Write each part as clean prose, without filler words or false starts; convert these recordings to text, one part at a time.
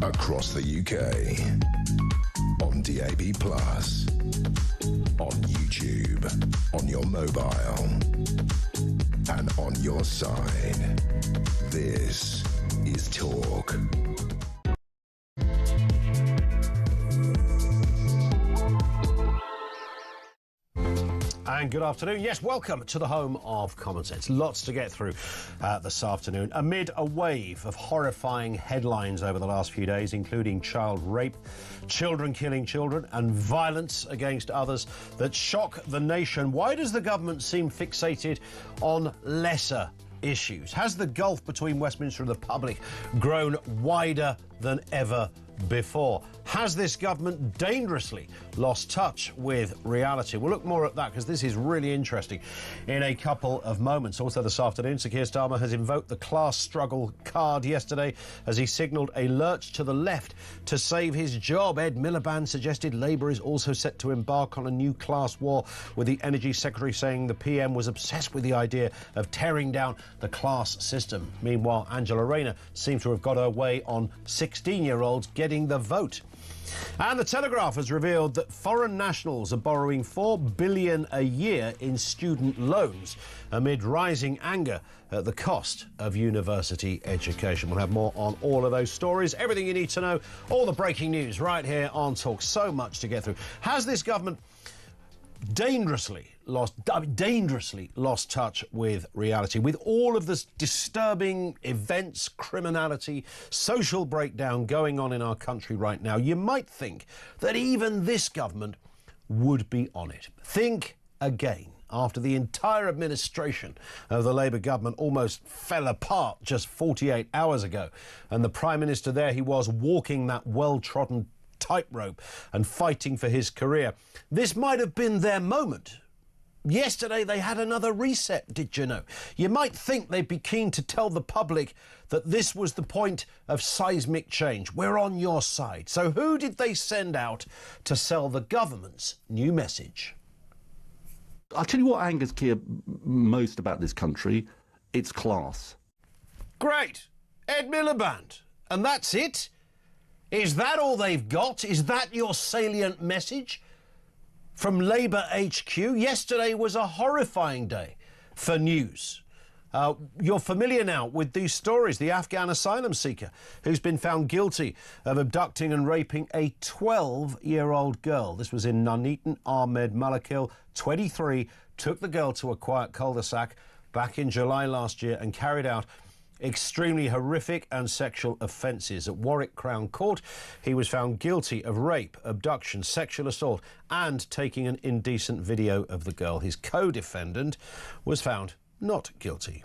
across the UK, on DAB+, on YouTube, on your mobile, and on your side. This is Talk. And good afternoon. Yes, welcome to the home of common sense. Lots to get through this afternoon. Amid a wave of horrifying headlines over the last few days, including child rape, children killing children, and violence against others that shock the nation, why does the government seem fixated on lesser issues? Has the gulf between Westminster and the public grown wider than ever before? Has this government dangerously lost touch with reality? We'll look more at that because this is really interesting in a couple of moments. Also this afternoon, Sir Keir Starmer has invoked the class struggle card yesterday as he signalled a lurch to the left to save his job. Ed Miliband suggested Labour is also set to embark on a new class war, with the Energy Secretary saying the PM was obsessed with the idea of tearing down the class system. Meanwhile, Angela Rayner seems to have got her way on 16-year-olds getting the vote. And the Telegraph has revealed that foreign nationals are borrowing $4 billion a year in student loans amid rising anger at the cost of university education. We'll have more on all of those stories, everything you need to know, all the breaking news right here on Talk. So much to get through. Has this government dangerously lost touch with reality, with all of this disturbing events, criminality, social breakdown going on in our country right now? You might think that even this government would be on it. Think again. After the entire administration of the Labour government almost fell apart just 48 hours ago, and the Prime Minister there he was walking that well-trodden tightrope and fighting for his career. This might have been their moment. Yesterday they had another reset, did you know? You might think they'd be keen to tell the public that this was the point of seismic change. We're on your side. So who did they send out to sell the government's new message? I'll tell you what angers Keir most about this country. It's class. Great. Ed Miliband. And that's it? Is that all they've got? Is that your salient message from Labour HQ? Yesterday was a horrifying day for news. You're familiar now with these stories. The Afghan asylum seeker who's been found guilty of abducting and raping a 12-year-old girl. This was in Nuneaton. Ahmed Malakil, 23, took the girl to a quiet cul-de-sac back in July last year and carried out extremely horrific and sexual offences. At Warwick Crown Court, he was found guilty of rape, abduction, sexual assault and taking an indecent video of the girl. His co-defendant was found not guilty.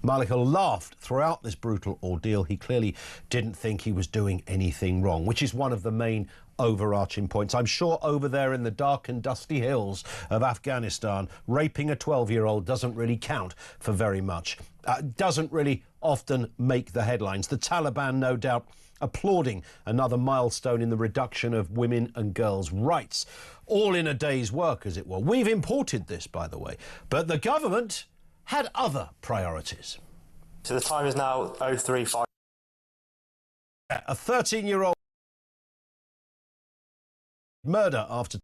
Malakil laughed throughout this brutal ordeal. He clearly didn't think he was doing anything wrong, which is one of the main overarching points. I'm sure over there in the dark and dusty hills of Afghanistan, raping a 12-year-old doesn't really count for very much. Doesn't really often make the headlines. The Taliban, no doubt, applauding another milestone in the reduction of women and girls' rights. All in a day's work, as it were. We've imported this, by the way. But the government had other priorities. So the time is now 03:05. A 13-year-old murder after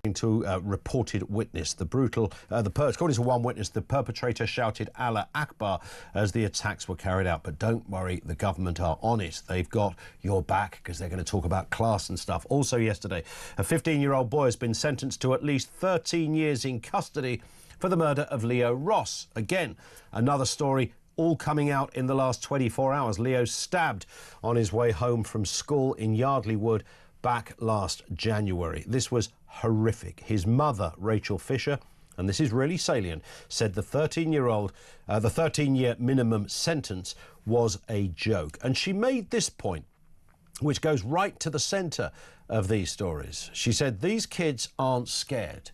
into a reported witness. According to one witness, the perpetrator shouted Allah Akbar as the attacks were carried out. But don't worry, the government are on it. They've got your back because they're going to talk about class and stuff. Also yesterday, a 15-year-old boy has been sentenced to at least 13 years in custody for the murder of Leo Ross. Again, another story all coming out in the last 24 hours. Leo stabbed on his way home from school in Yardley Wood back last January. This was horrific. His mother, Rachel Fisher, and this is really salient, said the 13-year minimum sentence was a joke. And she made this point, which goes right to the centre of these stories. She said these kids aren't scared.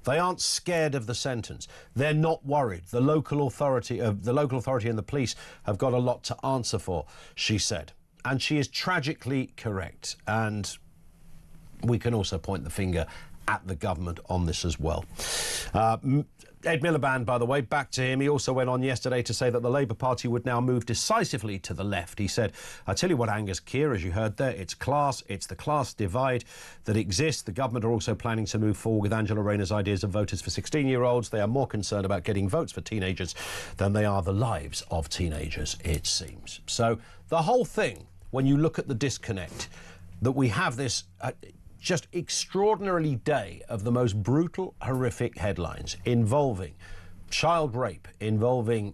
They aren't scared of the sentence. They're not worried. The local authority and the police have got a lot to answer for, she said. And she is tragically correct. And we can also point the finger at the government on this as well. Ed Miliband, by the way, back to him. He also went on yesterday to say that the Labour Party would now move decisively to the left. He said, I tell you what, Angus Keir, as you heard there, it's class, it's the class divide that exists. The government are also planning to move forward with Angela Rayner's ideas of voters for 16-year-olds. They are more concerned about getting votes for teenagers than they are the lives of teenagers, it seems. So the whole thing, when you look at the disconnect, that we have this just extraordinarily day of the most brutal, horrific headlines involving child rape, involving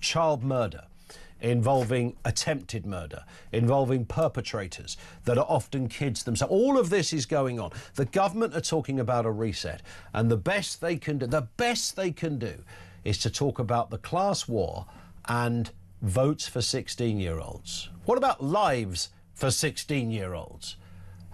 child murder, involving attempted murder, involving perpetrators that are often kids themselves. All of this is going on. The government are talking about a reset, and the best they can do is to talk about the class war and votes for 16-year-olds. What about lives for 16-year-olds?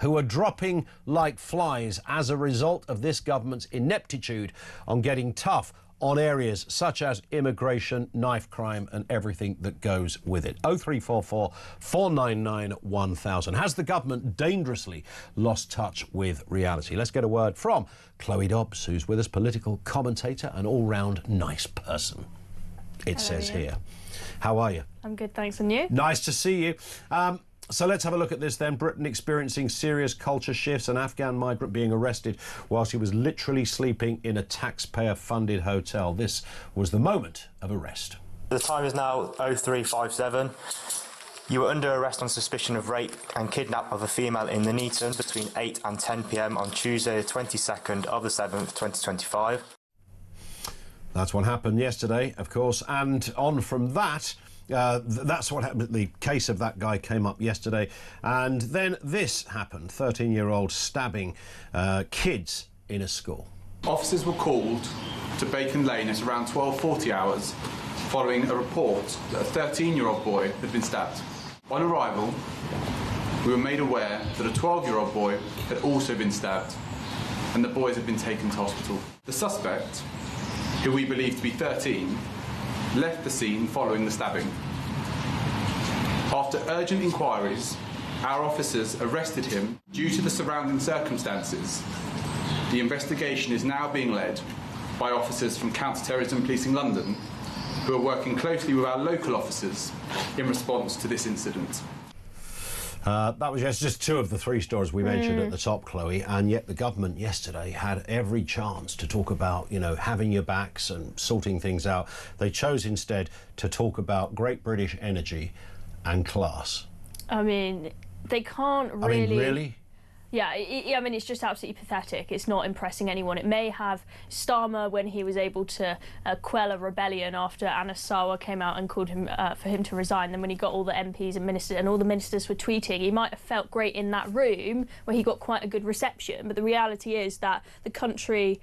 Who are dropping like flies as a result of this government's ineptitude on getting tough on areas such as immigration, knife crime and everything that goes with it. 0344 499 1000. Has the government dangerously lost touch with reality? Let's get a word from Chloe Dobbs, who's with us, political commentator and all-round nice person. It says here. How are you? I'm good, thanks. And you? Nice to see you. So let's have a look at this then. Britain experiencing serious culture shifts. An Afghan migrant being arrested whilst he was literally sleeping in a taxpayer-funded hotel. This was the moment of arrest. The time is now 0357. You were under arrest on suspicion of rape and kidnap of a female in Nuneaton between 8 and 10 p.m. on Tuesday, the 22nd of the 7th, 2025. That's what happened yesterday, of course, and on from that, that's what happened. The case of that guy came up yesterday, and then this happened. 13-year-old stabbing kids in a school. Officers were called to Bacon Lane at around 12:40 hours following a report that a 13-year-old boy had been stabbed. On arrival, we were made aware that a 12-year-old boy had also been stabbed, and the boys had been taken to hospital. The suspect, who we believe to be 13, left the scene following the stabbing. After urgent inquiries, our officers arrested him due to the surrounding circumstances. The investigation is now being led by officers from Counter-Terrorism Policing London, who are working closely with our local officers in response to this incident. That was just two of the three stories we mentioned at the top, Chloe, and yet the government yesterday had every chance to talk about, you know, having your backs and sorting things out. They chose instead to talk about Great British energy and class. I mean, they can't really... I mean, really? Yeah, I mean, it's just absolutely pathetic. It's not impressing anyone. It may have Starmer when he was able to quell a rebellion after Anas Sarwar came out and called him for him to resign. Then when he got all the MPs and ministers and all the ministers were tweeting, he might have felt great in that room where he got quite a good reception. But the reality is that the country,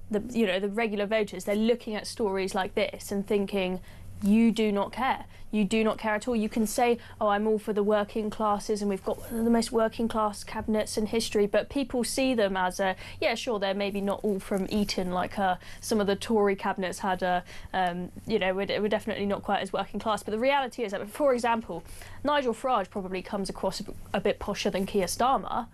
the regular voters, they're looking at stories like this and thinking, you do not care. You do not care at all. You can say, oh, I'm all for the working classes and we've got one of the most working class cabinets in history, but people see them as yeah, sure, they're maybe not all from Eton like some of the Tory cabinets had, were definitely not quite as working class. But the reality is that, for example, Nigel Farage probably comes across a bit posher than Keir Starmer,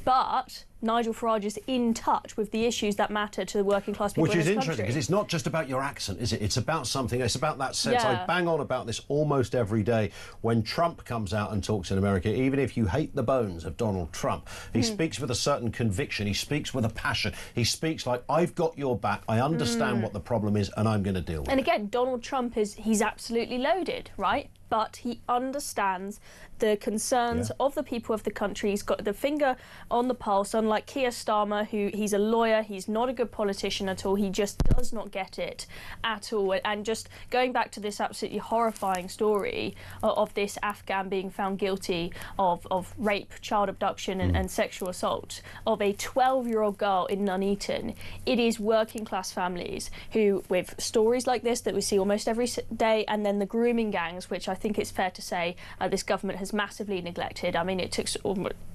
but Nigel Farage is in touch with the issues that matter to the working class people in this country. Which is interesting, because it's not just about your accent, is it? It's about something, it's about that sense. Yeah. I bang on about this almost every day. When Trump comes out and talks in America, even if you hate the bones of Donald Trump, he speaks with a certain conviction, he speaks with a passion, he speaks like, I've got your back, I understand what the problem is, and I'm going to deal with it. And again, Donald Trump he's absolutely loaded, right? But he understands the concerns of the people of the country. He's got the finger on the pulse, unlike Keir Starmer, who he's a lawyer, he's not a good politician at all, he just does not get it at all. And just going back to this absolutely horrifying story of this Afghan being found guilty of rape, child abduction and sexual assault of a 12-year-old girl in Nuneaton, it is working class families who, with stories like this that we see almost every day, and then the grooming gangs, which I think it's fair to say this government has massively neglected. I mean, it took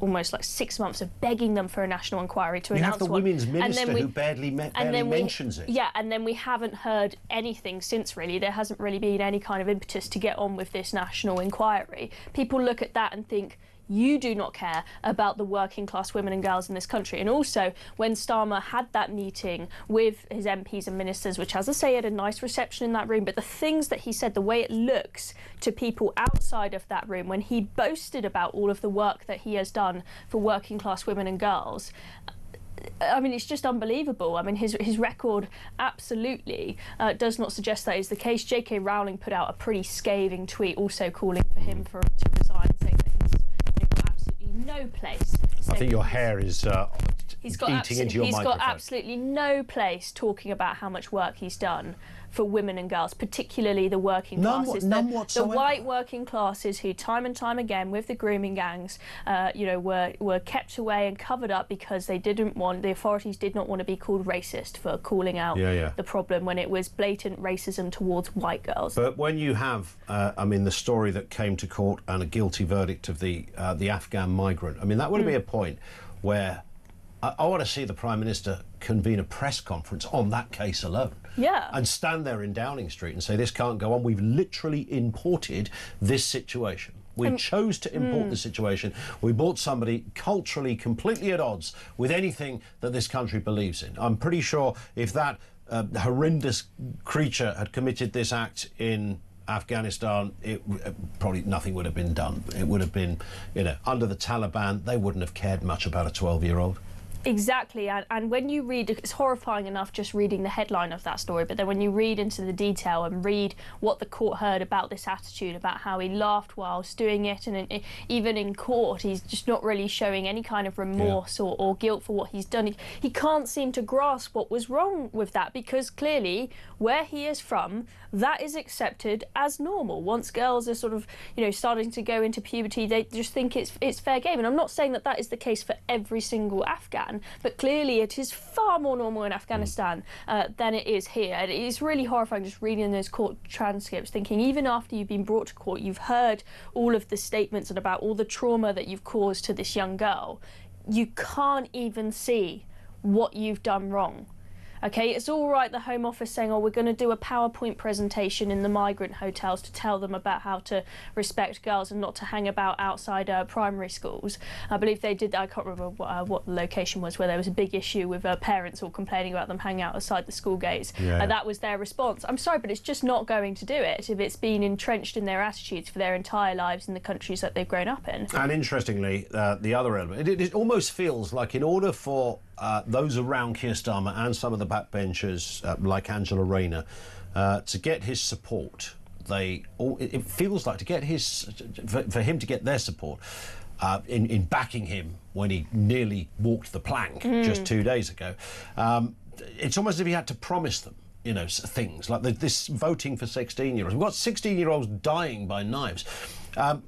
almost like 6 months of begging them for a national inquiry to announce one. You have the women's minister who barely mentions it. Yeah, and then we haven't heard anything since, really. There hasn't really been any kind of impetus to get on with this national inquiry. People look at that and think, you do not care about the working class women and girls in this country. And also, when Starmer had that meeting with his MPs and ministers, which, as I say, had a nice reception in that room, but the things that he said, the way it looks to people outside of that room, when he boasted about all of the work that he has done for working class women and girls, I mean, it's just unbelievable. I mean, his record absolutely does not suggest that is the case. J.K. Rowling put out a pretty scathing tweet also calling for him to resign, saying that he's got absolutely no place. I think your hair is eating into your microphone. He's got absolutely no place talking about how much work he's done for women and girls, particularly the working classes. None the whatsoever. white working classes who time and time again with the grooming gangs were kept away and covered up because they didn't want, the authorities did not want to be called racist for calling out the problem when it was blatant racism towards white girls. But when you have, the story that came to court and a guilty verdict of the Afghan migrant, I mean, that would be a point where I want to see the Prime Minister convene a press conference on that case alone. Yeah. And stand there in Downing Street and say, this can't go on. We've literally imported this situation. We chose to import the situation. We brought somebody culturally completely at odds with anything that this country believes in. I'm pretty sure if that horrendous creature had committed this act in Afghanistan, probably nothing would have been done. It would have been, under the Taliban, they wouldn't have cared much about a 12-year-old. Exactly, and when you read, it's horrifying enough just reading the headline of that story, but then when you read into the detail and read what the court heard about this attitude, about how he laughed whilst doing it, and even in court he's just not really showing any kind of remorse or guilt for what he's done. He can't seem to grasp what was wrong with that, because clearly where he is from, that is accepted as normal. Once girls are sort of, starting to go into puberty, they just think it's fair game. And I'm not saying that that is the case for every single Afghan, but clearly it is far more normal in Afghanistan than it is here. And it is really horrifying just reading those court transcripts, thinking even after you've been brought to court, you've heard all of the statements and about all the trauma that you've caused to this young girl. You can't even see what you've done wrong. Okay, it's all right, the Home Office saying, we're going to do a PowerPoint presentation in the migrant hotels to tell them about how to respect girls and not to hang about outside primary schools. I believe they did, I can't remember what the location was, where there was a big issue with parents all complaining about them hanging out outside the school gates. And that was their response. I'm sorry, but it's just not going to do it if it's been entrenched in their attitudes for their entire lives in the countries that they've grown up in. And interestingly, the other element, it almost feels like in order for those around Keir Starmer and some of the backbenchers like Angela Rayner to get his support, it feels like to get for him to get their support in backing him when he nearly walked the plank just 2 days ago, it's almost as if he had to promise them things like this voting for 16-year-olds. We've got 16-year-olds dying by knives. I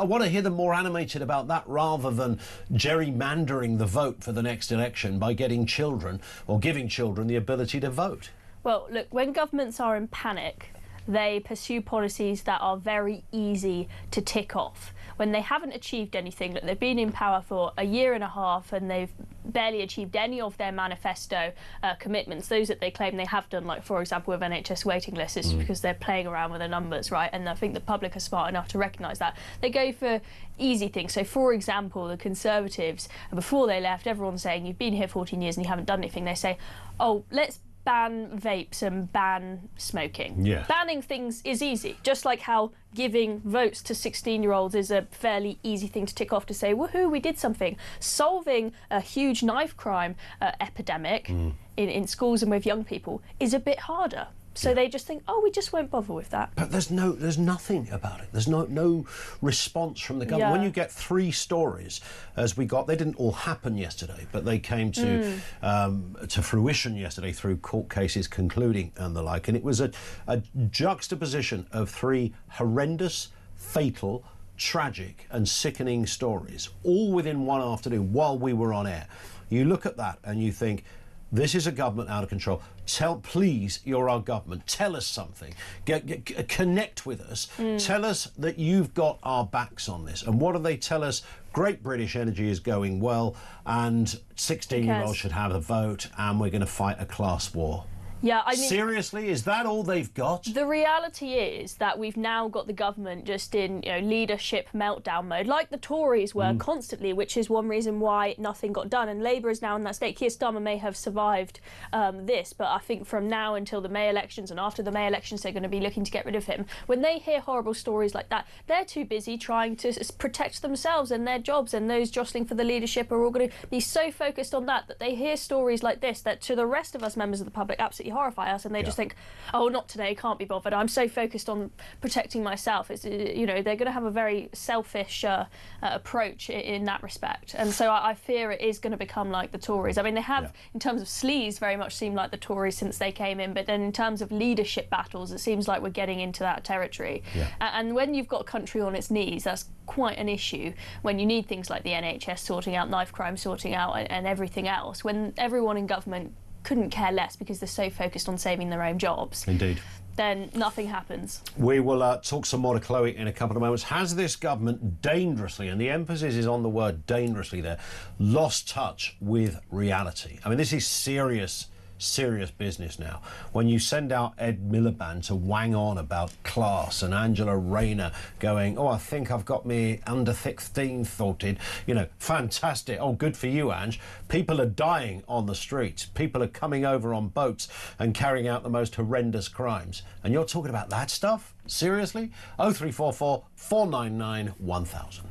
want to hear them more animated about that rather than gerrymandering the vote for the next election by getting children or giving children the ability to vote. Well, look, when governments are in panic, they pursue policies that are very easy to tick off. When they haven't achieved anything, they've been in power for a year and a half and they've barely achieved any of their manifesto commitments, those that they claim they have done, like, for example, with NHS waiting lists, it's because they're playing around with the numbers, right? And I think the public are smart enough to recognise that. They go for easy things. So, for example, the Conservatives, before they left, everyone's saying, you've been here 14 years and you haven't done anything. They say, let's ban vapes and ban smoking. Yeah. Banning things is easy, just like how giving votes to 16-year-olds is a fairly easy thing to tick off to say, woohoo, we did something. Solving a huge knife crime epidemic in schools and with young people is a bit harder. So they just think, we just won't bother with that. But there's nothing about it. There's no response from the government. When you get 3 stories, as we got, they didn't all happen yesterday, but they came to fruition yesterday through court cases concluding and the like. And it was a juxtaposition of 3 horrendous, fatal, tragic and sickening stories, all within one afternoon while we were on air. You look at that and you think, this is a government out of control. Please, you're our government. Tell us something. Connect with us. Tell us that you've got our backs on this. And what do they tell us? Great British Energy is going well, and 16-year-olds should have a vote, and we're going to fight a class war. Yeah, I mean, seriously, is that all they've got? The reality is that we've now got the government just in, leadership meltdown mode, like the Tories were constantly, which is one reason why nothing got done. And Labour is now in that state. Keir Starmer may have survived this, but I think from now until the May elections and after the May elections, they're going to be looking to get rid of him. When they hear horrible stories like that, they're too busy trying to protect themselves and their jobs, and those jostling for the leadership are all going to be so focused on that they hear stories like this that to the rest of us members of the public absolutely horrify us, and they just think, oh, not today, can't be bothered, I'm so focused on protecting myself. It's, they're going to have a very selfish approach in that respect, and so I fear it is going to become like the Tories. I mean, they have, in terms of sleaze, very much seemed like the Tories since they came in, but then in terms of leadership battles, it seems like we're getting into that territory. And when you've got a country on its knees, that's quite an issue when you need things like the NHS sorting out, knife crime sorting out, and everything else, when everyone in government couldn't care less because they're so focused on saving their own jobs. Indeed. Then nothing happens. We will talk some more to Chloe in a couple of moments. Has this government dangerously, and the emphasis is on the word dangerously there, lost touch with reality? I mean, this is serious business now. When you send out Ed Miliband to wang on about class and Angela Rayner going, oh, I think I've got me under 16 sorted, fantastic. Oh, good for you, Ange. People are dying on the streets. People are coming over on boats and carrying out the most horrendous crimes. And you're talking about that stuff? Seriously? 0344 499 1000.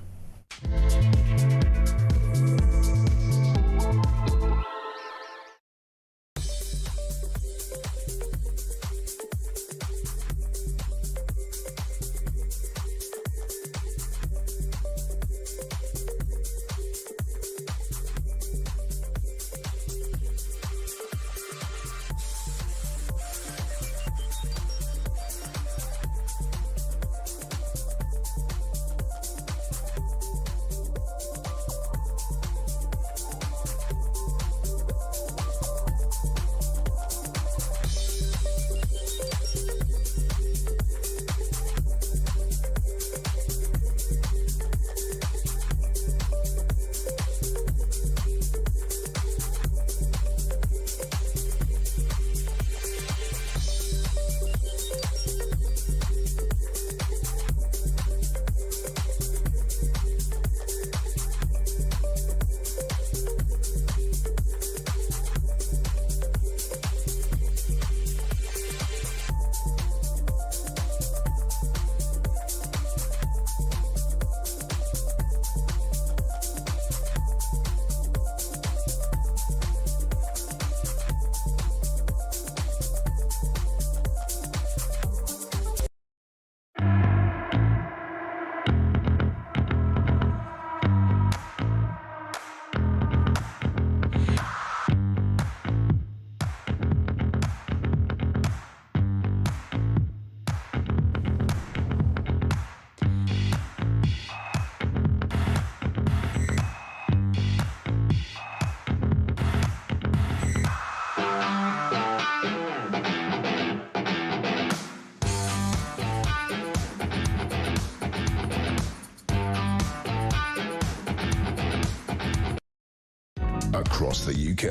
Across the UK,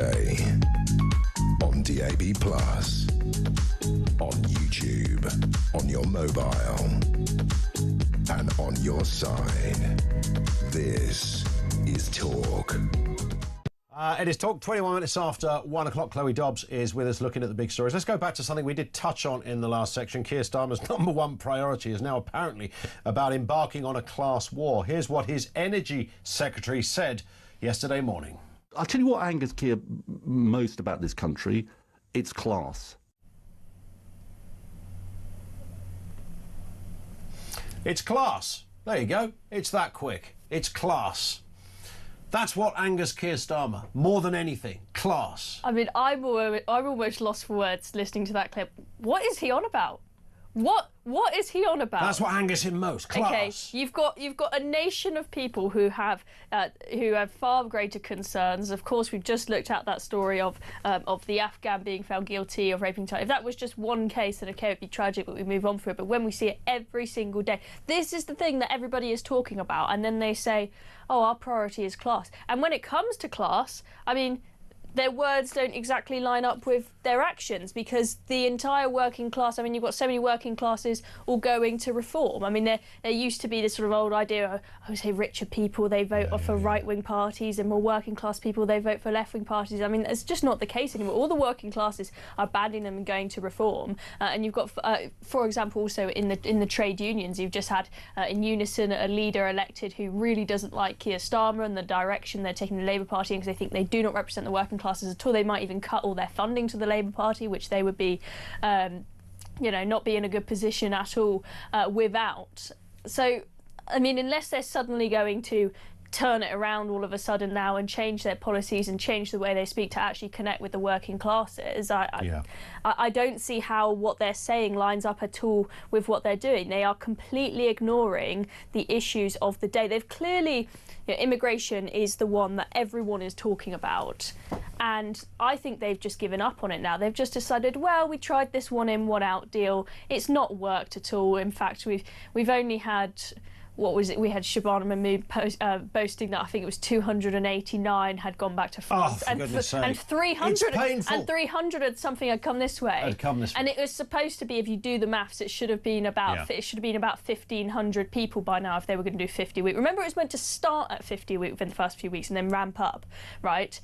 on DAB+, on YouTube, on your mobile, and on your side. This is Talk. It is Talk, 21 minutes after 1 o'clock. Chloe Dobbs is with us looking at the big stories. Let's go back to something we did touch on in the last section. Keir Starmer's #1 priority is now apparently about embarking on a class war. Here's what his energy secretary said yesterday morning. I'll tell you what angers Keir most about this country. It's class. It's class. There you go. It's that quick. It's class. That's what angers Keir Starmer more than anything. Class. I mean, I'm almost lost for words listening to that clip. What is he on about? What is he on about? That's what angers him most. Class. Okay, you've got a nation of people who have far greater concerns. Of course, we've just looked at that story of the Afghan being found guilty of raping child. If that was just one case, then okay, it'd be tragic, but we move on from it. But when we see it every single day, this is the thing that everybody is talking about, and then they say, "Oh, our priority is class." And when it comes to class, I mean, their words don't exactly line up with their actions, because the entire working class, I mean, you've got so many working classes all going to reform. I mean, there used to be this sort of old idea of, I would say, richer people, they vote for right-wing parties, and more working class people, they vote for left-wing parties. I mean, it's just not the case anymore. All the working classes are banning them and going to reform. And you've got, for example, also in the trade unions, you've just had in unison a leader elected who really doesn't like Keir Starmer and the direction they're taking the Labour Party in, because they think they do not represent the working classes at all. They might even cut all their funding to the Labour Party, which they would be, not be in a good position at all without. So, I mean, unless they're suddenly going to turn it around all of a sudden now and change their policies and change the way they speak to actually connect with the working classes, I don't see how what they're saying lines up at all with what they're doing. They are completely ignoring the issues of the day. They've clearly, immigration is the one that everyone is talking about, and I think they've just given up on it now. They've just decided, well, we tried this one in, one out deal. It's not worked at all. In fact, we've only had, what was it? We had Shabana Mahmood boasting that I think it was 289 had gone back to France, and 300 and something had come this way. And it was supposed to be, if you do the maths, it should have been about 1,500 people by now if they were going to do 50 a week. Remember, it was meant to start at 50 a week within the first few weeks and then ramp up, right?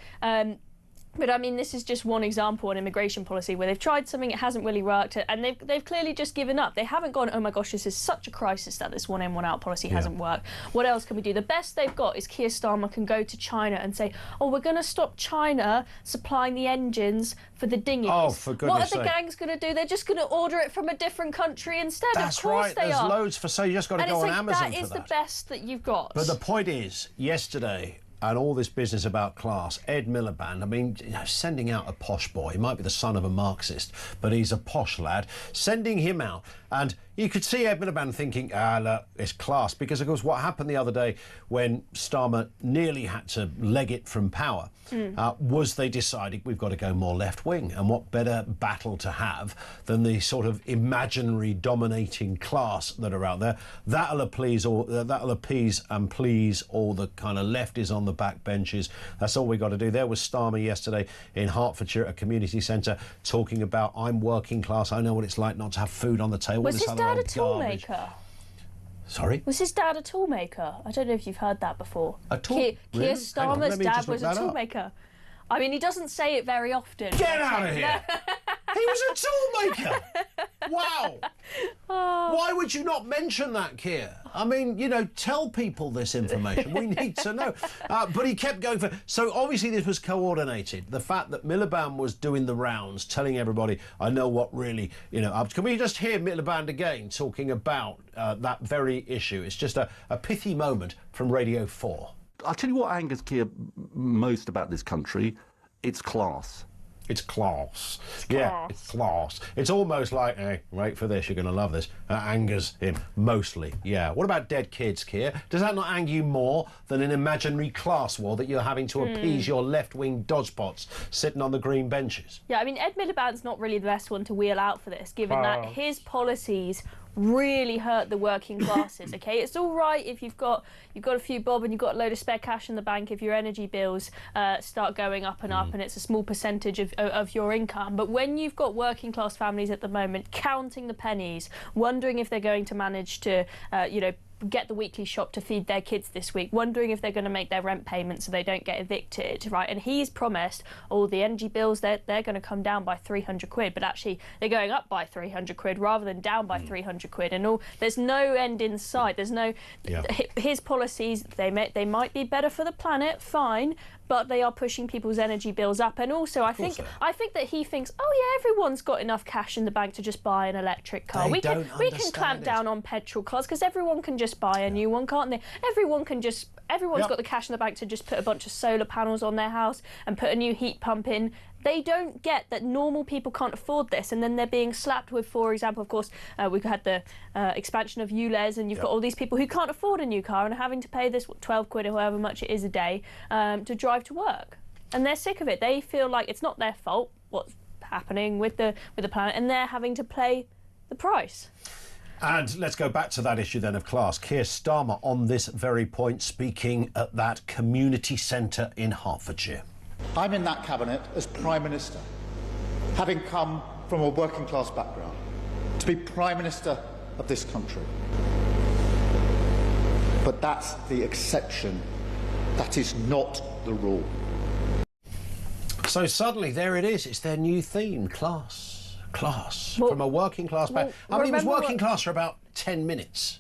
But I mean, this is just one example on immigration policy where they've tried something, it hasn't really worked, and they've clearly just given up. They haven't gone, oh my gosh, this is such a crisis that this one in, one out policy hasn't worked. What else can we do? The best they've got is Keir Starmer can go to China and say, oh, we're going to stop China supplying the engines for the dinghies. Oh, for goodness sake. What are the gangs going to do? They're just going to order it from a different country instead. That's of course right. they There's are. loads for sale. You just got to go on Amazon that for is the best that you've got. But the point is, yesterday, and all this business about class, Ed Miliband, I mean, sending out a posh boy, he might be the son of a Marxist, but he's a posh lad, sending him out. And you could see Ed Miliband thinking, look, it's class. Because, of course, what happened the other day when Starmer nearly had to leg it from power was they decided we've got to go more left-wing. And what better battle to have than the sort of imaginary dominating class that are out there. That'll appease and please all the kind of lefties on the back benches. That's all we got to do. There was Starmer yesterday in Hertfordshire at a community centre talking about, I'm working class, I know what it's like not to have food on the table. Was his dad a toolmaker? Sorry? Was his dad a toolmaker? I don't know if you've heard that before. A tool? Keir Really? Starmer's dad was a toolmaker. I mean, he doesn't say it very often. Get out of here! He was a toolmaker! Wow! Why would you not mention that, Keir? I mean, tell people this information. We need to know. But he kept going for... So obviously this was coordinated. The fact that Miliband was doing the rounds, telling everybody, I know what really, Can we just hear Miliband again talking about that very issue? It's just a pithy moment from Radio 4. I'll tell you what angers Keir most about this country. It's class. It's class. It's class. It's almost like, hey, wait for this, you're going to love this. That angers him, mostly, yeah. What about dead kids, Keir? Does that not anger you more than an imaginary class war that you're having to appease your left-wing dodgepots sitting on the green benches? Yeah, I mean, Ed Miliband's not really the best one to wheel out for this, given that his policies really hurt the working classes. Okay, it's all right if you've got a few bob and you've got a load of spare cash in the bank if your energy bills start going up and up and it's a small percentage of your income. But when you've got working class families at the moment counting the pennies, wondering if they're going to manage to get the weekly shop to feed their kids this week, wondering if they're going to make their rent payments so they don't get evicted, right? And he's promised all the energy bills, they're going to come down by 300 quid, but actually they're going up by 300 quid rather than down by 300 quid. And there's no end in sight. There's no... His policies, they might be better for the planet, fine, but they are pushing people's energy bills up. And also, I think that he thinks, oh yeah, everyone's got enough cash in the bank to just buy an electric car. We can clamp down on petrol cars because everyone can just buy a new one, can't they? Everyone's got the cash in the bank to just put a bunch of solar panels on their house and put a new heat pump in. They don't get that normal people can't afford this, and then they're being slapped with, for example, of course, we've had the expansion of ULEZ, and you've got all these people who can't afford a new car and are having to pay this 12 quid or however much it is a day to drive to work. And they're sick of it. They feel like it's not their fault what's happening with the planet, and they're having to pay the price. And let's go back to that issue then of class. Keir Starmer on this very point speaking at that community centre in Hertfordshire. I'm in that cabinet as Prime Minister, having come from a working class background, to be Prime Minister of this country. But that's the exception. That is not the rule. So suddenly, there it is. It's their new theme, class. Class. Well, from a working class back. I mean, it was working class for about 10 minutes.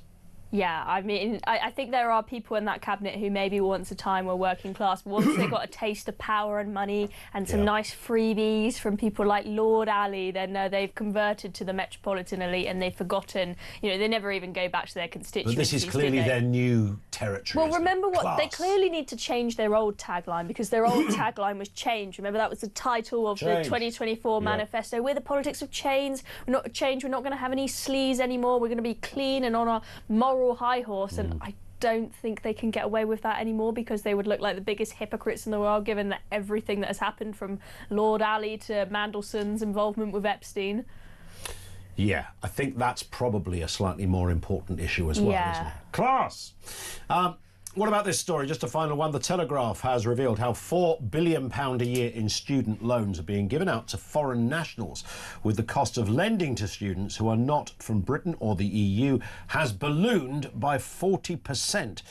Yeah, I mean, I think there are people in that cabinet who maybe once a time were working class, but once they got a taste of power and money and some nice freebies from people like Lord Ali, then they've converted to the metropolitan elite and they've forgotten, they never even go back to their constituencies. But this is clearly their new territory. Well, remember what? Class. They clearly need to change their old tagline, because their old tagline was change. Remember, that was the title of the 2024 manifesto. We're the politics of change. We're not going to have any sleaze anymore. We're going to be clean and on our moral high horse, and I don't think they can get away with that anymore, because they would look like the biggest hypocrites in the world, given that everything that has happened from Lord Ali to Mandelson's involvement with Epstein. Yeah, I think that's probably a slightly more important issue as well, isn't it? Class! What about this story? Just a final one. The Telegraph has revealed how £4 billion a year in student loans are being given out to foreign nationals, with the cost of lending to students who are not from Britain or the EU has ballooned by 40%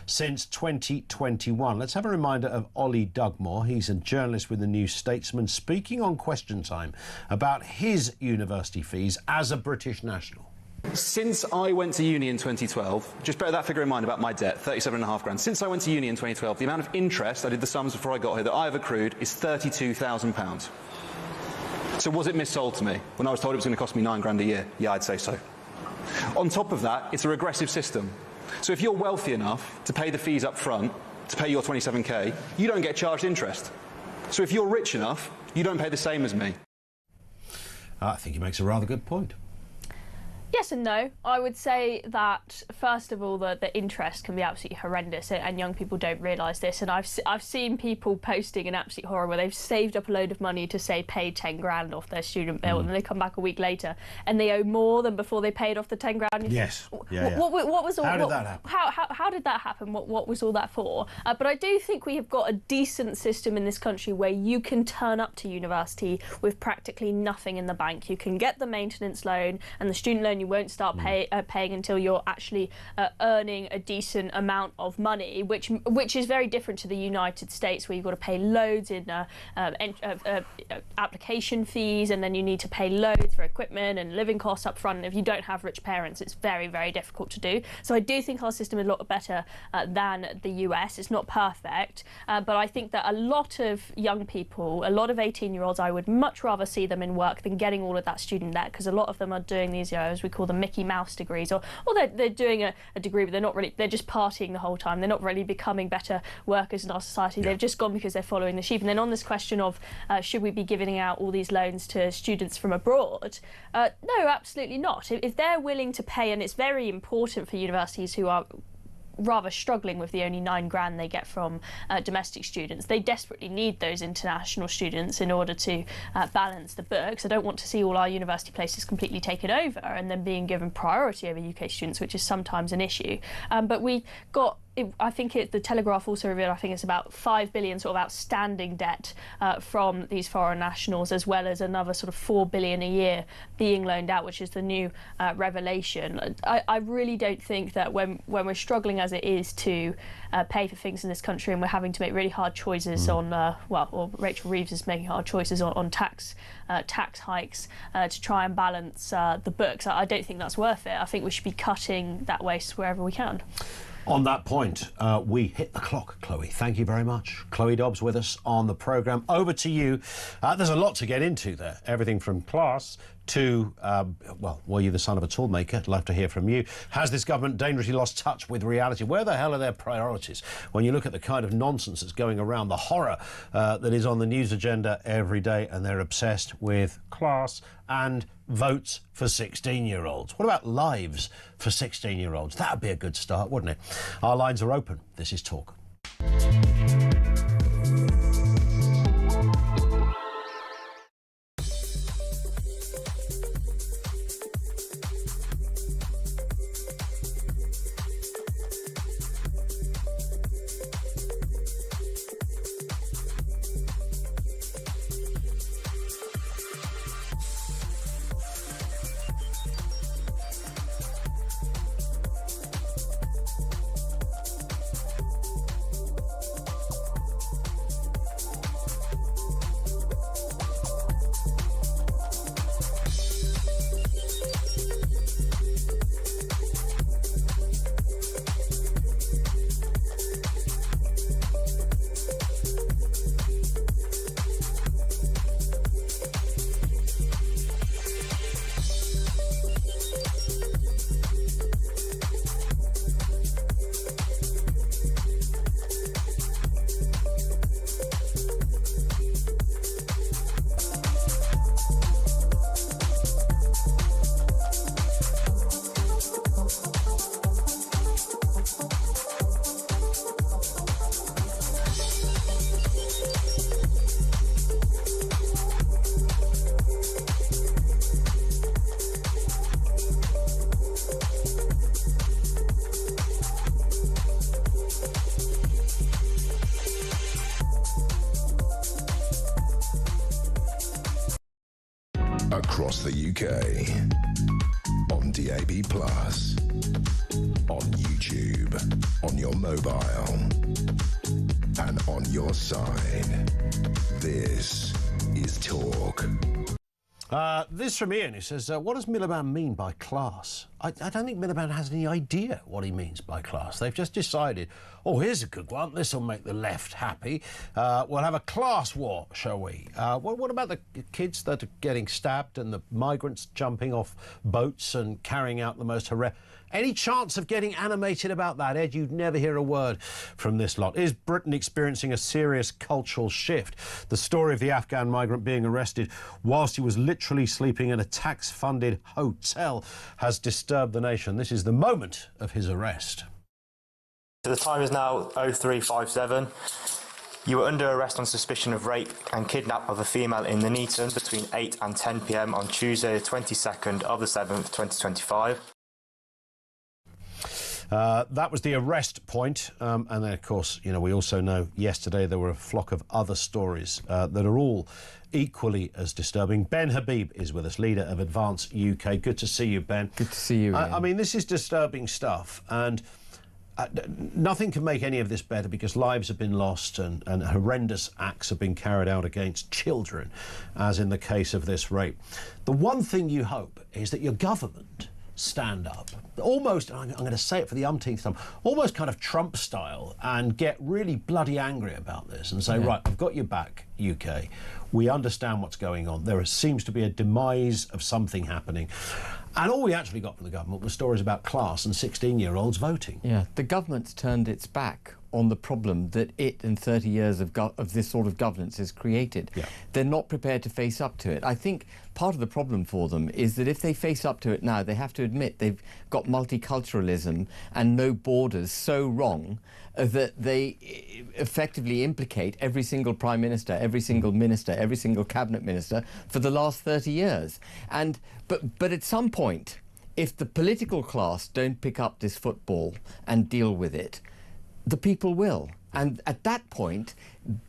since 2021. Let's have a reminder of Ollie Dugmore. He's a journalist with the New Statesman, speaking on Question Time about his university fees as a British national. Since I went to uni in 2012, just bear that figure in mind about my debt, 37.5 grand. Since I went to uni in 2012, the amount of interest, I did the sums before I got here, that I have accrued is £32,000. So was it missold to me when I was told it was going to cost me 9 grand a year? Yeah, I'd say so. On top of that, it's a regressive system. So if you're wealthy enough to pay the fees up front, to pay your 27k, you don't get charged interest. So if you're rich enough, you don't pay the same as me. I think he makes a rather good point. Yes and no. I would say that, first of all, the interest can be absolutely horrendous, and young people don't realise this. And I've seen people posting an absolute horror where they've saved up a load of money to, say, pay 10 grand off their student bill, and then they come back a week later and they owe more than before they paid off the 10 grand. Yes. What was all? How did that happen? How did that happen? What was all that for? But I do think we have got a decent system in this country where you can turn up to university with practically nothing in the bank. You can get the maintenance loan, and the student loan you won't start paying until you're actually earning a decent amount of money, which is very different to the United States, where you've got to pay loads in application fees, and then you need to pay loads for equipment and living costs up front. And if you don't have rich parents, it's very, very difficult to do. So I do think our system is a lot better than the US. It's not perfect, but I think that a lot of young people, a lot of 18-year-olds, I would much rather see them in work than getting all of that student debt, because a lot of them are doing these, as we call them, Mickey Mouse degrees, or they're doing a degree, but they're just partying the whole time. They're not really becoming better workers in our society. They've just gone because they're following the sheep. And then on this question of should we be giving out all these loans to students from abroad, no, absolutely not. If they're willing to pay, and it's very important for universities who are rather struggling with the only 9 grand they get from domestic students. They desperately need those international students in order to balance the books. I don't want to see all our university places completely taken over and then being given priority over UK students, which is sometimes an issue. But we got, I think the Telegraph also revealed, I think it's about 5 billion sort of outstanding debt from these foreign nationals, as well as another sort of 4 billion a year being loaned out, which is the new revelation. I really don't think that when we're struggling as it is to pay for things in this country, and we're having to make really hard choices on, or Rachel Reeves is making hard choices on tax hikes to try and balance the books. I don't think that's worth it. I think we should be cutting that waste wherever we can. On that point, we hit the clock, Chloe. Thank you very much. Chloe Dobbs with us on the programme. Over to you. There's a lot to get into there. Everything from class to, were you the son of a toolmaker? I'd love to hear from you. Has this government dangerously lost touch with reality? Where the hell are their priorities? When you look at the kind of nonsense that's going around, the horror that is on the news agenda every day, and they're obsessed with class and votes for 16-year-olds. What about lives for 16-year-olds? That would be a good start, wouldn't it? Our lines are open. This is Talk. across the UK, on DAB+, on YouTube, on your mobile, and on your side. This is Talk. This from Ian, he says, what does Miliband mean by class? I don't think Miliband has any idea what he means by class. They've just decided, oh, here's a good one, this will make the left happy. We'll have a class war, shall we? What about the kids that are getting stabbed and the migrants jumping off boats and carrying out the most horrific... Any chance of getting animated about that, Ed? You'd never hear a word from this lot. Is Britain experiencing a serious cultural shift? The story of the Afghan migrant being arrested whilst he was literally sleeping in a tax-funded hotel has disturbed the nation. This is the moment of his arrest. So the time is now 0357. You were under arrest on suspicion of rape and kidnap of a female in the Nuneaton between 8 and 10 p.m. on Tuesday, the 22nd of the 7th, 2025. That was the arrest point, and then, of course, you know, we also know yesterday there were a flock of other stories that are all equally as disturbing. Ben Habib is with us, leader of Advance UK. Good to see you, Ben. Good to see you, Ian. I mean, this is disturbing stuff, and nothing can make any of this better because lives have been lost and horrendous acts have been carried out against children, as in the case of this rape. The one thing you hope is that your government stand up, almost, I'm going to say it for the umpteenth time, almost kind of Trump style, and get really bloody angry about this and say, right, I've got your back, UK. We understand what's going on. There seems to be a demise of something happening. And all we actually got from the government was stories about class and 16-year-olds voting. Yeah, the government's turned its back on the problem that it and 30 years of this sort of governance has created. Yeah. They're not prepared to face up to it. I think part of the problem for them is that if they face up to it now, they have to admit they've got multiculturalism and no borders so wrong that they effectively implicate every single Prime Minister, every single Minister, every single Cabinet Minister for the last 30 years. But at some point, if the political class don't pick up this football and deal with it, the people will. And at that point,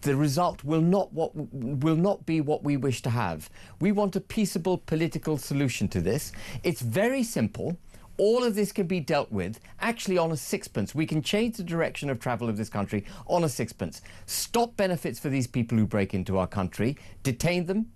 the result will not be what we wish to have. We want a peaceable political solution to this. It's very simple. All of this can be dealt with actually on a sixpence. We can change the direction of travel of this country on a sixpence. Stop benefits for these people who break into our country, detain them,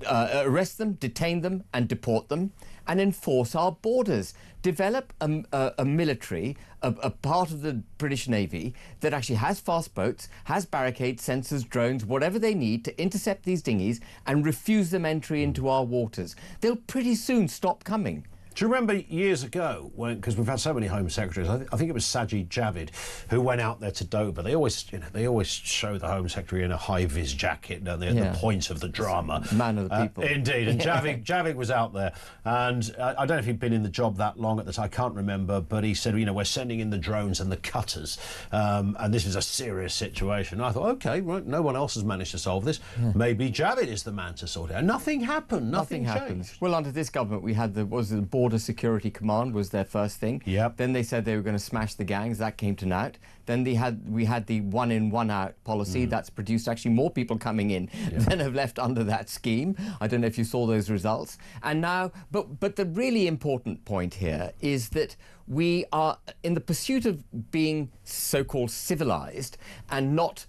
arrest them, detain them and deport them, and enforce our borders. Develop a military, a part of the British Navy that actually has fast boats, has barricades, sensors, drones, whatever they need to intercept these dinghies and refuse them entry into our waters. They'll pretty soon stop coming. Do you remember years ago, because we've had so many Home Secretaries, I think it was Sajid Javid who went out there to Dover. They always show the Home Secretary in a high-vis jacket, don't they, at the point of the drama. Man of the people. Indeed, and Javid was out there, and I don't know if he'd been in the job that long at the time, I can't remember, but he said, you know, we're sending in the drones and the cutters, and this is a serious situation. And I thought, OK, right, no one else has managed to solve this. Maybe Javid is the man to sort it out. Nothing happened, nothing changed. Well, under this government, we had the Border Security Command was their first thing. Yep. Then they said they were going to smash the gangs. That came to naught. Then we had the one in, one out policy that's produced actually more people coming in than have left under that scheme. I don't know if you saw those results. And now, but the really important point here is that we are in the pursuit of being so-called civilized and not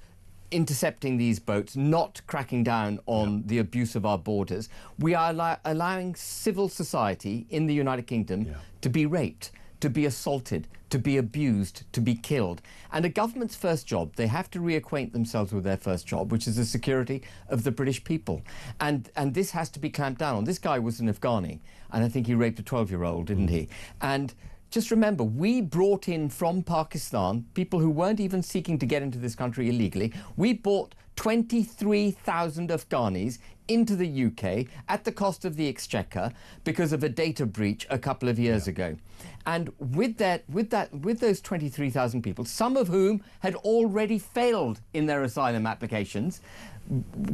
intercepting these boats, not cracking down on the abuse of our borders. We are allowing civil society in the United Kingdom to be raped, to be assaulted, to be abused, to be killed. And a government's first job, they have to reacquaint themselves with their first job, which is the security of the British people. And this has to be clamped down on. This guy was an Afghani, and I think he raped a 12-year-old, didn't he? And just remember, we brought in from Pakistan people who weren't even seeking to get into this country illegally. We brought 23,000 Afghanis into the UK at the cost of the exchequer because of a data breach a couple of years ago. And with those 23,000 people, some of whom had already failed in their asylum applications,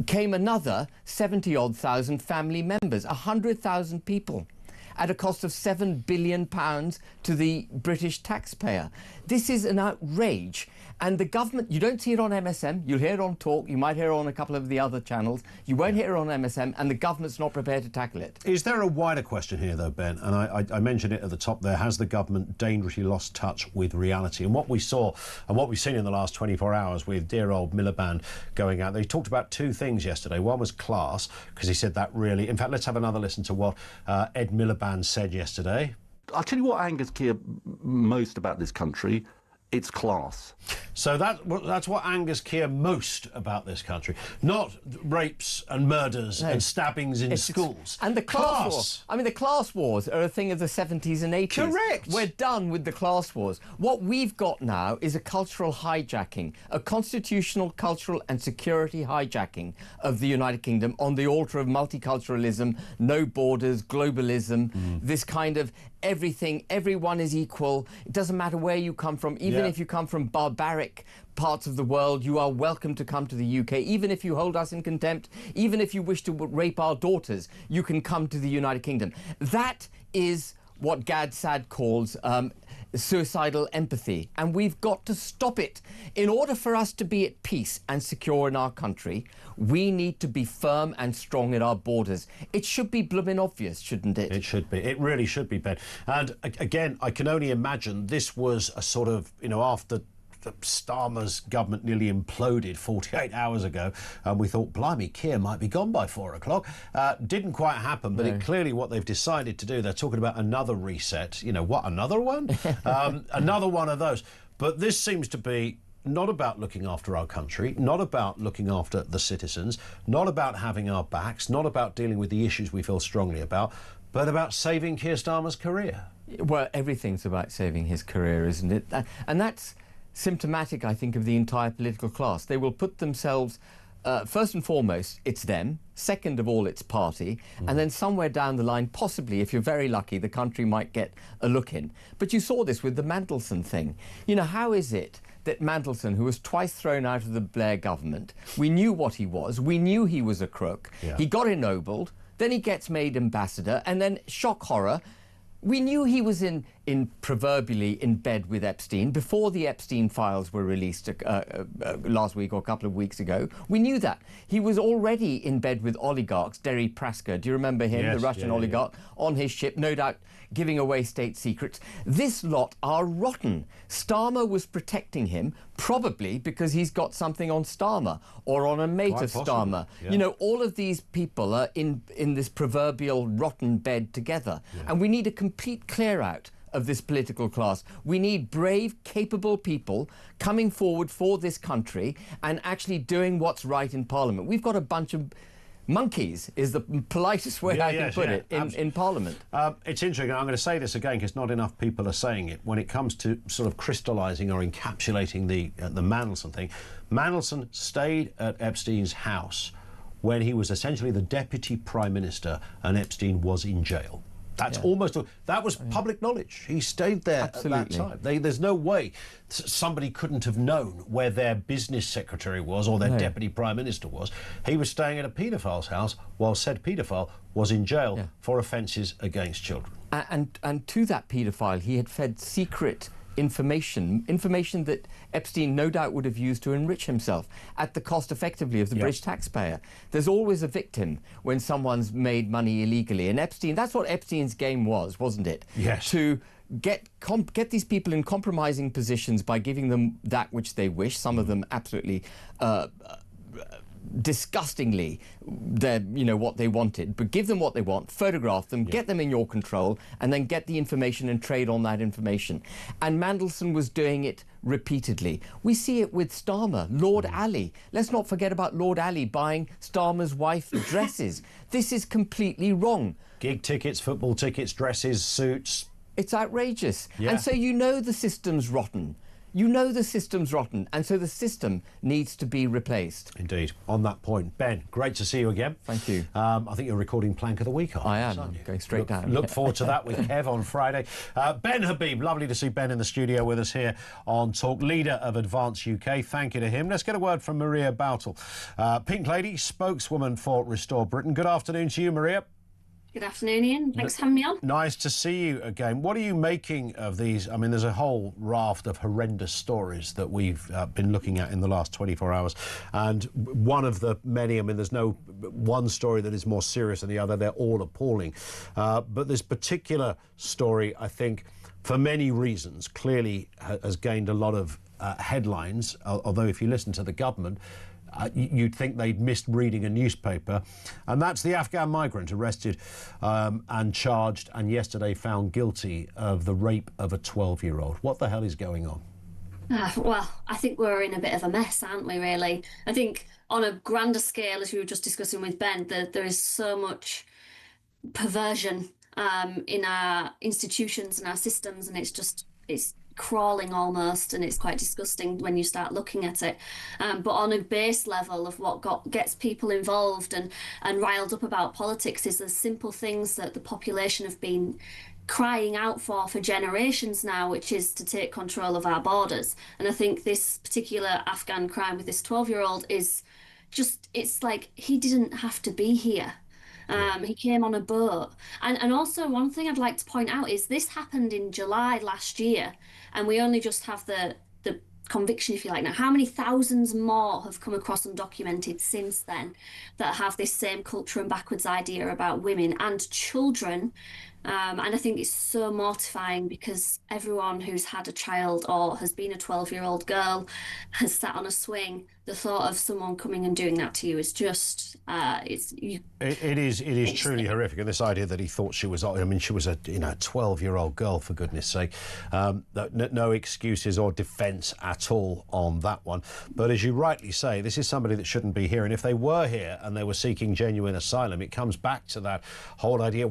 came another 70-odd thousand family members, 100,000 people, at a cost of £7 billion to the British taxpayer. This is an outrage. And the government, you don't see it on MSM, you'll hear it on Talk, you might hear it on a couple of the other channels, you won't hear it on MSM, and the government's not prepared to tackle it. Is there a wider question here, though, Ben? And I mentioned it at the top there. Has the government dangerously lost touch with reality? And what we saw and what we've seen in the last 24 hours with dear old Miliband going out there, he talked about two things yesterday. One was class, because he said that really... In fact, let's have another listen to what Ed Miliband said yesterday. I'll tell you what angers Keir most about this country. It's class. So that's what angers Keir most about this country. Not rapes and murders and stabbings in schools. And the class wars. I mean, the class wars are a thing of the 70s and 80s. Correct. We're done with the class wars. What we've got now is a cultural hijacking, a constitutional, cultural and security hijacking of the United Kingdom on the altar of multiculturalism, no borders, globalism, this kind of everything, everyone is equal. It doesn't matter where you come from, even if you come from barbaric parts of the world, you are welcome to come to the UK. Even if you hold us in contempt, even if you wish to rape our daughters, you can come to the United Kingdom. That is what Gad Saad calls suicidal empathy, and we've got to stop it. In order for us to be at peace and secure in our country, we need to be firm and strong at our borders. It should be blooming obvious, shouldn't it? It should be. It really should be, Ben. And again, I can only imagine this was a sort of, you know, after Starmer's government nearly imploded 48 hours ago, and we thought, blimey, Keir might be gone by 4 o'clock. Didn't quite happen, but it clearly what they've decided to do, they're talking about another reset. You know, what, another one? Another one of those. But this seems to be not about looking after our country, not about looking after the citizens, not about having our backs, not about dealing with the issues we feel strongly about, but about saving Keir Starmer's career. Well, everything's about saving his career, isn't it? And that's symptomatic, I think, of the entire political class. They will put themselves, first and foremost, it's them, second of all, it's party, and then somewhere down the line, possibly, if you're very lucky, the country might get a look in. But you saw this with the Mandelson thing. You know, how is it that Mandelson, who was twice thrown out of the Blair government, we knew what he was, we knew he was a crook, he got ennobled, then he gets made ambassador, and then, shock horror, we knew he was proverbially in bed with Epstein before the Epstein files were released last week or a couple of weeks ago. We knew that. He was already in bed with oligarchs, Derry Prasker. Do you remember him, the Russian oligarch, on his ship, no doubt giving away state secrets? This lot are rotten. Starmer was protecting him, probably because he's got something on Starmer or on a mate of Starmer. You know, all of these people are in this proverbial rotten bed together. And we need a complete clear out of this political class. We need brave, capable people coming forward for this country and actually doing what's right in Parliament. We've got a bunch of monkeys, is the politest way I can put it, in Parliament. It's interesting. I'm going to say this again because not enough people are saying it. When it comes to sort of crystallising or encapsulating the Mandelson thing, Mandelson stayed at Epstein's house when he was essentially the Deputy Prime Minister and Epstein was in jail. That's that was public knowledge. He stayed there at that time. There's no way somebody couldn't have known where their business secretary was or their deputy prime minister was. He was staying at a paedophile's house while said paedophile was in jail for offences against children. And to that paedophile, he had fed secret information that Epstein no doubt would have used to enrich himself at the cost, effectively, of the British taxpayer. There's always a victim when someone's made money illegally, and Epstein, that's what Epstein's game was, wasn't it? Yes. To get these people in compromising positions by giving them that which they wish, some of them absolutely disgustingly what they wanted, but give them what they want, photograph them, get them in your control, and then get the information and trade on that information. And Mandelson was doing it repeatedly. We see it with Starmer, Lord Ali. Let's not forget about Lord Ali buying Starmer's wife dresses. This is completely wrong. Gig tickets, football tickets, dresses, suits. It's outrageous. And so you know the system's rotten. You know the system's rotten, and so the system needs to be replaced. Indeed. On that point, Ben, great to see you again. Thank you. I think you're recording Plank of the Week, I am. I'm going straight down. Look forward to that with Kev on Friday. Ben Habib, lovely to see Ben in the studio with us here on Talk, leader of Advance UK. Thank you to him. Let's get a word from Maria Boutel, Pink Lady, spokeswoman for Restore Britain. Good afternoon to you, Maria. Good afternoon, Ian. Thanks for having me on. Nice to see you again. What are you making of these? I mean, there's a whole raft of horrendous stories that we've been looking at in the last 24 hours. And one of the many, I mean, there's no one story that is more serious than the other. They're all appalling. But this particular story, I think, for many reasons, clearly has gained a lot of headlines, although if you listen to the government, you'd think they'd missed reading a newspaper. And that's the Afghan migrant arrested and charged and yesterday found guilty of the rape of a 12-year-old. What the hell is going on? Well, I think we're in a bit of a mess, aren't we, really? I think on a grander scale, as we were just discussing with Ben, there is so much perversion in our institutions and our systems, and it's crawling almost, and it's quite disgusting when you start looking at it. But on a base level of what gets people involved and riled up about politics is the simple things that the population have been crying out for generations now, which is to take control of our borders. And I think this particular Afghan crime with this 12-year-old is just, it's like he didn't have to be here. He came on a boat. And also one thing I'd like to point out is this happened in July last year, and we only just have the conviction, if you like. Now, how many thousands more have come across and documented since then that have this same culture and backwards idea about women and children? And I think it's so mortifying because everyone who's had a child or has been a 12-year-old girl has sat on a swing. The thought of someone coming and doing that to you is just, it is truly horrific. And this idea that he thought she was, I mean, she was a 12-year-old girl, for goodness sake. No excuses or defence at all on that one. But as you rightly say, this is somebody that shouldn't be here. And if they were here and they were seeking genuine asylum, it comes back to that whole idea.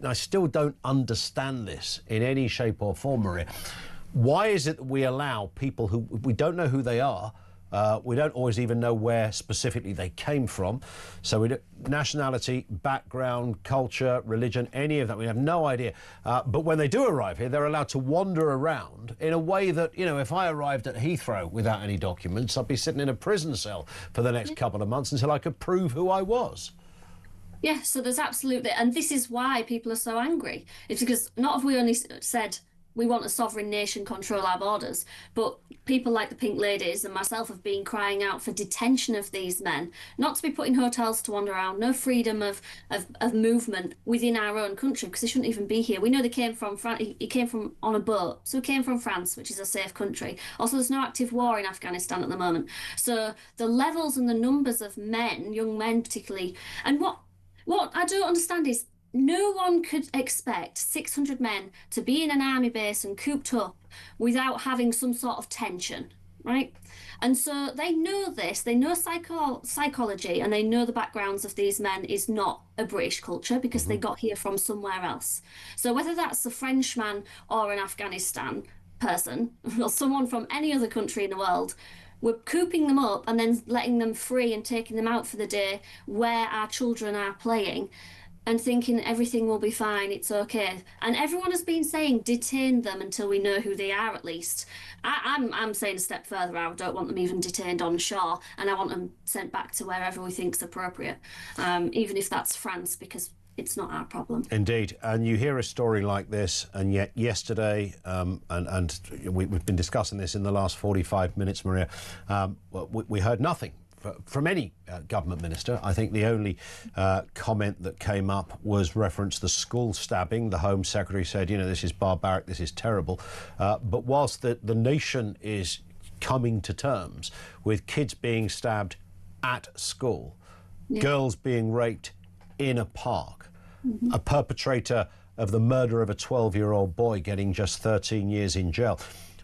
I still don't understand this in any shape or form, Maria. Why is it that we allow people who we don't know who they are? We don't always even know where specifically they came from. So nationality, background, culture, religion, any of that, we have no idea. But when they do arrive here, they're allowed to wander around in a way that, if I arrived at Heathrow without any documents, I'd be sitting in a prison cell for the next couple of months until I could prove who I was. Yeah, so there's absolutely, and this is why people are so angry. It's because not have we only said we want a sovereign nation control our borders, but people like the Pink Ladies and myself have been crying out for detention of these men, not to be put in hotels to wander around, no freedom of movement within our own country, because they shouldn't even be here. We know they came from he came from on a boat, so he came from France, which is a safe country. Also, there's no active war in Afghanistan at the moment. So the levels and the numbers of men, young men particularly, and what I don't understand is no one could expect 600 men to be in an army base and cooped up without having some sort of tension, right? And so they know this, they know psychology, and they know the backgrounds of these men is not a British culture because they got here from somewhere else. So whether that's a Frenchman or an Afghanistan person or someone from any other country in the world, we're cooping them up and then letting them free and taking them out for the day where our children are playing and thinking everything will be fine, it's okay. And everyone has been saying detain them until we know who they are at least. I'm saying a step further. I don't want them even detained on shore, and I want them sent back to wherever we think's appropriate, even if that's France, because it's not our problem. Indeed. And you hear a story like this, and yet yesterday, and we've been discussing this in the last 45 minutes, Maria, we heard nothing from any government minister. I think the only comment that came up was reference the school stabbing. The Home Secretary said, this is barbaric, this is terrible. But whilst the nation is coming to terms with kids being stabbed at school, girls being raped in a park, a perpetrator of the murder of a 12-year-old boy getting just 13 years in jail.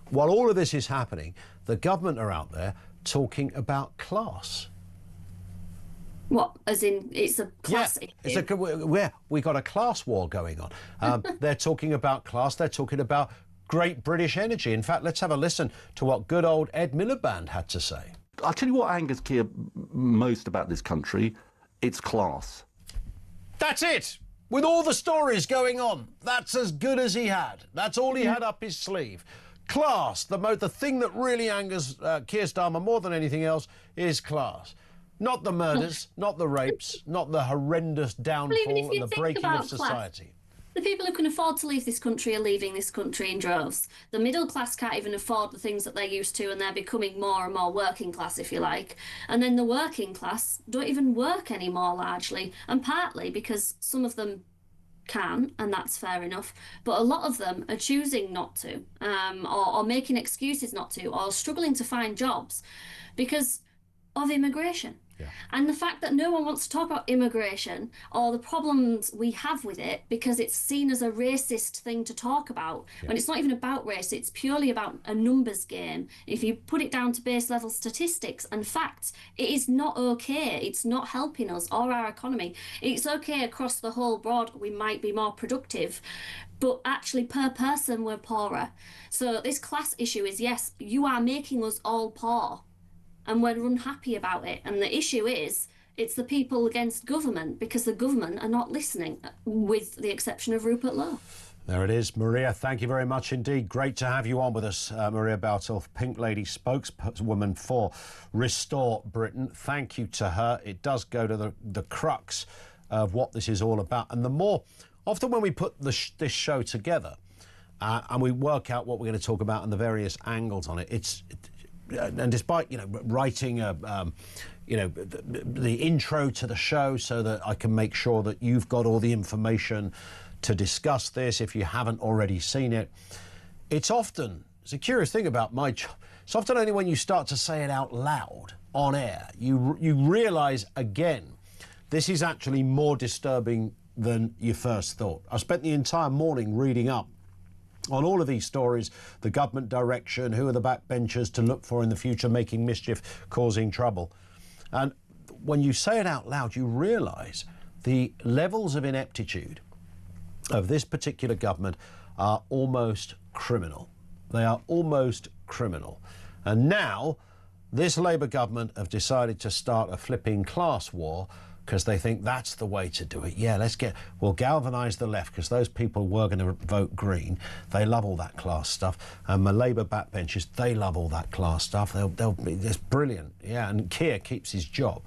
While all of this is happening, the government are out there talking about class. What, as in it's a class issue? We got a class war going on. They're talking about class, they're talking about great British energy. In fact, let's have a listen to what good old Ed Miliband had to say. I'll tell you what angers Keir most about this country, it's class. That's it! With all the stories going on, that's as good as he had. That's all he had up his sleeve. Class, the thing that really angers Keir Starmer more than anything else is class. Not the murders, not the rapes, not the horrendous downfall and the breaking of society. The people who can afford to leave this country are leaving this country in droves. The middle class can't even afford the things that they're used to, and they're becoming more and more working class, if you like. And then the working class don't even work anymore, largely, and partly because some of them can, and that's fair enough, but a lot of them are choosing not to, or making excuses not to, or struggling to find jobs because of immigration. Yeah. And the fact that no one wants to talk about immigration or the problems we have with it because it's seen as a racist thing to talk about, when it's not even about race, it's purely about a numbers game. If you put it down to base level statistics and facts, it is not okay. It's not helping us or our economy. It's okay across the whole board, we might be more productive, but actually per person we're poorer. So this class issue is, yes, you are making us all poor, and we're unhappy about it. And the issue is, it's the people against government, because the government are not listening, with the exception of Rupert Lowe. There it is. Maria, thank you very much indeed. Great to have you on with us. Maria Baltolf, Pink Lady spokeswoman for Restore Britain. Thank you to her. It does go to the crux of what this is all about. And the more, often when we put this show together and we work out what we're going to talk about and the various angles on it, and despite, writing the intro to the show so that I can make sure that you've got all the information to discuss this if you haven't already seen it, it's a curious thing about my job. It's often only when you start to say it out loud on air, you realise again, this is actually more disturbing than you first thought. I spent the entire morning reading up on all of these stories, the government direction, who are the backbenchers to look for in the future, making mischief, causing trouble. And when you say it out loud, you realise the levels of ineptitude of this particular government are almost criminal. They are almost criminal. And now, this Labour government have decided to start a flipping class war because they think that's the way to do it. Yeah, we'll galvanise the left because those people were going to vote Green. They love all that class stuff. And my Labour backbenchers, they love all that class stuff. It's brilliant. Yeah, and Keir keeps his job.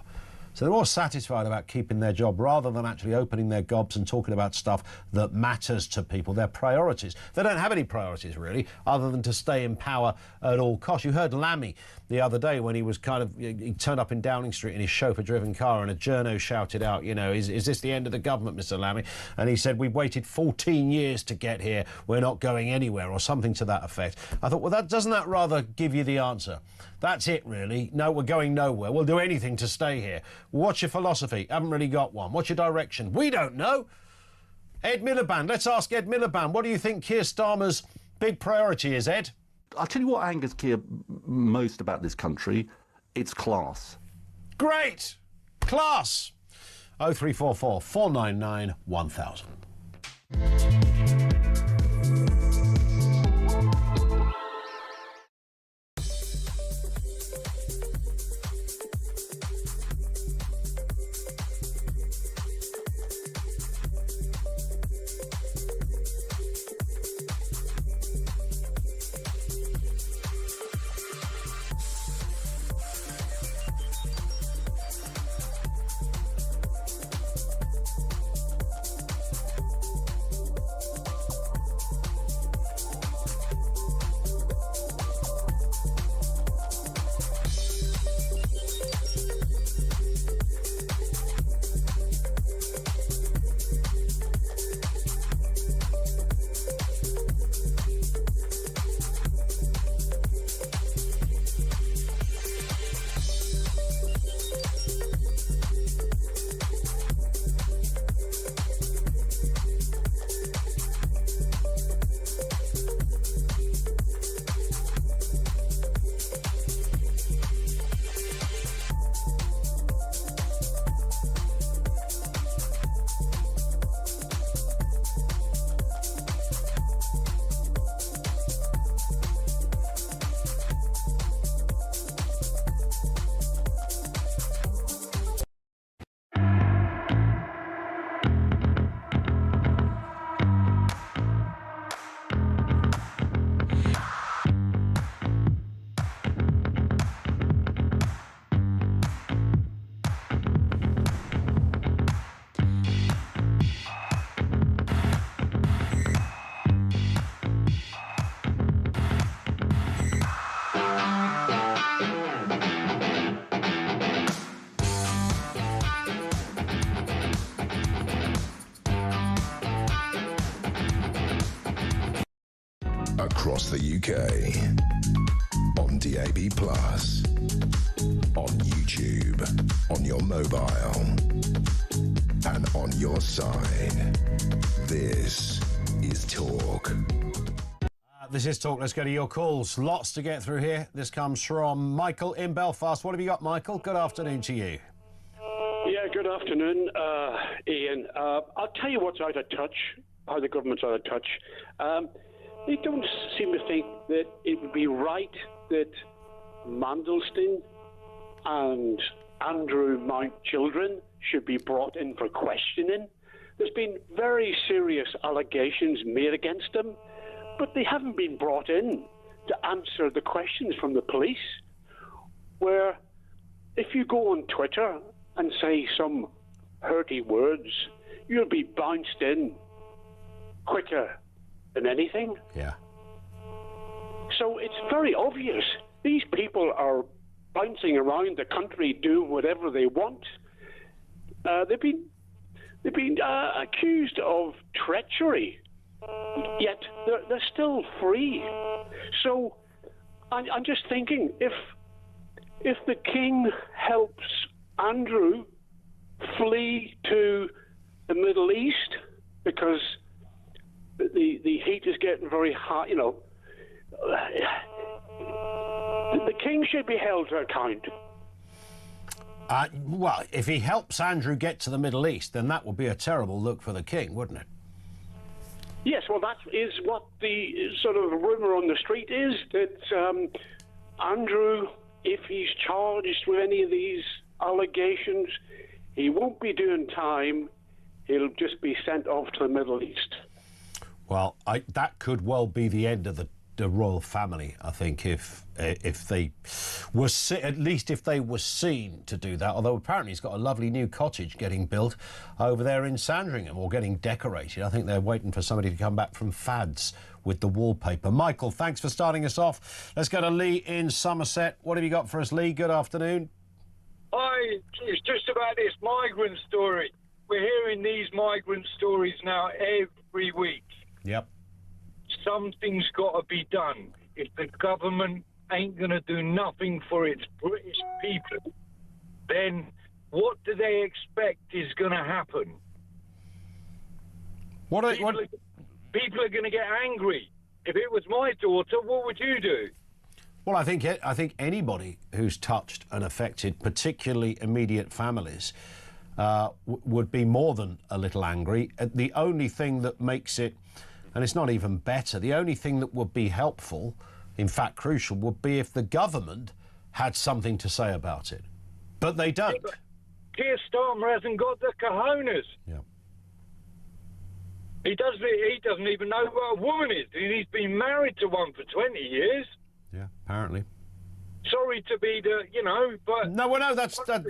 So they're more satisfied about keeping their job rather than actually opening their gobs and talking about stuff that matters to people, their priorities. They don't have any priorities, really, other than to stay in power at all costs. You heard Lammy the other day when he was he turned up in Downing Street in his chauffeur-driven car and a journo shouted out, is this the end of the government, Mr. Lammy? And he said, we've waited 14 years to get here. We're not going anywhere, or something to that effect. I thought, well, doesn't that rather give you the answer? That's it, really. No, we're going nowhere. We'll do anything to stay here. What's your philosophy? Haven't really got one. What's your direction? We don't know. Ed Miliband. Let's ask Ed Miliband. What do you think Keir Starmer's big priority is, Ed? I'll tell you what angers Keir most about this country. It's class. Great. Class. 0344 499 1000. across the UK. On DAB+, on YouTube, on your mobile, and on your side. This is Talk. This is Talk. Let's go to your calls. Lots to get through here. This comes from Michael in Belfast. What have you got, Michael? Good afternoon to you. Yeah, good afternoon, Ian. I'll tell you what's out of touch, how the government's out of touch. They don't seem to think that it would be right that Mandelston and Andrew Mount children should be brought in for questioning. There's been very serious allegations made against them, but they haven't been brought in to answer the questions from the police. Where if you go on Twitter and say some hurty words, you'll be bounced in quicker than anything. Yeah. So it's very obvious. These people are bouncing around the country doing whatever they want. They've been accused of treachery, yet they're still free. So I'm just thinking, if the king helps Andrew flee to the Middle East because the heat is getting very hot, you know, the king should be held to account. Well, if he helps Andrew get to the Middle East, then that would be a terrible look for the king, wouldn't it? Yes, well, that is what the sort of rumour on the street is, that Andrew, if he's charged with any of these allegations, he won't be doing time. He'll just be sent off to the Middle East. Well, that could well be the end of the royal family, I think, if they were at least if they were seen to do that. Although apparently he's got a lovely new cottage getting built over there in Sandringham, or getting decorated. I think they're waiting for somebody to come back from Fads with the wallpaper. Michael, thanks for starting us off. Let's go to Lee in Somerset. What have you got for us, Lee? Good afternoon. Hi, it's just about this migrant story. We're hearing these migrant stories now every week. Yep. Something's got to be done. If the government ain't going to do nothing for its British people, then what do they expect is going to happen? People are going to get angry. If it was my daughter, what would you do? Well, I think anybody who's touched and affected, particularly immediate families, would be more than a little angry. The only thing that makes it, and it's not even better, the only thing that would be helpful, in fact crucial, would be if the government had something to say about it. But they don't. Yeah, Keir Starmer hasn't got the cojones. Yeah. He doesn't even know what a woman is. He's been married to one for 20 years. Yeah, apparently. Sorry to be but... No,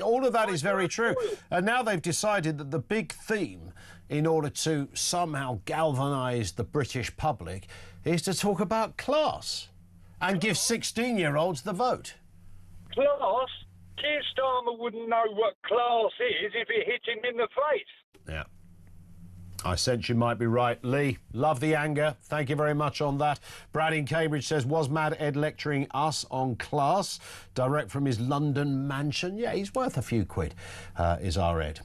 all of that is very true. And now they've decided that the big theme, in order to somehow galvanise the British public, is to talk about class and give 16-year-olds the vote. Class? Keir Starmer wouldn't know what class is if it hit him in the face. Yeah. I sense you might be right. Lee, love the anger. Thank you very much on that. Brad in Cambridge says, was Mad Ed lecturing us on class? Direct from his London mansion? Yeah, he's worth a few quid, is our Ed.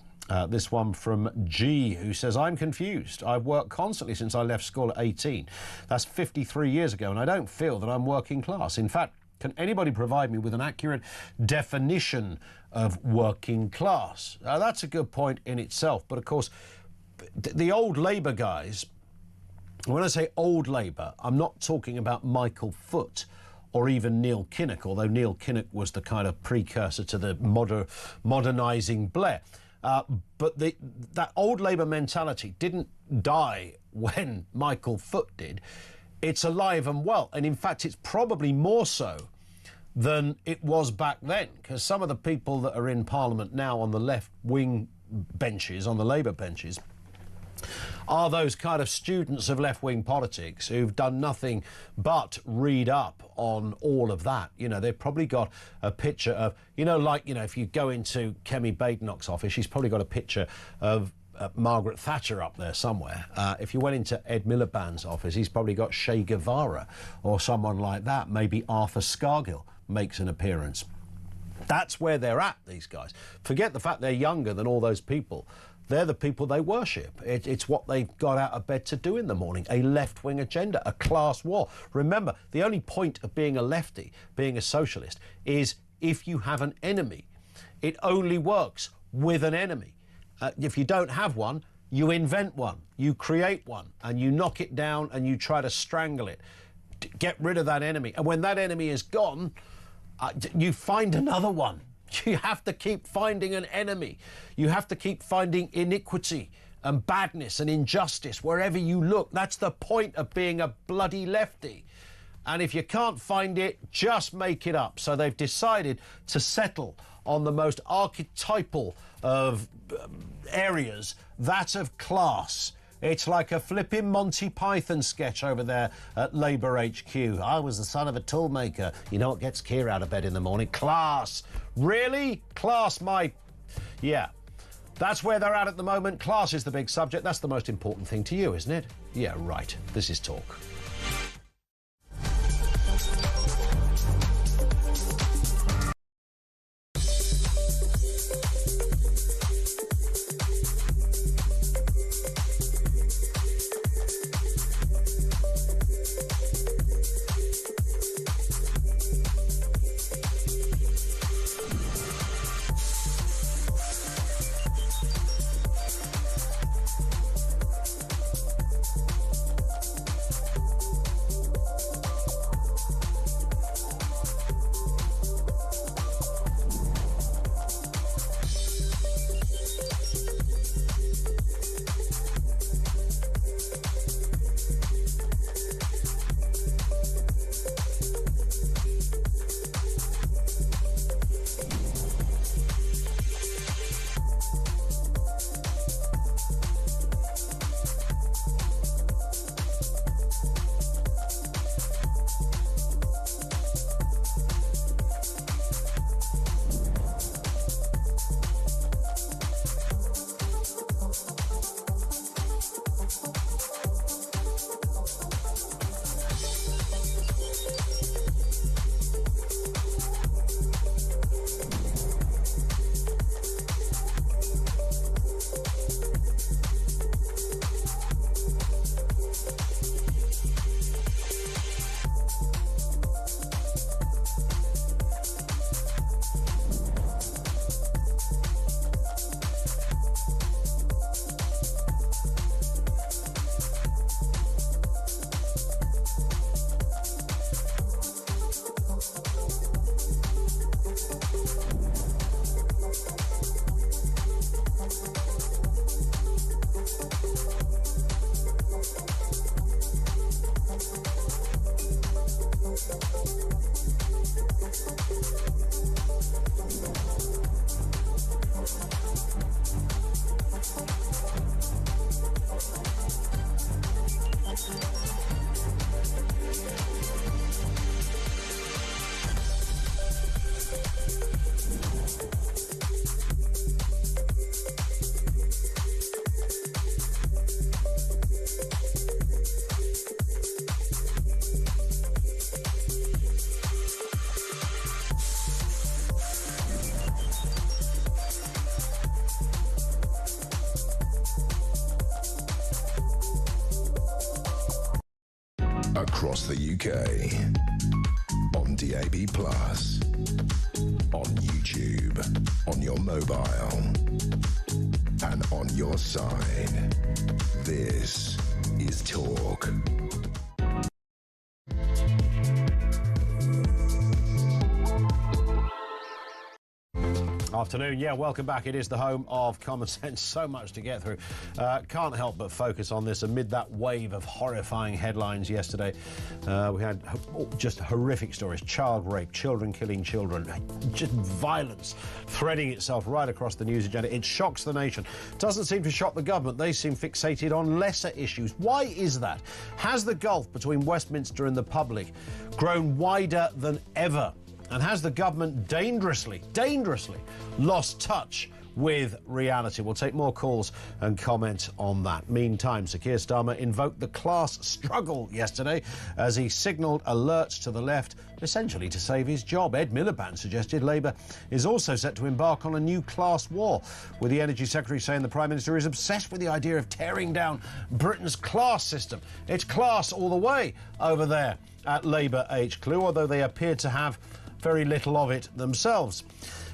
This one from G, who says, I'm confused. I've worked constantly since I left school at 18. That's 53 years ago, and I don't feel that I'm working class. In fact, can anybody provide me with an accurate definition of working class? That's a good point in itself, but of course, the old Labour guys, when I say old Labour, I'm not talking about Michael Foot or even Neil Kinnock, although Neil Kinnock was the kind of precursor to the modernising Blair. But that old Labour mentality didn't die when Michael Foot did. It's alive and well, and in fact it's probably more so than it was back then, because some of the people that are in Parliament now on the left-wing benches, on the Labour benches, are those kind of students of left-wing politics who've done nothing but read up on all of that. You know, they've probably got a picture of, if you go into Kemi Badenoch's office, she's probably got a picture of Margaret Thatcher up there somewhere. If you went into Ed Miliband's office, he's probably got Che Guevara or someone like that. Maybe Arthur Scargill makes an appearance. That's where they're at, these guys. Forget the fact they're younger than all those people. They're the people they worship. It's what they got out of bed to do in the morning, a left-wing agenda, a class war. Remember, the only point of being a lefty, being a socialist, is if you have an enemy. It only works with an enemy. If you don't have one, you invent one, you create one, and you knock it down and you try to strangle it. Get rid of that enemy. And when that enemy is gone, you find another one. You have to keep finding an enemy. You have to keep finding iniquity and badness and injustice wherever you look. That's the point of being a bloody lefty. And if you can't find it, just make it up. So they've decided to settle on the most archetypal of areas, that of class. It's like a flipping Monty Python sketch over there at Labour HQ. I was the son of a toolmaker. You know what gets Keir out of bed in the morning? Class. Really? Class, Yeah. That's where they're at the moment. Class is the big subject. That's the most important thing to you, isn't it? Yeah, right. This is Talk. Across the UK, on DAB+, on YouTube, on your mobile, and on your side. This is Talk. Afternoon, yeah, welcome back. It is the home of common sense. So much to get through. Can't help but focus on this amid that wave of horrifying headlines yesterday. We had just horrific stories. Child rape, children killing children, just violence threading itself right across the news agenda. It shocks the nation. Doesn't seem to shock the government. They seem fixated on lesser issues. Why is that? Has the gulf between Westminster and the public grown wider than ever? And has the government dangerously lost touch with reality. We'll take more calls and comment on that. Meantime, Sir Keir Starmer invoked the class struggle yesterday as he signalled alerts to the left, essentially to save his job. Ed Miliband suggested Labour is also set to embark on a new class war, with the Energy Secretary saying the Prime Minister is obsessed with the idea of tearing down Britain's class system. It's class all the way over there at Labour HQ, although they appear to have very little of it themselves.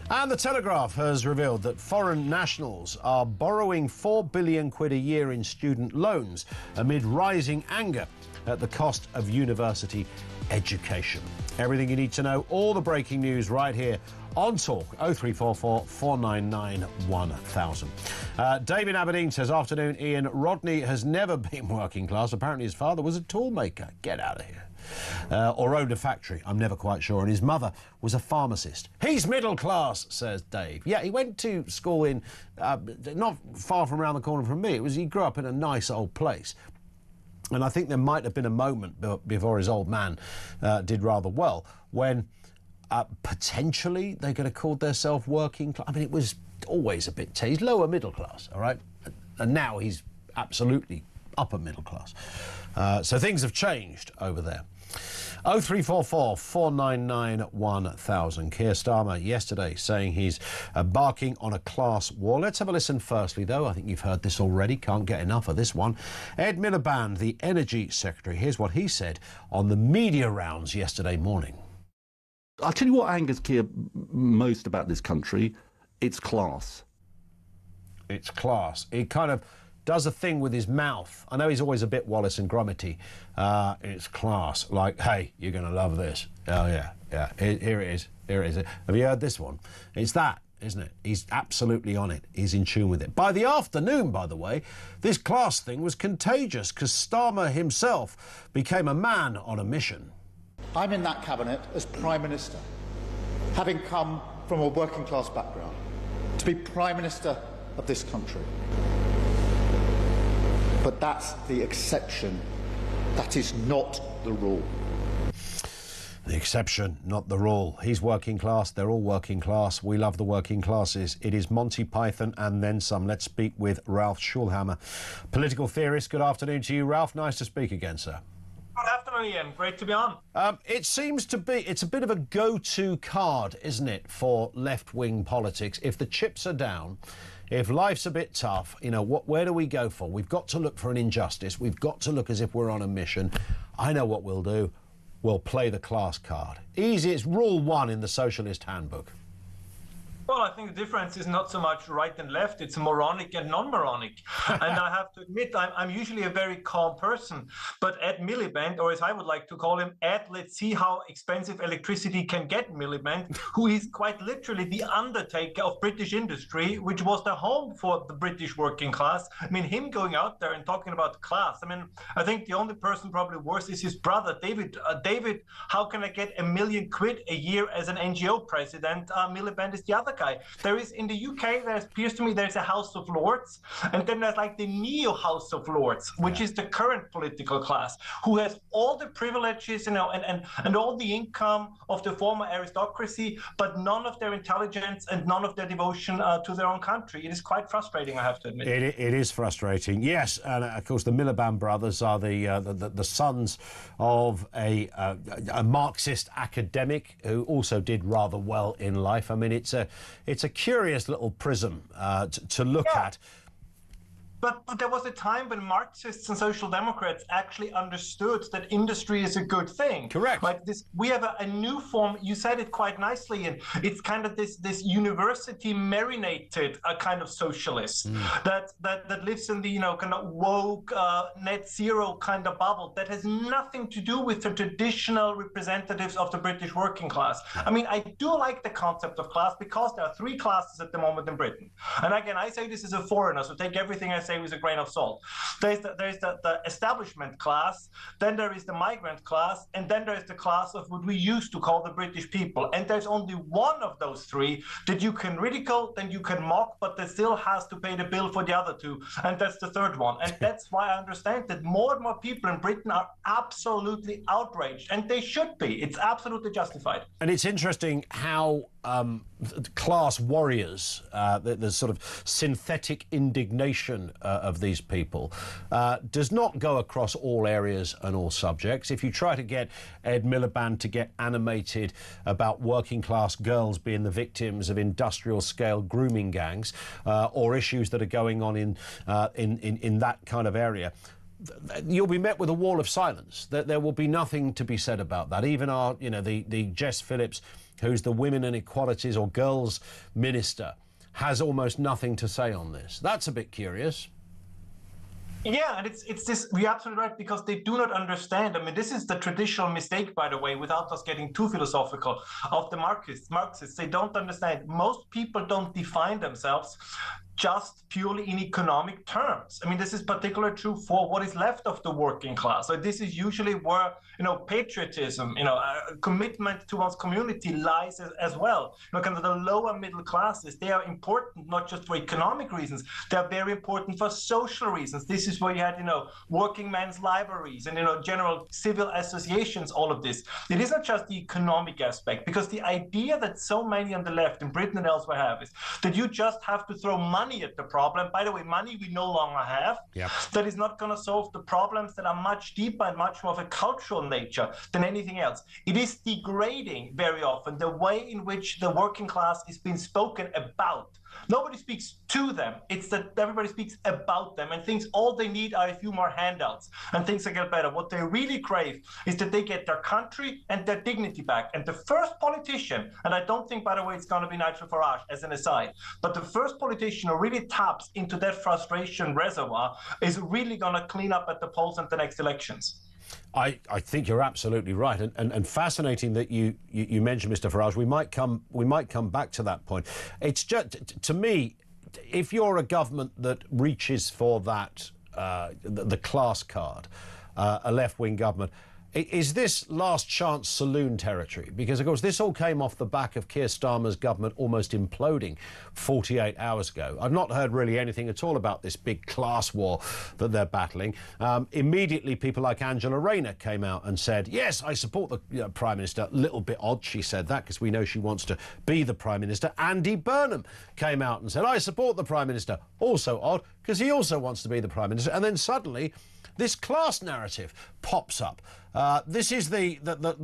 And the Telegraph has revealed that foreign nationals are borrowing £4 billion a year in student loans amid rising anger at the cost of university education. Everything you need to know, all the breaking news right here on Talk 0344 499 1000. David Aberdeen says, afternoon, Ian. Rodney has never been working class. Apparently his father was a tool maker. Get out of here. Or owned a factory, I'm never quite sure. And his mother was a pharmacist. He's middle class, says Dave. Yeah, he went to school in, not far from around the corner from me. He grew up in a nice old place. And I think there might have been a moment before his old man did rather well when potentially they could have called themselves working class. I mean, it was always a bit... He's lower middle class, all right? And now he's absolutely upper middle class. So things have changed over there. 0344 499 1000. Keir Starmer yesterday saying he's embarking on a class war. Let's have a listen firstly, though. I think you've heard this already. Can't get enough of this one. Ed Miliband, the Energy Secretary, here's what he said on the media rounds yesterday morning. I'll tell you what angers Keir most about this country. It's class. It's class. He kind of does a thing with his mouth. I know he's always a bit Wallace and Gromity. It's class. Like, hey, you're going to love this. Oh, yeah. Here it is. Here it is. Have you heard this one? It's that, isn't it? He's absolutely on it. He's in tune with it. By the afternoon, by the way, this class thing was contagious because Starmer himself became a man on a mission. I'm in that cabinet as Prime Minister, having come from a working class background, to be Prime Minister of this country. But that's the exception. That is not the rule. The exception, not the rule. He's working class. They're all working class. We love the working classes. It is Monty Python and then some. Let's speak with Ralph Schulhammer, political theorist. Good afternoon to you, Ralph. Nice to speak again, sir. Good afternoon, Ian. Great to be on. It seems to be, it's a bit of a go-to card, isn't it, for left-wing politics? If the chips are down, if life's a bit tough, you know, where do we go for? We've got to look for an injustice. We've got to look as if we're on a mission. I know what we'll do. We'll play the class card. Easy. It's rule one in the Socialist Handbook. Well, I think the difference is not so much right and left, it's moronic and non-moronic. And I have to admit, I'm usually a very calm person, but Ed Miliband, or as I would like to call him, Ed, let's see how expensive electricity can get Miliband, who is quite literally the undertaker of British industry, which was the home for the British working class. I mean, him going out there and talking about class, I mean, I think the only person probably worse is his brother, David. David, how can I get £1 million a year as an NGO president? Miliband is the other guy. There is in the UK, there appears to me there's a House of Lords, and then there's like the neo House of Lords, which is the current political class, who has all the privileges, you know, and all the income of the former aristocracy, but none of their intelligence and none of their devotion to their own country. It is quite frustrating, I have to admit. It is frustrating, yes, and of course the Miliband brothers are the sons of a Marxist academic who also did rather well in life. I mean, it's a curious little prism to look at. But there was a time when Marxists and Social Democrats actually understood that industry is a good thing. Correct. Like this, we have a new form. You said it quite nicely, and it's kind of this university marinated kind of socialist that lives in the kind of woke net zero kind of bubble that has nothing to do with the traditional representatives of the British working class. I mean, I do like the concept of class because there are three classes at the moment in Britain. And again, I say this as a foreigner, so take everything I say with a grain of salt. There's the establishment class, then there is the migrant class, and then there is the class of what we used to call the British people. And there's only one of those three that you can ridicule, then you can mock, but that still has to pay the bill for the other two. And that's the third one. And that's why I understand that more and more people in Britain are absolutely outraged, and they should be. It's absolutely justified. And it's interesting how class warriors, the sort of synthetic indignation of these people, does not go across all areas and all subjects. If you try to get Ed Miliband to get animated about working class girls being the victims of industrial scale grooming gangs, or issues that are going on in that kind of area, you'll be met with a wall of silence. There will be nothing to be said about that. Even our, the Jess Phillips, who's the Women and Equalities or Girls Minister, has almost nothing to say on this. That's a bit curious. Yeah, and it's this, you're absolutely right, because they do not understand. I mean, this is the traditional mistake, by the way, without us getting too philosophical, of the Marxists. They don't understand. Most people don't define themselves just purely in economic terms. I mean, this is particularly true for what is left of the working class. So this is usually where, patriotism, commitment to one's community lies as well. Kind of the lower middle classes, they are important not just for economic reasons, they're very important for social reasons. This is where you had, working men's libraries and, general civil associations, all of this. It is not just the economic aspect, because the idea that so many on the left in Britain and elsewhere have is that you just have to throw money at the problem. By the way, money we no longer have. Yep. That is not going to solve the problems that are much deeper and much more of a cultural nature than anything else. It is degrading very often the way in which the working class is being spoken about. Nobody speaks to them. It's that everybody speaks about them and thinks all they need are a few more handouts and things will get better. What they really crave is that they get their country and their dignity back. And the first politician, and I don't think, by the way, it's going to be Nigel Farage as an aside, but the first politician who really taps into that frustration reservoir is really going to clean up at the polls at the next elections. I think you're absolutely right, and fascinating that you mentioned Mr. Farage. We might come back to that point. It's just, to me, if you're a government that reaches for that the class card, a left-wing government, is this last chance saloon territory? Because, of course, this all came off the back of Keir Starmer's government almost imploding 48 hours ago. I've not heard really anything at all about this big class war that they're battling. Immediately, people like Angela Rayner came out and said, yes, I support the Prime Minister. A little bit odd she said that, because we know she wants to be the Prime Minister. Andy Burnham came out and said, I support the Prime Minister. Also odd, because he also wants to be the Prime Minister. And then suddenly, this class narrative pops up. This is the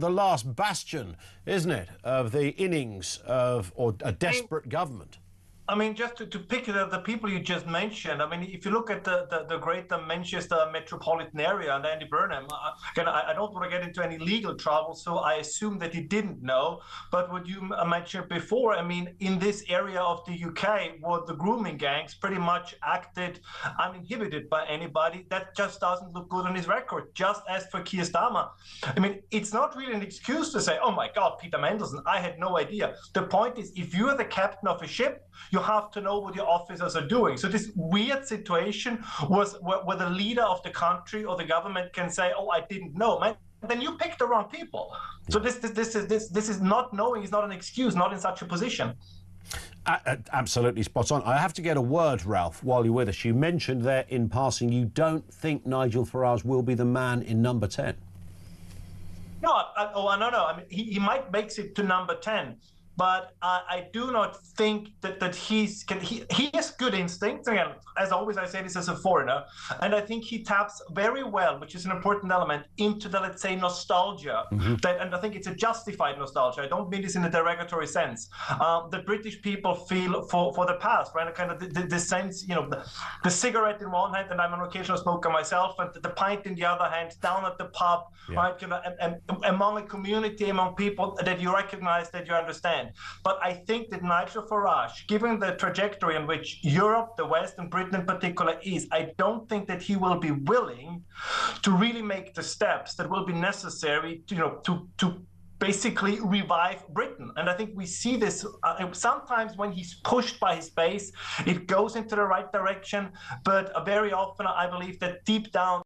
last bastion, isn't it, of the innings of a desperate government. I mean, just to pick the people you just mentioned, I mean, if you look at the greater Manchester metropolitan area and Andy Burnham, again, I don't want to get into any legal trouble, so I assume that he didn't know. But what you mentioned before, I mean, in this area of the UK, where the grooming gangs pretty much acted uninhibited by anybody, that just doesn't look good on his record. Just as for Keir Starmer, I mean, it's not really an excuse to say, oh my God, Peter Mandelson, I had no idea. The point is, if you're the captain of a ship, you have to know what your officers are doing. So this weird situation was where the leader of the country or the government can say, "Oh, I didn't know." Man, then you picked the wrong people. So this is not knowing is not an excuse, not in such a position. Absolutely spot on. I have to get a word, Ralph, while you're with us. You mentioned there in passing you don't think Nigel Farage will be the man in number 10. No, no. I mean, he might make it to number 10. But I do not think that he has good instincts. Again, as always, I say this as a foreigner, and I think he taps very well, which is an important element, into the, let's say, nostalgia. And I think it's a justified nostalgia. I don't mean this in a derogatory sense. The British people feel for the past, right? Kind of the sense, the cigarette in one hand, and I'm an occasional smoker myself, and the pint in the other hand, down at the pub, right? And among a community, among people that you recognize, that you understand. But I think that Nigel Farage, given the trajectory in which Europe, the West, and Britain in particular is, I don't think that he will be willing to really make the steps that will be necessary to basically revive Britain. And I think we see this sometimes when he's pushed by his base, it goes into the right direction. But very often, I believe that deep down,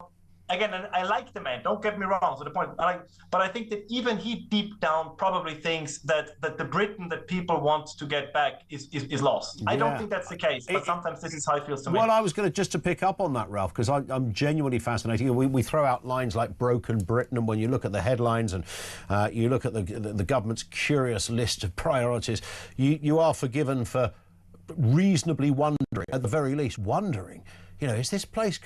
again, and I like the man, don't get me wrong, so the point, but I think that even he deep down probably thinks that the Britain that people want to get back is lost. I don't think that's the case, but sometimes this is how it feels to me. Well, I was going to just to pick up on that, Ralph, because I'm genuinely fascinated. We throw out lines like broken Britain, and when you look at the headlines and you look at the government's curious list of priorities, you are forgiven for reasonably wondering, at the very least wondering, you know, is this place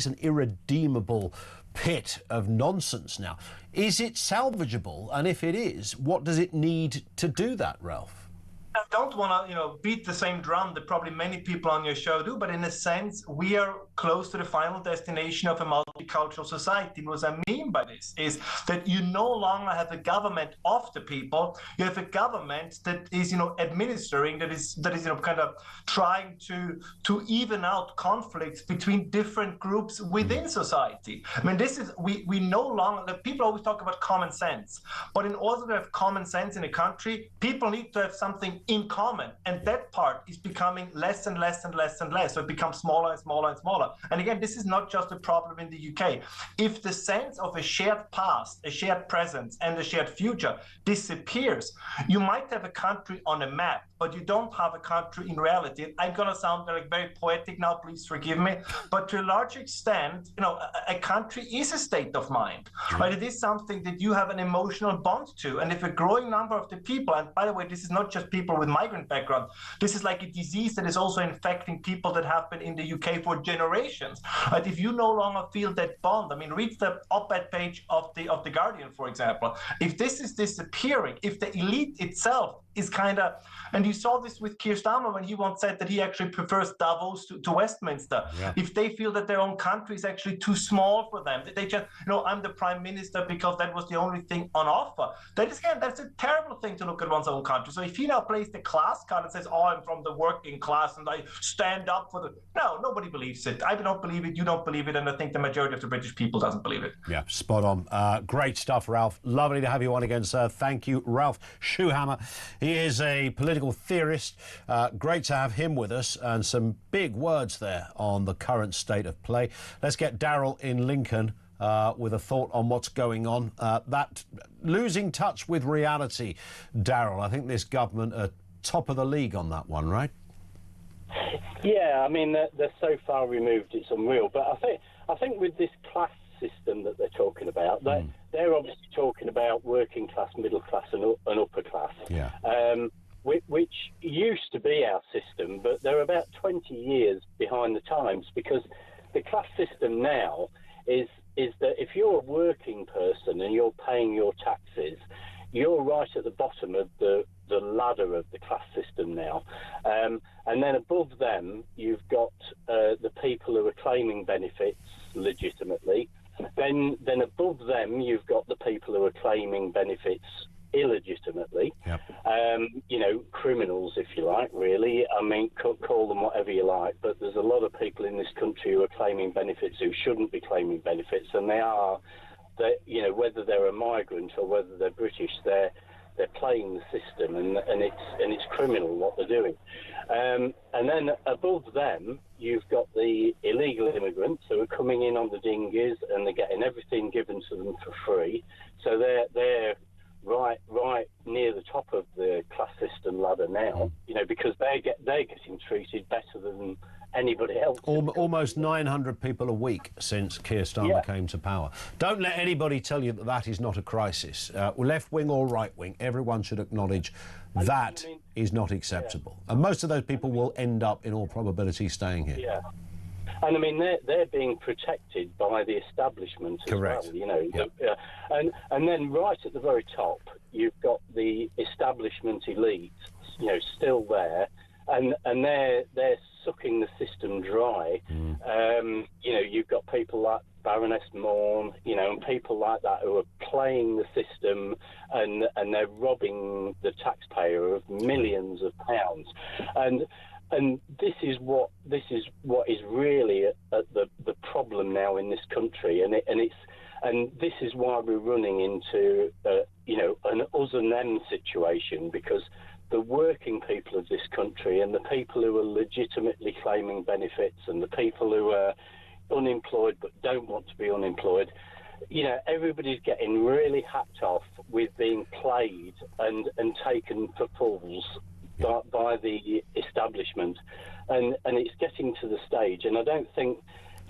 an irredeemable pit of nonsense now? Is it salvageable? And if it is, what does it need to do that, Ralph? I don't want to, beat the same drum that probably many people on your show do, but in a sense, we are close to the final destination of a multicultural society. What I mean by this is that you no longer have a government of the people. You have a government that is, administering, that is, kind of trying to even out conflicts between different groups within society. I mean, this is we no longer. People always talk about common sense, but in order to have common sense in a country, people need to have something in common, and that part is becoming less and less and less and less. So it becomes smaller and smaller and smaller. And again, this is not just a problem in the UK. If the sense of a shared past, a shared presence, and a shared future disappears, you might have a country on a map, but you don't have a country in reality. I'm going to sound like very poetic now, please forgive me, but to a large extent, a country is a state of mind, right? It is something that you have an emotional bond to. And if a growing number of the people, and by the way, this is not just people with migrant background, this is like a disease that is also infecting people that have been in the UK for generations, right? If you no longer feel that bond, I mean, read the op-ed page of the Guardian, for example. If this is disappearing, if the elite itself is kind of, and you saw this with Keir Starmer when he once said that he actually prefers Davos to Westminster. Yeah. If they feel that their own country is actually too small for them, they just, I'm the prime minister because that was the only thing on offer. That's a terrible thing to look at one's own country. So if he now plays the class card and says, oh, I'm from the working class and I stand up for no, nobody believes it. I don't believe it, you don't believe it, and I think the majority of the British people doesn't believe it. Yeah, spot on. Great stuff, Ralph. Lovely to have you on again, sir. Thank you, Ralph Schuhammer. He is a political theorist. Great to have him with us, and some big words there on the current state of play. Let's get Daryl in Lincoln with a thought on what's going on. That losing touch with reality, Daryl. I think this government are top of the league on that one, right? Yeah, I mean, they're so far removed, it's unreal. But I think with this class system that they're talking about, they're obviously talking about working class, middle class, and upper class. Yeah. Which used to be our system, but they're about 20 years behind the times, because the class system now is that if you're a working person and you're paying your taxes, you're right at the bottom of the ladder of the class system now. And then above them, you've got the people who are claiming benefits legitimately. Then above them, you've got the people who are claiming benefits illegitimately. Yep. Criminals, if you like, really. I mean, call them whatever you like, but there's a lot of people in this country who are claiming benefits who shouldn't be claiming benefits, and they are, whether they're a migrant or whether they're British, they're playing the system, and it's criminal what they're doing. And then above them, you've got the illegal immigrants who are coming in on the dinghies, and they're getting everything given to them for free. So they're right near the top of the class system ladder now, because they're getting treated better than anybody else. Almost 900 people a week since Keir Starmer came to power. Don't let anybody tell you that is not a crisis. Left wing or right wing, everyone should acknowledge that is not acceptable. And most of those people will end up, in all probability, staying here. Yeah. And I mean, they're being protected by the establishment as well, Yep. And then right at the very top, you've got the establishment elite, still there, and they're sucking the system dry. You've got people like Baroness Morn, and people like that who are playing the system, and they're robbing the taxpayer of millions of pounds. And this is what is really the problem now in this country, and this is why we're running into an us and them situation, because the working people of this country and the people who are legitimately claiming benefits and the people who are unemployed but don't want to be unemployed. You know, everybody's getting really hacked off with being played and taken for fools by the establishment, and it's getting to the stage, and I don't think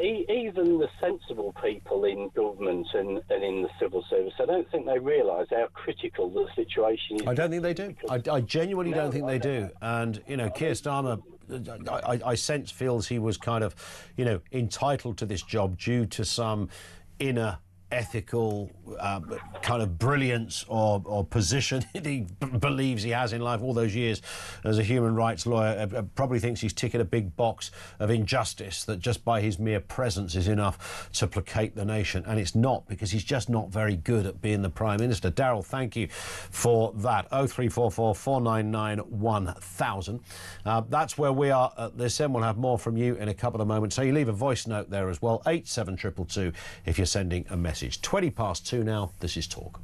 even the sensible people in government and in the civil service, I don't think they realise how critical the situation is. I don't think they do. I genuinely don't think they do. And, you know, Keir Starmer, I sense, feels he was kind of, you know, entitled to this job due to some inner ethical kind of brilliance or position he believes he has in life all those years as a human rights lawyer. Probably thinks he's ticking a big box of injustice that just by his mere presence is enough to placate the nation, and it's not, because he's just not very good at being the Prime Minister. Daryl, thank you for that. 0344 499 1000. That's where we are at this end. We'll have more from you in a couple of moments, so you leave a voice note there as well, 87222 if you're sending a message. 20 past 2 now. This is Talk.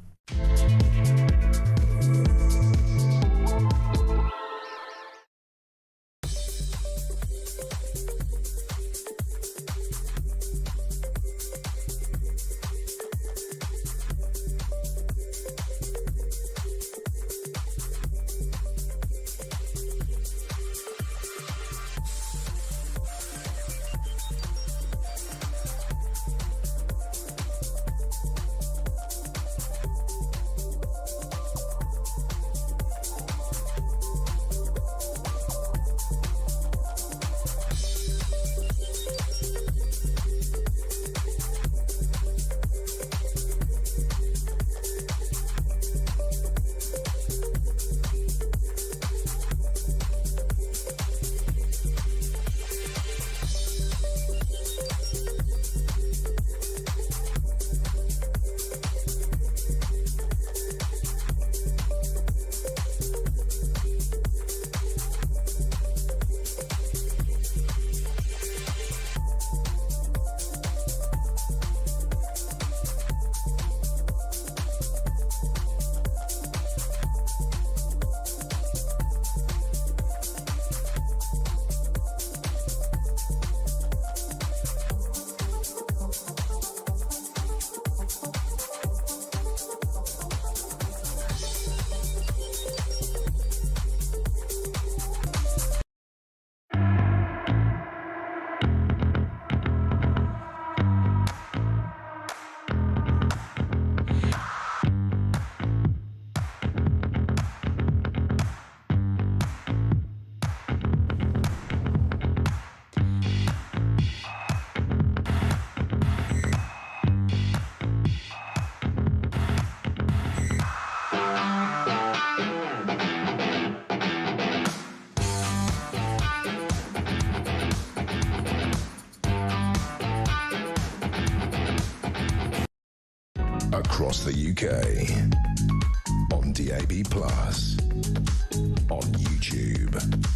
Across the UK, on DAB+, on YouTube,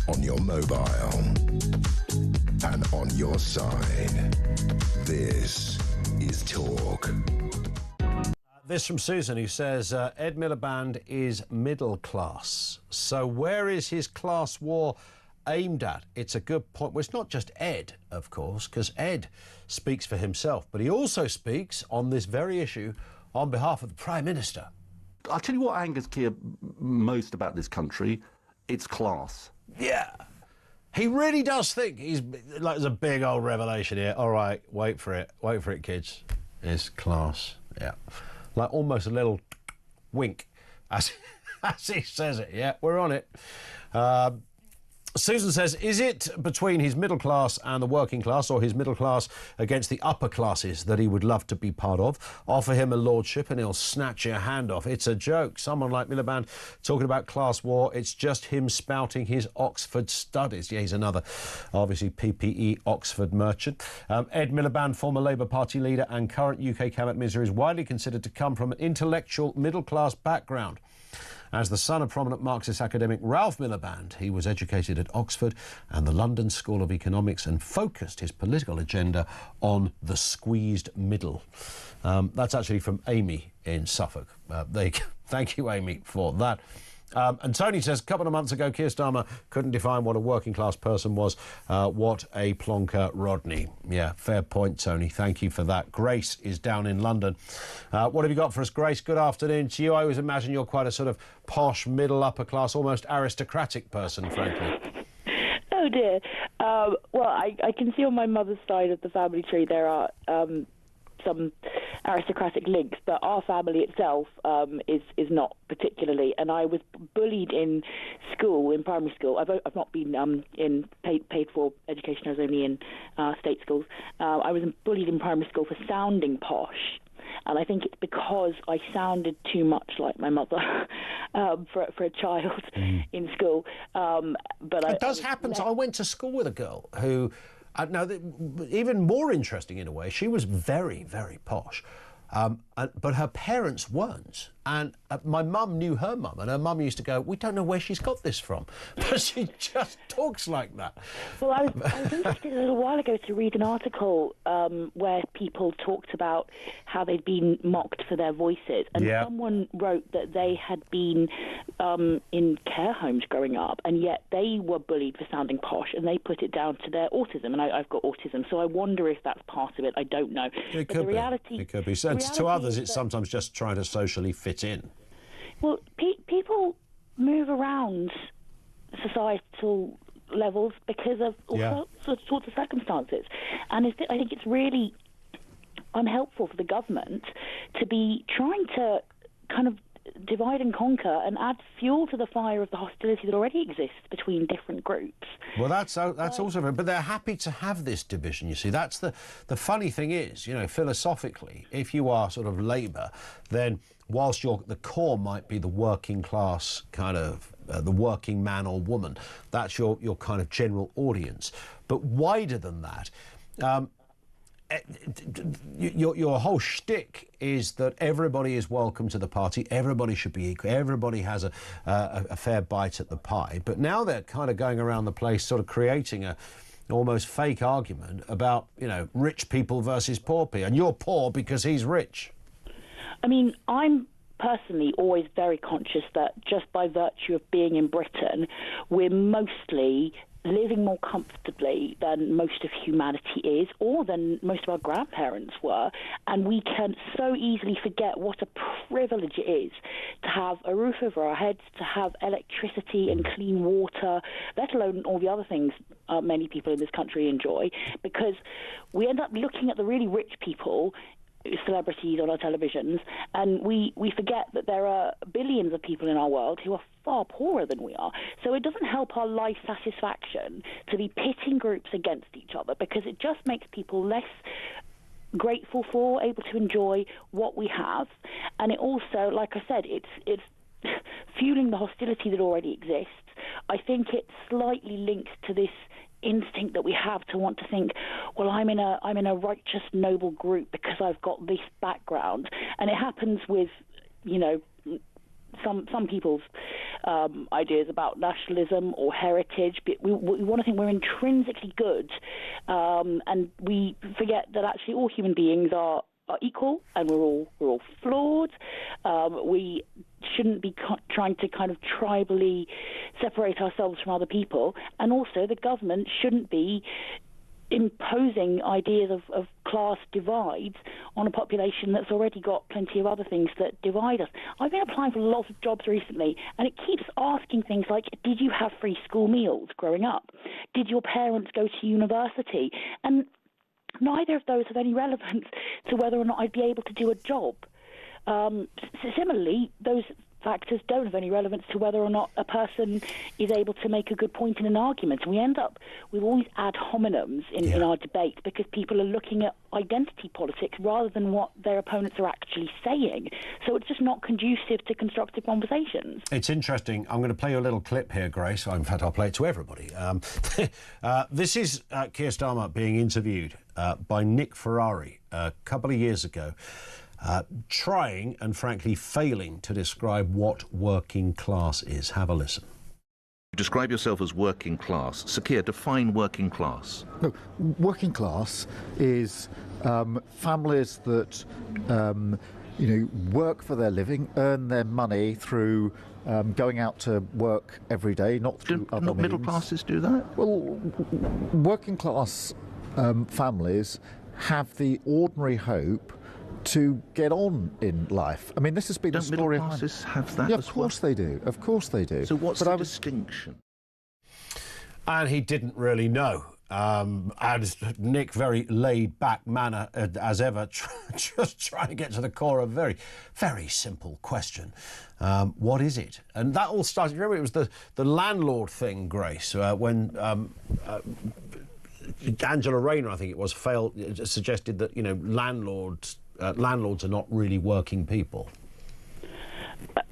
on your mobile, and on your side. This is Talk. This from Susan, who says, Ed Miliband is middle class. So where is his class war aimed at? It's a good point. Well, it's not just Ed, of course, because Ed speaks for himself, but he also speaks on this very issue on behalf of the Prime Minister. I'll tell you what angers Keir most about this country. It's class. Yeah. He really does think he's like, there's a big old revelation here. All right, wait for it, kids. It's class. Yeah. Like almost a little wink as he says it. Yeah, we're on it. Susan says, is it between his middle class and the working class, or his middle class against the upper classes that he would love to be part of? Offer him a lordship and he'll snatch your hand off. It's a joke. Someone like Miliband talking about class war, it's just him spouting his Oxford studies. Yeah, he's another, obviously, PPE Oxford merchant. Ed Miliband, former Labour Party leader and current UK cabinet minister, is widely considered to come from an intellectual middle-class background. As the son of prominent Marxist academic Ralph Miliband, he was educated at Oxford and the London School of Economics and focused his political agenda on the squeezed middle. That's actually from Amy in Suffolk. Thank you, Amy, for that. And Tony says, a couple of months ago, Keir Starmer couldn't define what a working-class person was. What a plonker, Rodney. Yeah, fair point, Tony. Thank you for that. Grace is down in London. What have you got for us, Grace? Good afternoon to you. I always imagine you're quite a sort of posh, middle-upper-class, almost aristocratic person, frankly. Oh, dear. Well, I can see on my mother's side of the family tree there are some aristocratic links, but our family itself is not particularly. And I was bullied in school, in primary school. I've not been in paid for education. I was only in state schools. I was bullied in primary school for sounding posh. And I think it's because I sounded too much like my mother for a child in school. But it does happen. So I went to school with a girl who, now even more interesting in a way, she was very, very posh. But her parents weren't. And my mum knew her mum, and her mum used to go, we don't know where she's got this from. But she just talks like that. Well, I was interested a little while ago to read an article where people talked about how they'd been mocked for their voices. And someone wrote that they had been in care homes growing up, and yet they were bullied for sounding posh, and they put it down to their autism. And I've got autism, so I wonder if that's part of it. I don't know. It could be. It could be. So to others, it's sometimes just trying to socially fit in. Well, people move around societal levels because of all sorts of circumstances. And I think it's really unhelpful for the government to be trying to kind of divide and conquer and add fuel to the fire of the hostility that already exists between different groups. Well, that's also, but they're happy to have this division, you see. That's the funny thing is, you know, philosophically, if you are sort of Labour, then whilst the core might be the working class kind of, the working man or woman, that's your kind of general audience. But wider than that, your whole shtick is that everybody is welcome to the party, everybody should be equal, everybody has a fair bite at the pie. But now they're kind of going around the place sort of creating a almost fake argument about, you know, rich people versus poor people, and you're poor because he's rich. I mean, I'm personally always very conscious that just by virtue of being in Britain, we're mostly living more comfortably than most of humanity is, or than most of our grandparents were, and we can so easily forget what a privilege it is to have a roof over our heads, to have electricity and clean water, let alone all the other things many people in this country enjoy, because we end up looking at the really rich people, celebrities on our televisions, and we forget that there are billions of people in our world who are far poorer than we are. So it doesn't help our life satisfaction to be pitting groups against each other, because it just makes people less grateful for, able to enjoy what we have. And it also, like I said, it's fueling the hostility that already exists. I think it slightly links to this instinct that we have to want to think, well, I'm in a righteous, noble group because I've got this background. And it happens with, you know, some people's ideas about nationalism or heritage, but we want to think we're intrinsically good, and we forget that actually all human beings are equal, and we're all flawed. We shouldn't be trying to kind of tribally separate ourselves from other people, and also the government shouldn't be imposing ideas of class divides on a population that's already got plenty of other things that divide us. I've been applying for lots of jobs recently, and it keeps asking things like, did you have free school meals growing up? Did your parents go to university? And neither of those have any relevance to whether or not I'd be able to do a job. Similarly, those factors don't have any relevance to whether or not a person is able to make a good point in an argument. And we end up with all these ad hominems in our debate because people are looking at identity politics rather than what their opponents are actually saying. So it's just not conducive to constructive conversations. It's interesting. I'm going to play you a little clip here, Grace. In fact, I'll play it to everybody. This is Keir Starmer being interviewed by Nick Ferrari a couple of years ago. Trying and frankly failing to describe what working class is. Have a listen. You describe yourself as working class. Sir Keir, define working class. No, working class is families that work for their living, earn their money through going out to work every day, not through other Not middle means. classes do that? Well, working class families have the ordinary hope to get on in life. I mean, this has been the story. Middle classes have that Yeah, as of course they do. Of course they do. So what's the distinction? And he didn't really know. And Nick, very laid-back manner as ever, just trying to get to the core of a very, very simple question. What is it? And that all started, remember, it was the landlord thing, Grace, when Angela Rayner, I think it was, suggested that, you know, landlords are not really working people.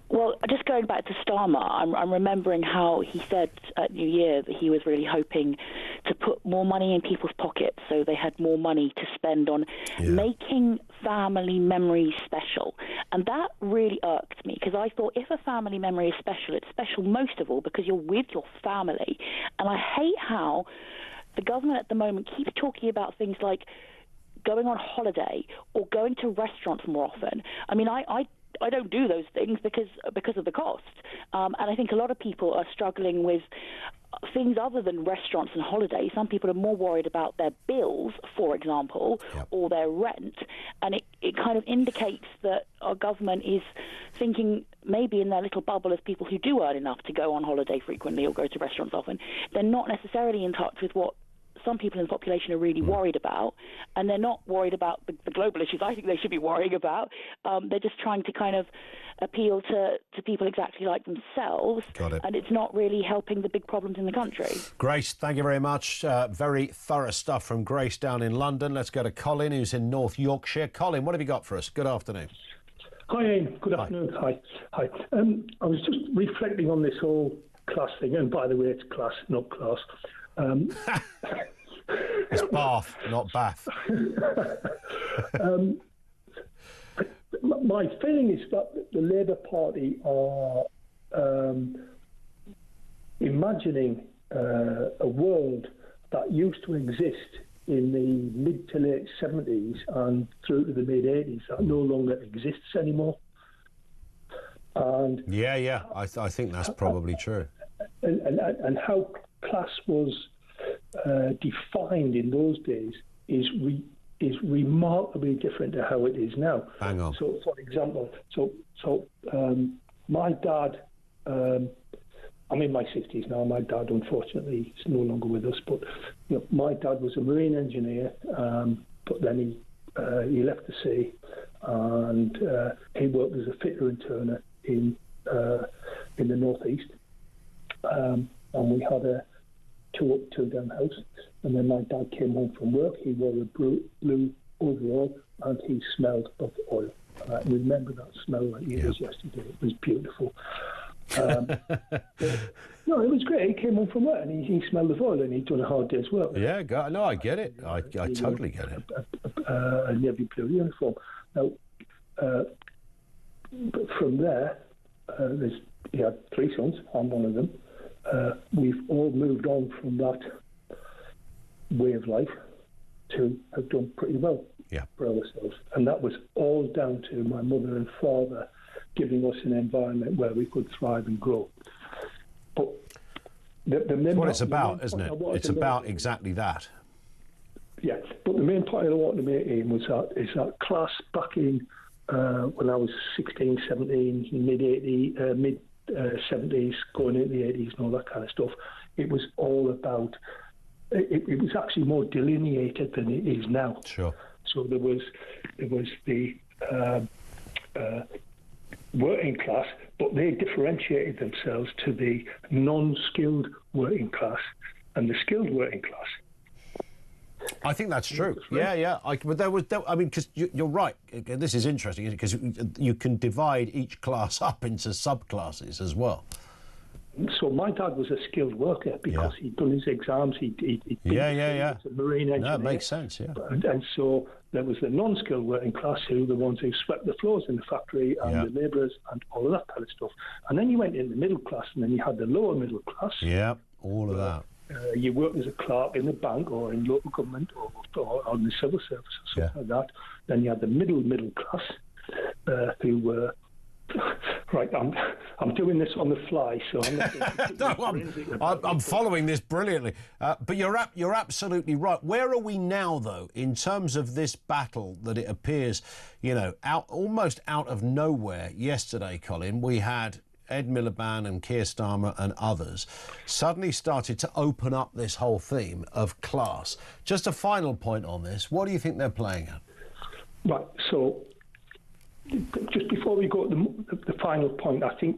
Well, just going back to Starmer, I'm remembering how he said at New Year that he was really hoping to put more money in people's pockets so they had more money to spend on making family memories special. And that really irked me, because I thought if a family memory is special, it's special most of all because you're with your family. And I hate how the government at the moment keeps talking about things like going on holiday or going to restaurants more often. I mean, I don't do those things because of the cost. And I think a lot of people are struggling with things other than restaurants and holidays. Some people are more worried about their bills, for example, or their rent. And it kind of indicates that our government is thinking maybe in their little bubble of people who do earn enough to go on holiday frequently or go to restaurants often. They're not necessarily in touch with what some people in the population are really worried about, and they're not worried about the global issues I think they should be worrying about. They're just trying to kind of appeal to people exactly like themselves. Got it. And it's not really helping the big problems in the country. Grace, thank you very much. Very thorough stuff from Grace down in London. Let's go to Colin, who's in North Yorkshire. Colin, what have you got for us? Good afternoon. Hi, Ian. Good afternoon. Hi. I was just reflecting on this whole class thing, and by the way, it's class, not class. It's Bath, not Bath. My feeling is that the Labour Party are imagining a world that used to exist in the mid to late 70s and through to the mid 80s that no longer exists anymore. And I think that's probably true. And how class was defined in those days is remarkably different to how it is now. Hang on. So, for example, my dad, I'm in my 60s now. My dad, unfortunately, is no longer with us. But you know, my dad was a marine engineer, but then he left the sea, and he worked as a fitter and turner in the northeast. And we had a two up, two down house. And then my dad came home from work. He wore a blue overall, and he smelled of oil. And I remember that smell like it was yesterday. It was beautiful. No, it was great. He came home from work and he smelled of oil, and he'd done a hard day's work. Yeah, no, I get it. I totally get it. A navy blue uniform. Now, but from there, he had three sons. I'm one of them. We've all moved on from that way of life to have done pretty well for ourselves. And that was all down to my mother and father giving us an environment where we could thrive and grow. But that's what it's about, isn't it? It's about exactly that. Yeah, but the main point I wanted to make, Ian, was that class back in when I was 16, 17, mid 70s, going into the 80s and all that kind of stuff, it was all about, it was actually more delineated than it is now. Sure. So there was the working class, but they differentiated themselves to the non-skilled working class and the skilled working class. I think that's true. Yeah. But I mean, because you're right. This is interesting, because you can divide each class up into subclasses as well. So my dad was a skilled worker because he'd done his exams. He'd been a marine engineer. No, it makes sense. Yeah. And so there was the non-skilled working class, who were the ones who swept the floors in the factory, and the labourers and all of that kind of stuff. And then you went in the middle class, and then you had the lower middle class. Yeah, all of that. You worked as a clerk in the bank or in local government or on the civil service or something like that. Then you had the middle class who were right. I'm I'm doing this on the fly, so I'm not. I'm following this brilliantly. But you're absolutely right. Where are we now, though, in terms of this battle that it appears, almost out of nowhere? Yesterday, Colin, we had Ed Miliband and Keir Starmer and others suddenly started to open up this whole theme of class. Just a final point on this. What do you think they're playing at? Right, so just before we go to the final point, I think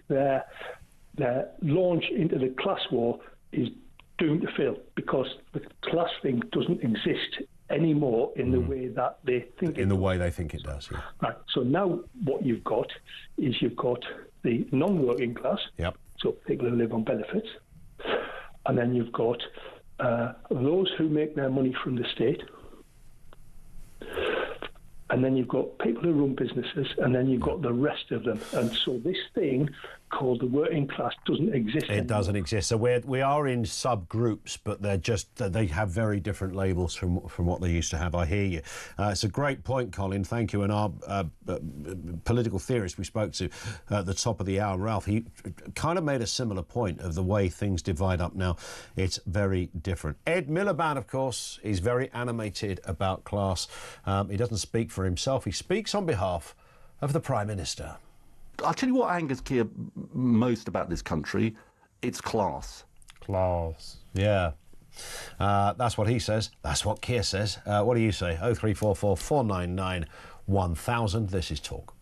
their launch into the class war is doomed to fail, because the class thing doesn't exist anymore in the way that they think. In the way they think it does, yeah. Right. So now what you've got is the non-working class. Yep. So people who live on benefits, and then you've got those who make their money from the state. And then you've got people who run businesses, and then you've got the rest of them. And so this thing called the working class doesn't exist anymore. It doesn't exist. So we are in subgroups, but they have very different labels from what they used to have. I hear you. It's a great point, Colin. Thank you. And our political theorist we spoke to at the top of the hour, Ralph, he kind of made a similar point of the way things divide up now. It's very different. Ed Miliband, of course, is very animated about class. He doesn't speak for himself. He speaks on behalf of the Prime Minister. I'll tell you what angers Keir most about this country. It's class. Class. Yeah. That's what he says. That's what Keir says. What do you say? 0344 499 1000. This is Talk.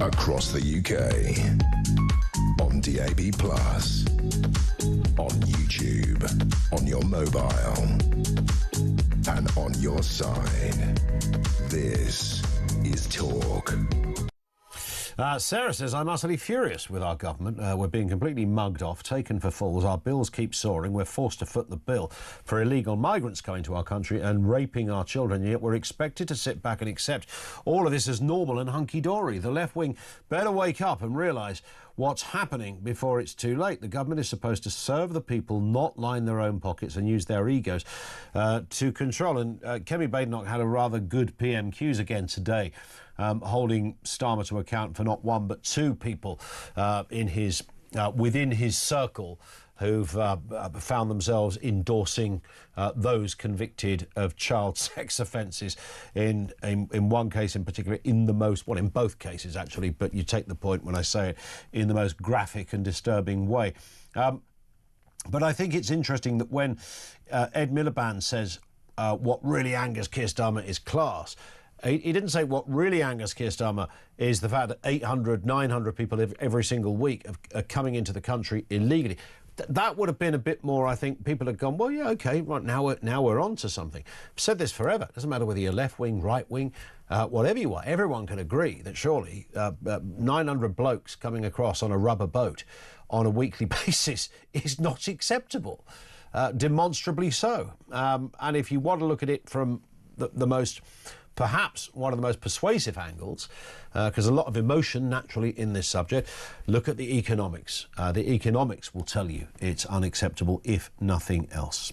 Across the UK, on DAB+, on YouTube, on your mobile, and on your side. This is Talk. Sarah says, I'm utterly furious with our government. We're being completely mugged off, taken for fools. Our bills keep soaring. We're forced to foot the bill for illegal migrants coming to our country and raping our children. Yet we're expected to sit back and accept all of this as normal and hunky-dory. The left wing better wake up and realise what's happening before it's too late. The government is supposed to serve the people, not line their own pockets and use their egos to control. And Kemi Badenoch had a rather good PMQs again today, holding Starmer to account for not one but two people within his circle who've found themselves endorsing those convicted of child sex offences. In one case in particular, in both cases actually, but you take the point when I say it, in the most graphic and disturbing way. But I think it's interesting that when Ed Miliband says what really angers Keir Starmer is class, he didn't say what really angers Keir Starmer is the fact that 800, 900 people every single week are coming into the country illegally. That would have been a bit more, I think, people had gone, well, yeah, OK, right, now we're on to something. I've said this forever. It doesn't matter whether you're left wing, right wing, whatever you are. Everyone can agree that surely 900 blokes coming across on a rubber boat on a weekly basis is not acceptable, demonstrably so. And if you want to look at it from the most perhaps one of the most persuasive angles, because a lot of emotion naturally in this subject. Look at the economics. The economics will tell you it's unacceptable, if nothing else.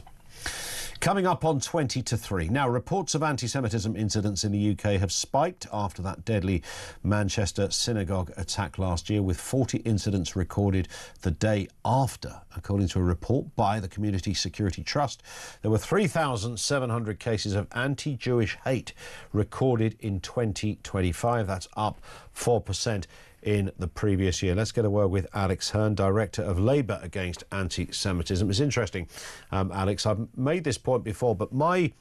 Coming up on 20 to 3. Now, reports of anti-Semitism incidents in the UK have spiked after that deadly Manchester synagogue attack last year, with 40 incidents recorded the day after. According to a report by the Community Security Trust, there were 3,700 cases of anti-Jewish hate recorded in 2025. That's up 4% in the previous year. Let's get a word with Alex Hearn, Director of Labour Against Anti-Semitism. It's interesting, Alex, I've made this point before, but my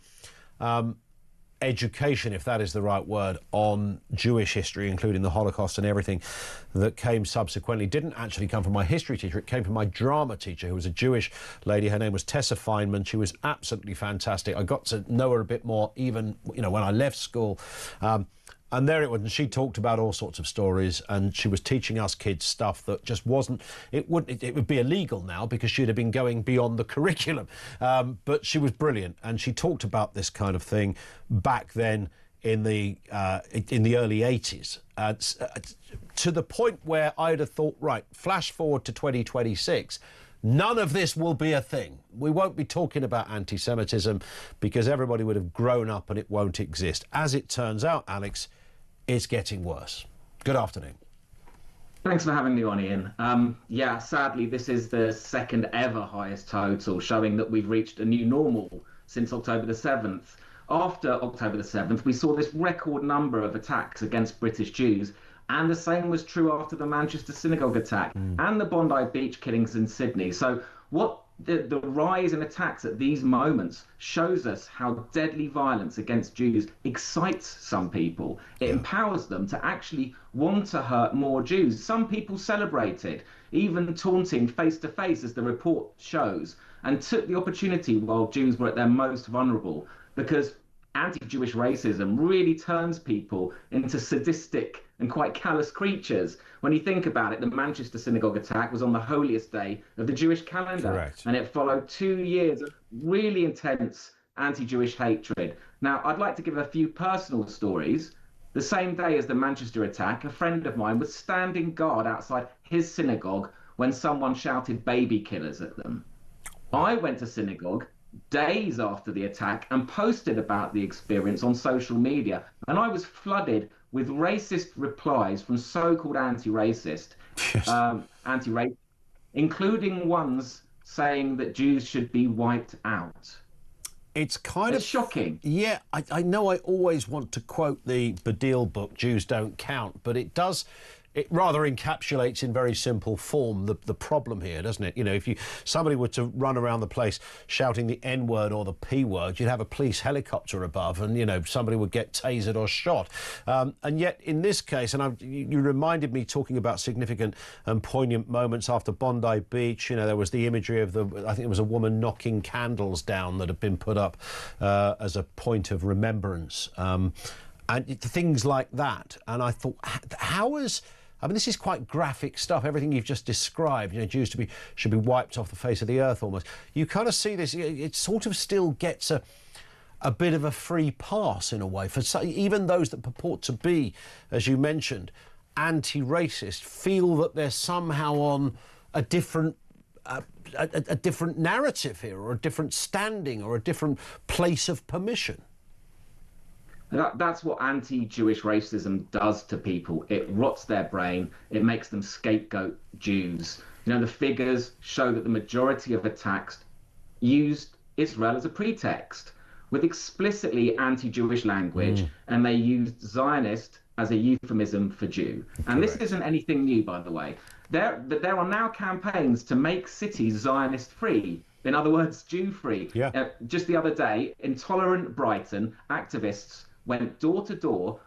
education, if that is the right word, on Jewish history, including the Holocaust and everything that came subsequently, didn't actually come from my history teacher. It came from my drama teacher, who was a Jewish lady. Her name was Tessa Feynman. She was absolutely fantastic. I got to know her a bit more even, you know, when I left school. And there it was, and she talked about all sorts of stories, and she was teaching us kids stuff that just wasn't, it would be illegal now because she'd have been going beyond the curriculum. But she was brilliant, and she talked about this kind of thing back then in the early 80s, to the point where I'd have thought, right, flash forward to 2026, none of this will be a thing. We won't be talking about anti-Semitism because everybody would have grown up and it won't exist. As it turns out, Alex, it's getting worse. Good afternoon. Thanks for having me on, Ian. Yeah, sadly, this is the second ever highest total, showing that we've reached a new normal since October the 7th. After October the 7th, we saw this record number of attacks against British Jews, and the same was true after the Manchester synagogue attack and the Bondi Beach killings in Sydney. So what the rise in attacks at these moments shows us how deadly violence against Jews excites some people. It empowers them to actually want to hurt more Jews. Some people celebrated, even taunting face to face, as the report shows, and took the opportunity while Jews were at their most vulnerable, because anti-Jewish racism really turns people into sadistic and quite callous creatures. When you think about it, the Manchester synagogue attack was on the holiest day of the Jewish calendar. Correct. And it followed 2 years of really intense anti-Jewish hatred. Now, I'd like to give a few personal stories. The same day as the Manchester attack, a friend of mine was standing guard outside his synagogue when someone shouted baby killers at them. I went to synagogue days after the attack and posted about the experience on social media, and I was flooded with racist replies from so-called anti-racist, including ones saying that Jews should be wiped out. It's kind of shocking. Yeah, I know I always want to quote the Baddiel book, Jews Don't Count, but it does. It rather encapsulates in very simple form the problem here, doesn't it? You know, if somebody were to run around the place shouting the N-word or the P-word, you'd have a police helicopter above and, you know, somebody would get tasered or shot. And yet, in this case, and you reminded me talking about significant and poignant moments after Bondi Beach, you know, there was the imagery of I think it was a woman knocking candles down that had been put up as a point of remembrance. And things like that. And I thought, I mean, this is quite graphic stuff, everything you've just described, you know, Jews should be wiped off the face of the earth almost. You kind of see this, it sort of still gets a bit of a free pass in a way for even those that purport to be, as you mentioned, anti-racist, feel that they're somehow on a different narrative here, or a different standing, or a different place of permission. That's what anti-Jewish racism does to people. It rots their brain. It makes them scapegoat Jews. You know, the figures show that the majority of attacks used Israel as a pretext, with explicitly anti-Jewish language, and they used Zionist as a euphemism for Jew. And this isn't anything new, by the way. There are now campaigns to make cities Zionist-free. In other words, Jew-free. Yeah. Just the other day, in tolerant Brighton, activists went door to door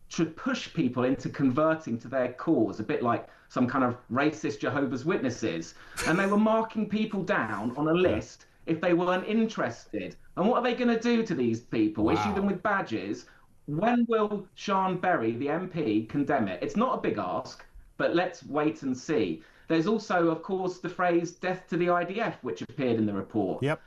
to push people into converting to their cause, a bit like some kind of racist Jehovah's Witnesses. And they were marking people down on a list if they weren't interested. And what are they going to do to these people? Wow. Issue them with badges? When will Sean Berry, the MP, condemn it? It's not a big ask, but let's wait and see. There's also, of course, the phrase death to the IDF, which appeared in the report. Yep.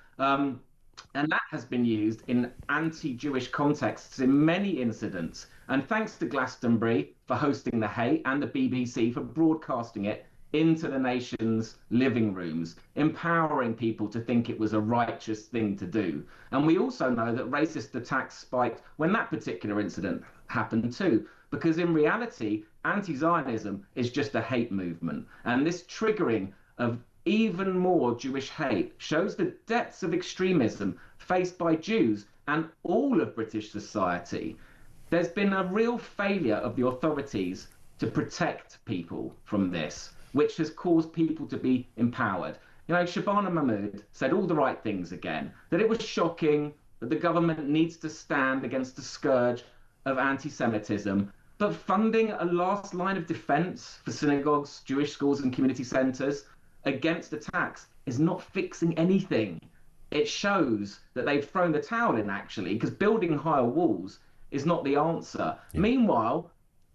And that has been used in anti-Jewish contexts in many incidents. And thanks to Glastonbury for hosting the hate and the BBC for broadcasting it into the nation's living rooms, empowering people to think it was a righteous thing to do. And we also know that racist attacks spiked when that particular incident happened too, because in reality, anti-Zionism is just a hate movement. And this triggering of even more Jewish hate shows the depths of extremism faced by Jews and all of British society. There's been a real failure of the authorities to protect people from this, which has caused people to be empowered. You know, Shabana Mahmood said all the right things again, that it was shocking, that the government needs to stand against the scourge of anti-Semitism, but funding a last line of defense for synagogues, Jewish schools and community centers against attacks is not fixing anything. It shows that they've thrown the towel in, actually, because building higher walls is not the answer. Yeah. Meanwhile,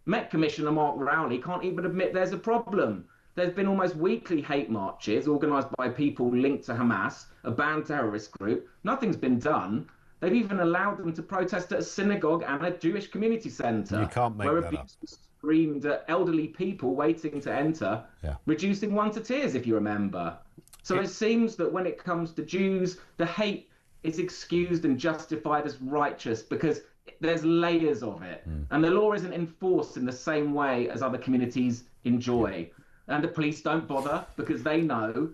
Met Commissioner Mark Rowley can't even admit there's a problem. There's been almost weekly hate marches organised by people linked to Hamas, a banned terrorist group. Nothing's been done. They've even allowed them to protest at a synagogue and a Jewish community centre. You can't make where that abuse was screamed at elderly people waiting to enter, reducing one to tears, if you remember. So it seems that when it comes to Jews, the hate is excused and justified as righteous because there's layers of it. And the law isn't enforced in the same way as other communities enjoy. And the police don't bother because they know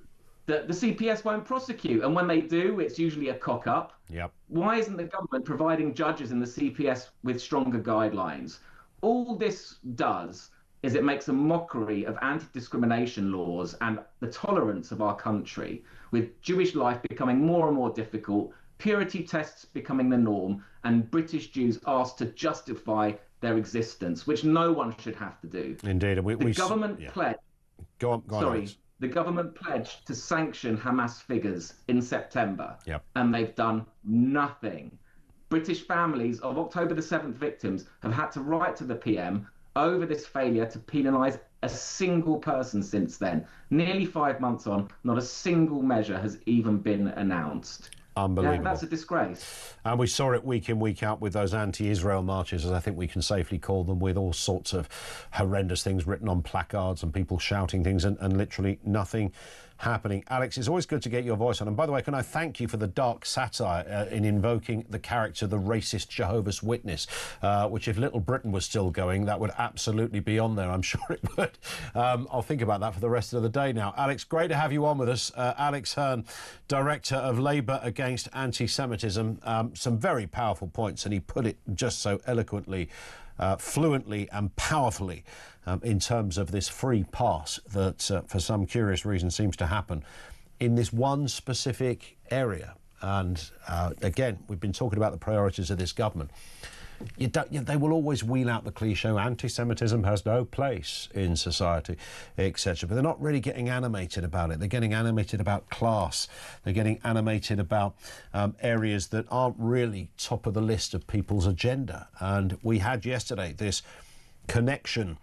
that the CPS won't prosecute. And when they do, it's usually a cock-up. Yep. Why isn't the government providing judges in the CPS with stronger guidelines? All this does is it makes a mockery of anti-discrimination laws and the tolerance of our country, with Jewish life becoming more and more difficult, purity tests becoming the norm, and British Jews asked to justify their existence, which no one should have to do. Indeed. The government pledged... Go on, Sorry. The government pledged to sanction Hamas figures in September, and they've done nothing. British families of October the 7th victims have had to write to the PM over this failure to penalise a single person since then. Nearly 5 months on, not a single measure has even been announced. Unbelievable. Yeah, that's a disgrace. And we saw it week in, week out with those anti-Israel marches, as I think we can safely call them, with all sorts of horrendous things written on placards and people shouting things and literally nothing happening. Alex, it's always good to get your voice on. And by the way, can I thank you for the dark satire in invoking the character, the racist Jehovah's Witness, which if Little Britain was still going, that would absolutely be on there. I'm sure it would. I'll think about that for the rest of the day now. Alex, great to have you on with us. Alex Hearn, Director of Labour Against Anti-Semitism. Some very powerful points, and he put it just so eloquently, fluently and powerfully in terms of this free pass that, for some curious reason, seems to happen in this one specific area. And again, we've been talking about the priorities of this government. They will always wheel out the cliche, anti-Semitism has no place in society, etc. But they're not really getting animated about it. They're getting animated about class. They're getting animated about areas that aren't really top of the list of people's agenda. And we had yesterday this connection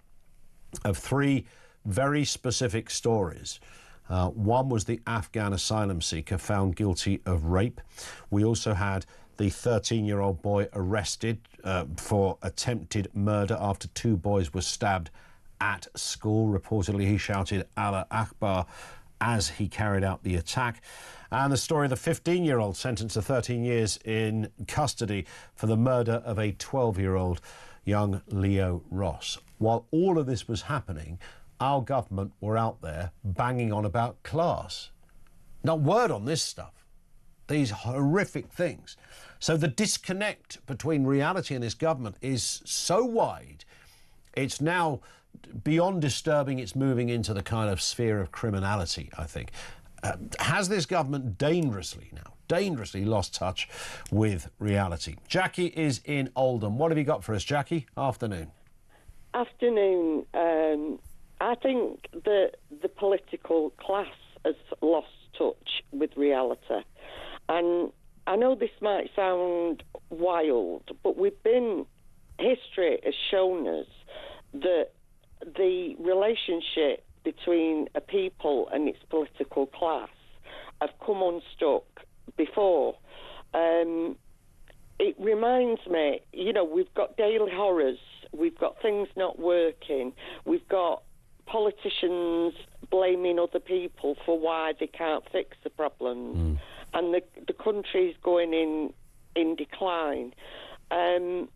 of three very specific stories. One was the Afghan asylum seeker found guilty of rape. We also had the 13-year-old boy arrested for attempted murder after two boys were stabbed at school. Reportedly, he shouted Allah Akbar as he carried out the attack. And the story of the 15-year-old sentenced to 13 years in custody for the murder of a 12-year-old young Leo Ross. While all of this was happening, our government were out there banging on about class. Not a word on this stuff. These horrific things. So the disconnect between reality and this government is so wide, it's now beyond disturbing, it's moving into the kind of sphere of criminality, I think. Has this government dangerously lost touch with reality? Jackie is in Oldham. What have you got for us, Jackie? Afternoon. Afternoon. I think that the political class has lost touch with reality. And I know this might sound wild, but history has shown us that the relationship between a people and its political class have come unstuck before. it reminds me, we've got daily horrors, we've got things not working, we've got politicians blaming other people for why they can't fix the problems, and the country is going in decline. And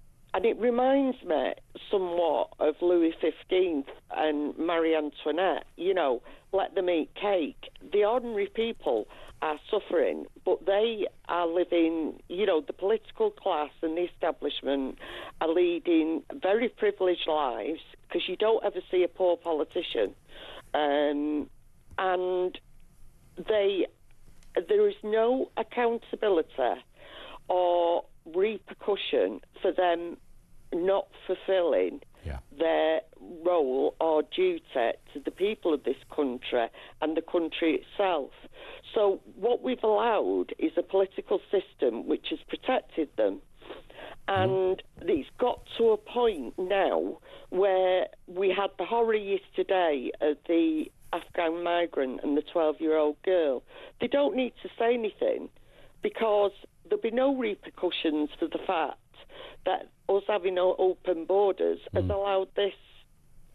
it reminds me somewhat of Louis XV and Marie Antoinette, let them eat cake. The ordinary people are suffering, but they are living, the political class and the establishment are leading very privileged lives, because you don't ever see a poor politician. And there is no accountability or repercussion for them not fulfilling their role or duty to the people of this country and the country itself. So what we've allowed is a political system which has protected them, and it's got to a point now where we had the horror yesterday of the Afghan migrant and the 12-year-old girl. They don't need to say anything, because there'll be no repercussions for the fact that us having open borders has allowed this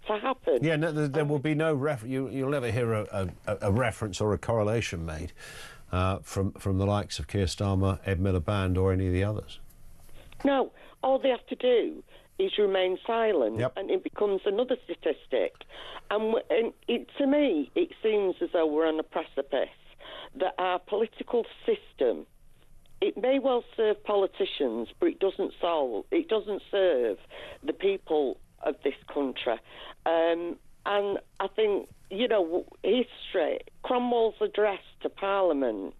to happen. Yeah, no, there will be no you'll never hear a reference or a correlation made from the likes of Keir Starmer, Ed Miliband, or any of the others. No, all they have to do is remain silent, and it becomes another statistic. And to me, it seems as though we're on a precipice, that our political system, it may well serve politicians, but it doesn't serve the people of this country. And I think, history, Cromwell's address to Parliament,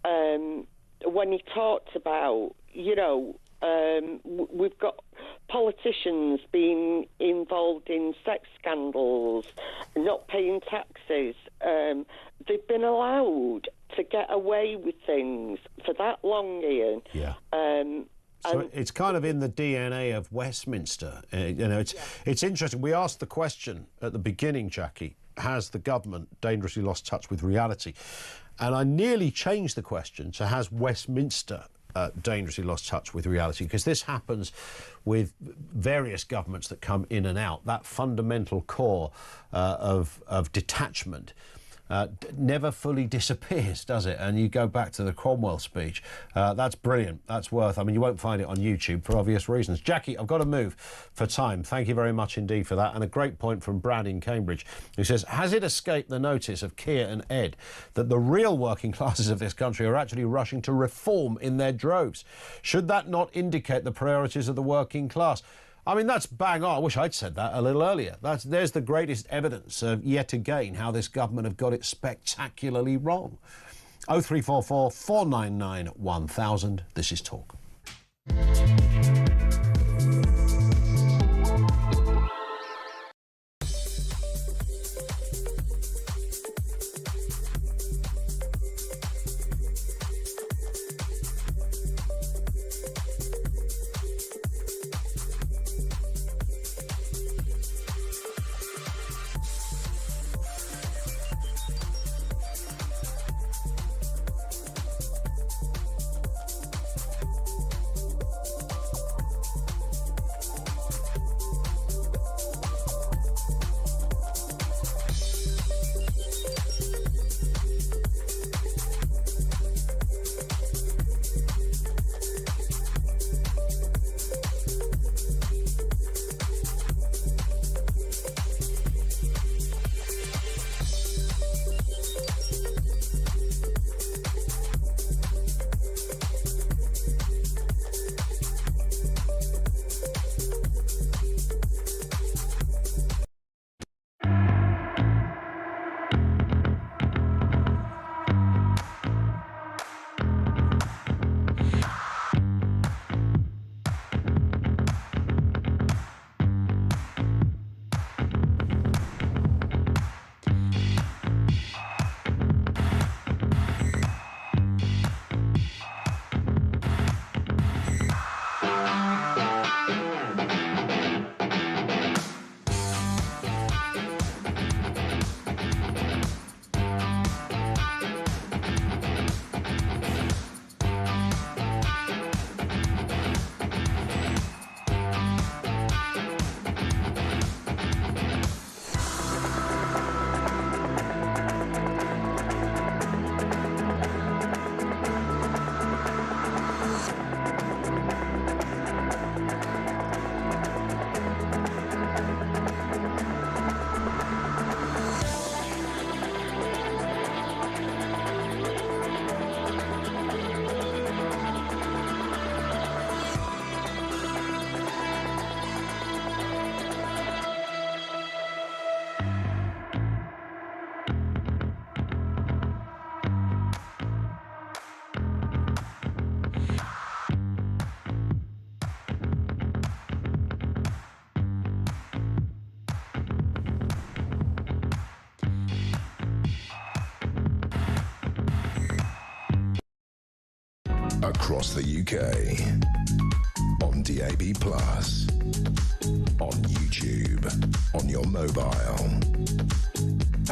when he talked about, we've got politicians being involved in sex scandals, not paying taxes. They've been allowed to get away with things for that long, Ian. Yeah. So it's kind of in the DNA of Westminster. It's interesting. We asked the question at the beginning, Jackie, has the government dangerously lost touch with reality? And I nearly changed the question to has Westminster dangerously lost touch with reality, because this happens with various governments that come in and out. That fundamental core of detachment never fully disappears, does it? And you go back to the Cromwell speech. That's brilliant. That's worth... I mean, you won't find it on YouTube for obvious reasons. Jackie, I've got to move for time. Thank you very much indeed for that. And a great point from Brad in Cambridge, who says, has it escaped the notice of Keir and Ed that the real working classes of this country are actually rushing to reform in their droves? Should that not indicate the priorities of the working class? I mean, that's bang on. I wish I'd said that a little earlier. There's the greatest evidence of, yet again, how this government have got it spectacularly wrong. 0344 499 1000. This is Talk. across the UK, on DAB+, on YouTube, on your mobile,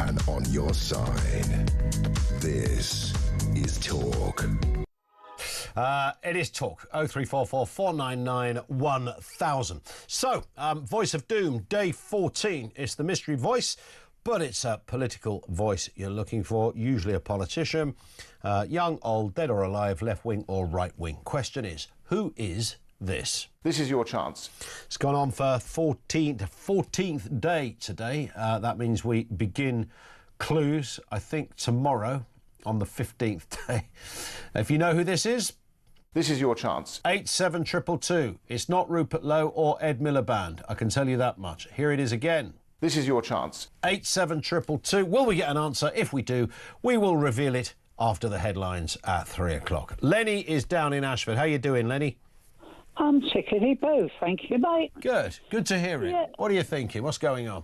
and on your side. This is Talk. It is Talk, 0344 499 1000. So, Voice of Doom, day 14. It's the mystery voice, but it's a political voice you're looking for, usually a politician, young, old, dead or alive, left-wing or right-wing. Question is, who is this? This is your chance. It's gone on for 14th day today. That means we begin clues, I think, tomorrow on the 15th day. If you know who this is, this is your chance. 87222. It's not Rupert Lowe or Ed Miliband. I can tell you that much. Here it is again. This is your chance. 87222. Will we get an answer? If we do, we will reveal it after the headlines at 3 o'clock. Lenny is down in Ashford. How you doing, Lenny? I'm tickety-boo, thank you, mate. Good. Good to hear it. Yeah. What are you thinking? What's going on?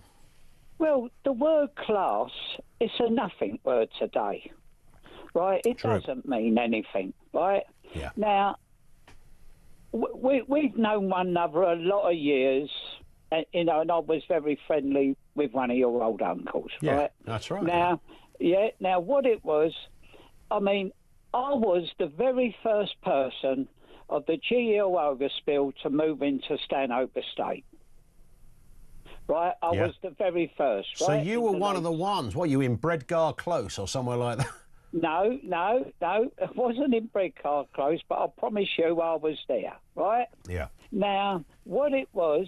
Well, the word class is a nothing word today, right? It doesn't mean anything, right? Yeah. Now, we've known one another a lot of years, and, and I was very friendly with one of your old uncles, Yeah, right? that's right. Now, what it was, I mean, I was the very first person of the GL Overspill to move into Stanhope Estate. Right? I was the very first, right? So you were one of the ones. What, you in Bredgar Close or somewhere like that? No. It wasn't in Bredgar Close, but I promise you I was there, right? Yeah. Now, what it was,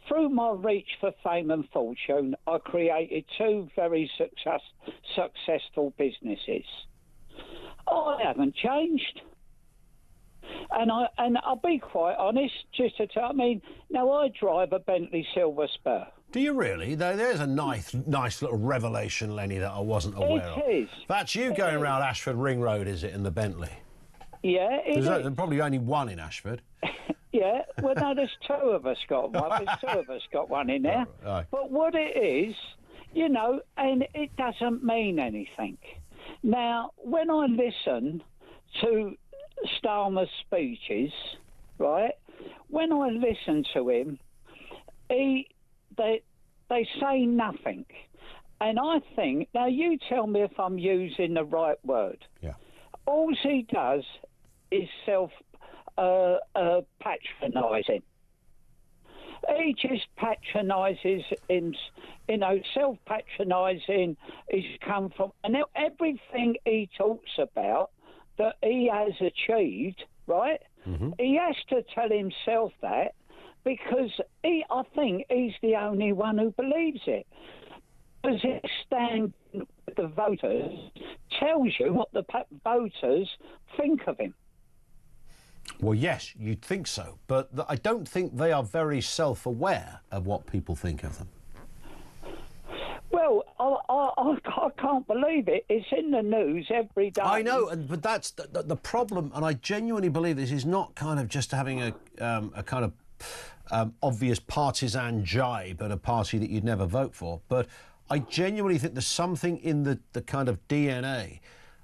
through my reach for fame and fortune, I created two very successful businesses. I haven't changed. And I'll be quite honest, just to tell. I mean, now I drive a Bentley Silver Spur. Do you really? There's a nice little revelation, Lenny, that I wasn't aware of. It is. That's you going around Ashford Ring Road, is it, in the Bentley? Yeah, it is. There's probably only one in Ashford. Yeah, well, no, there's two of us got one. There's two of us got one in there. Right. But what it is, and it doesn't mean anything. Now, when I listen to Starmer's speeches, right, when I listen to him, they say nothing. And I think, now you tell me if I'm using the right word. Yeah. All he does is patronising. He just patronises him, self-patronising is come from, and everything he talks about that he has achieved, right? Mm-hmm. He has to tell himself that because I think he's the only one who believes it. Because it stands with the voters, tells you what the voters think of him. Well, yes, you'd think so, but I don't think they are very self-aware of what people think of them. Well, I can't believe it. It's in the news every day. I know, but that's the problem, and I genuinely believe this is not kind of just having a kind of obvious partisan jibe at a party that you'd never vote for, but I genuinely think there's something in the kind of DNA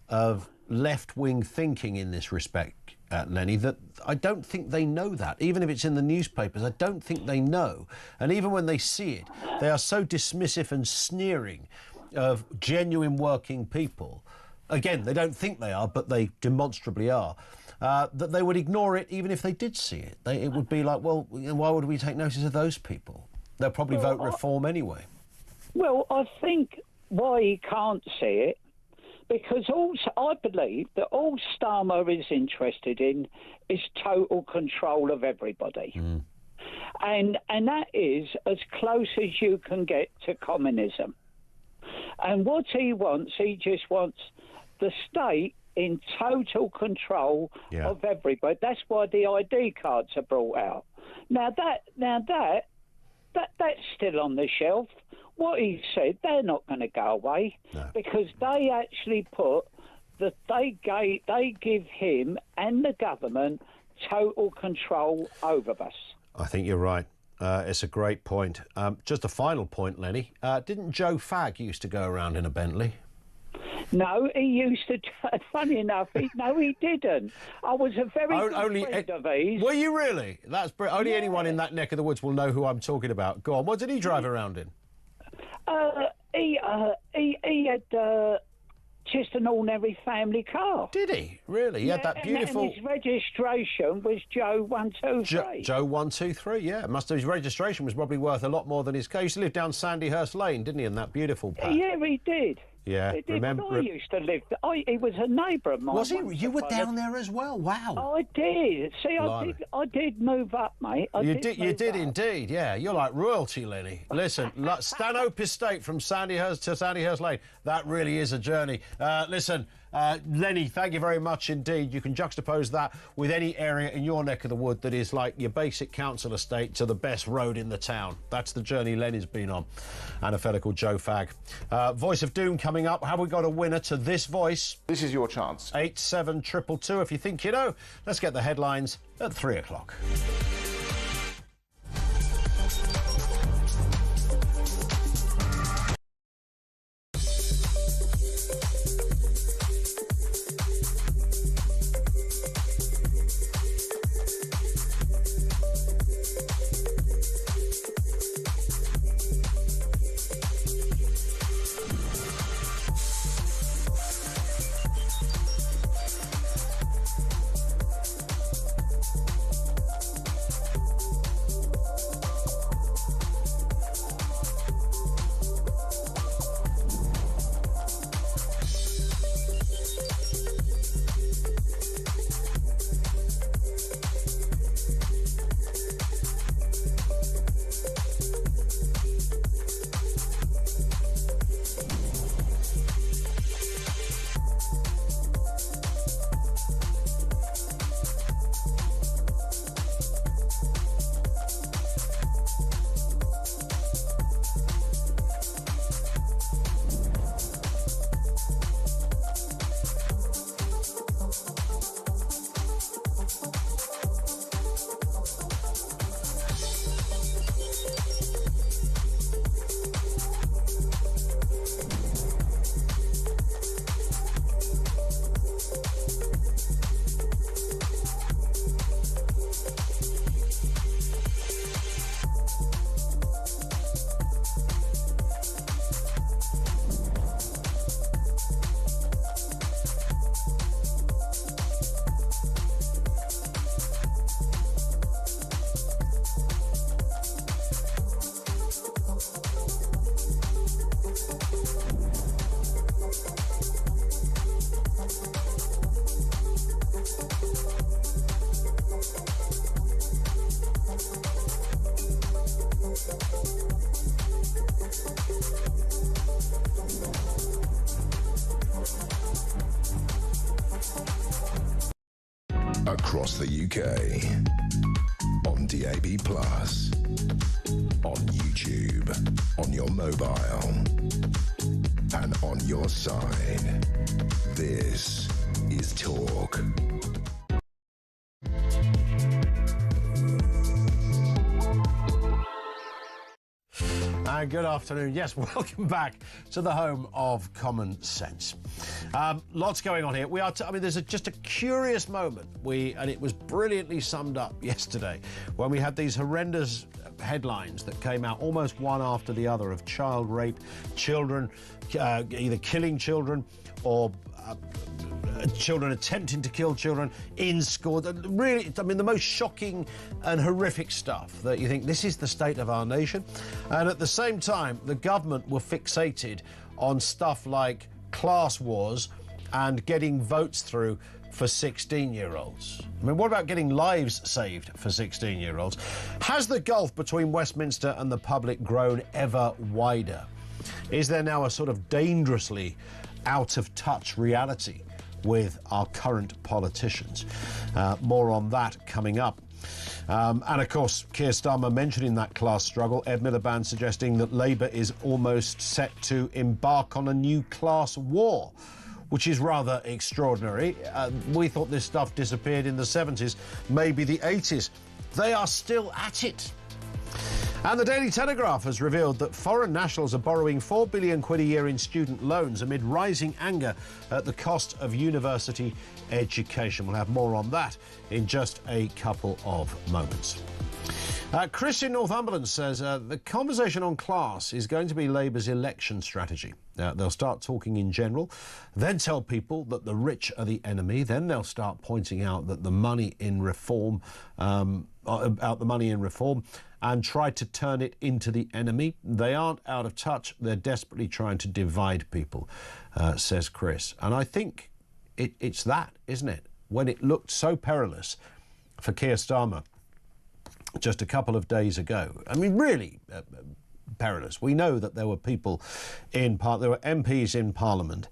of left-wing thinking in this respect, Lenny, that I don't think they know that. Even if it's in the newspapers, I don't think they know. And even when they see it, they are so dismissive and sneering of genuine working people. Again, they don't think they are, but they demonstrably are. That they would ignore it even if they did see it. It would be like, well, why would we take notice of those people? They'll probably vote reform anyway. Well, I think why he can't see it, because I believe that all Starmer is interested in is total control of everybody. Mm. And that is as close as you can get to communism. And what he just wants the state in total control of everybody. That's why the ID cards are brought out. That's still on the shelf. What he said, they're not going to go away because they actually they give him and the government total control over us. I think you're right. It's a great point. Just a final point, Lenny. Didn't Joe Fagg used to go around in a Bentley? No, he used to. Funny enough, he didn't. I was a very good friend of his. Were you really? That's only anyone in that neck of the woods will know who I'm talking about. Go on. What did he drive around in? He had just an ordinary family car. Did he? Really? He had that beautiful... And his registration was Joe 123. Joe 123, yeah. His registration was probably worth a lot more than his car. He used to live down Sandyhurst Lane, didn't he, in that beautiful patch? Yeah, he did. Yeah, He did. I used to live there. He was a neighbour of mine. Was he? You were down there as well? Wow. I did. See, I did move up, mate. You did indeed, yeah. You're like royalty, Lenny. Listen, Stanhope Estate from Sandyhurst to Sandyhurst Lane, that really is a journey. Listen, Lenny, thank you very much indeed. You can juxtapose that with any area in your neck of the wood that is like your basic council estate to the best road in the town. That's the journey Lenny's been on. And a fella called Joe Fagg. Voice of Doom coming up. Have we got a winner to this voice? This is your chance. 87222. If you think you know, let's get the headlines at 3 o'clock. Across the UK, on DAB+, on YouTube, on your mobile, and on your side. This is Talk. And good afternoon. Yes, welcome back to the home of common sense. Lots going on here. There's just a curious moment. And it was brilliantly summed up yesterday when we had these horrendous headlines that came out almost one after the other of child rape, children either killing children or children attempting to kill children in school. Really, the most shocking and horrific stuff that you think this is the state of our nation. And at the same time, the government were fixated on stuff like class wars and getting votes through for 16-year-olds. What about getting lives saved for 16-year-olds? Has the gulf between Westminster and the public grown ever wider? Is there now a sort of dangerously out-of-touch reality with our current politicians? More on that coming up. And of course, Keir Starmer mentioning that class struggle, Ed Miliband suggesting that Labour is almost set to embark on a new class war, which is rather extraordinary. We thought this stuff disappeared in the 70s, maybe the 80s. They are still at it. And the Daily Telegraph has revealed that foreign nationals are borrowing £4 billion a year in student loans amid rising anger at the cost of university education. We'll have more on that in just a couple of moments. Chris in Northumberland says the conversation on class is going to be Labour's election strategy. They'll start talking in general, then tell people that the rich are the enemy, then they'll start pointing out that the money in reform, and try to turn it into the enemy. They aren't out of touch. They're desperately trying to divide people, says Chris. And I think it's that, isn't it? When it looked so perilous for Keir Starmer just a couple of days ago. I mean, really perilous. We know that there were people there were MPs in Parliament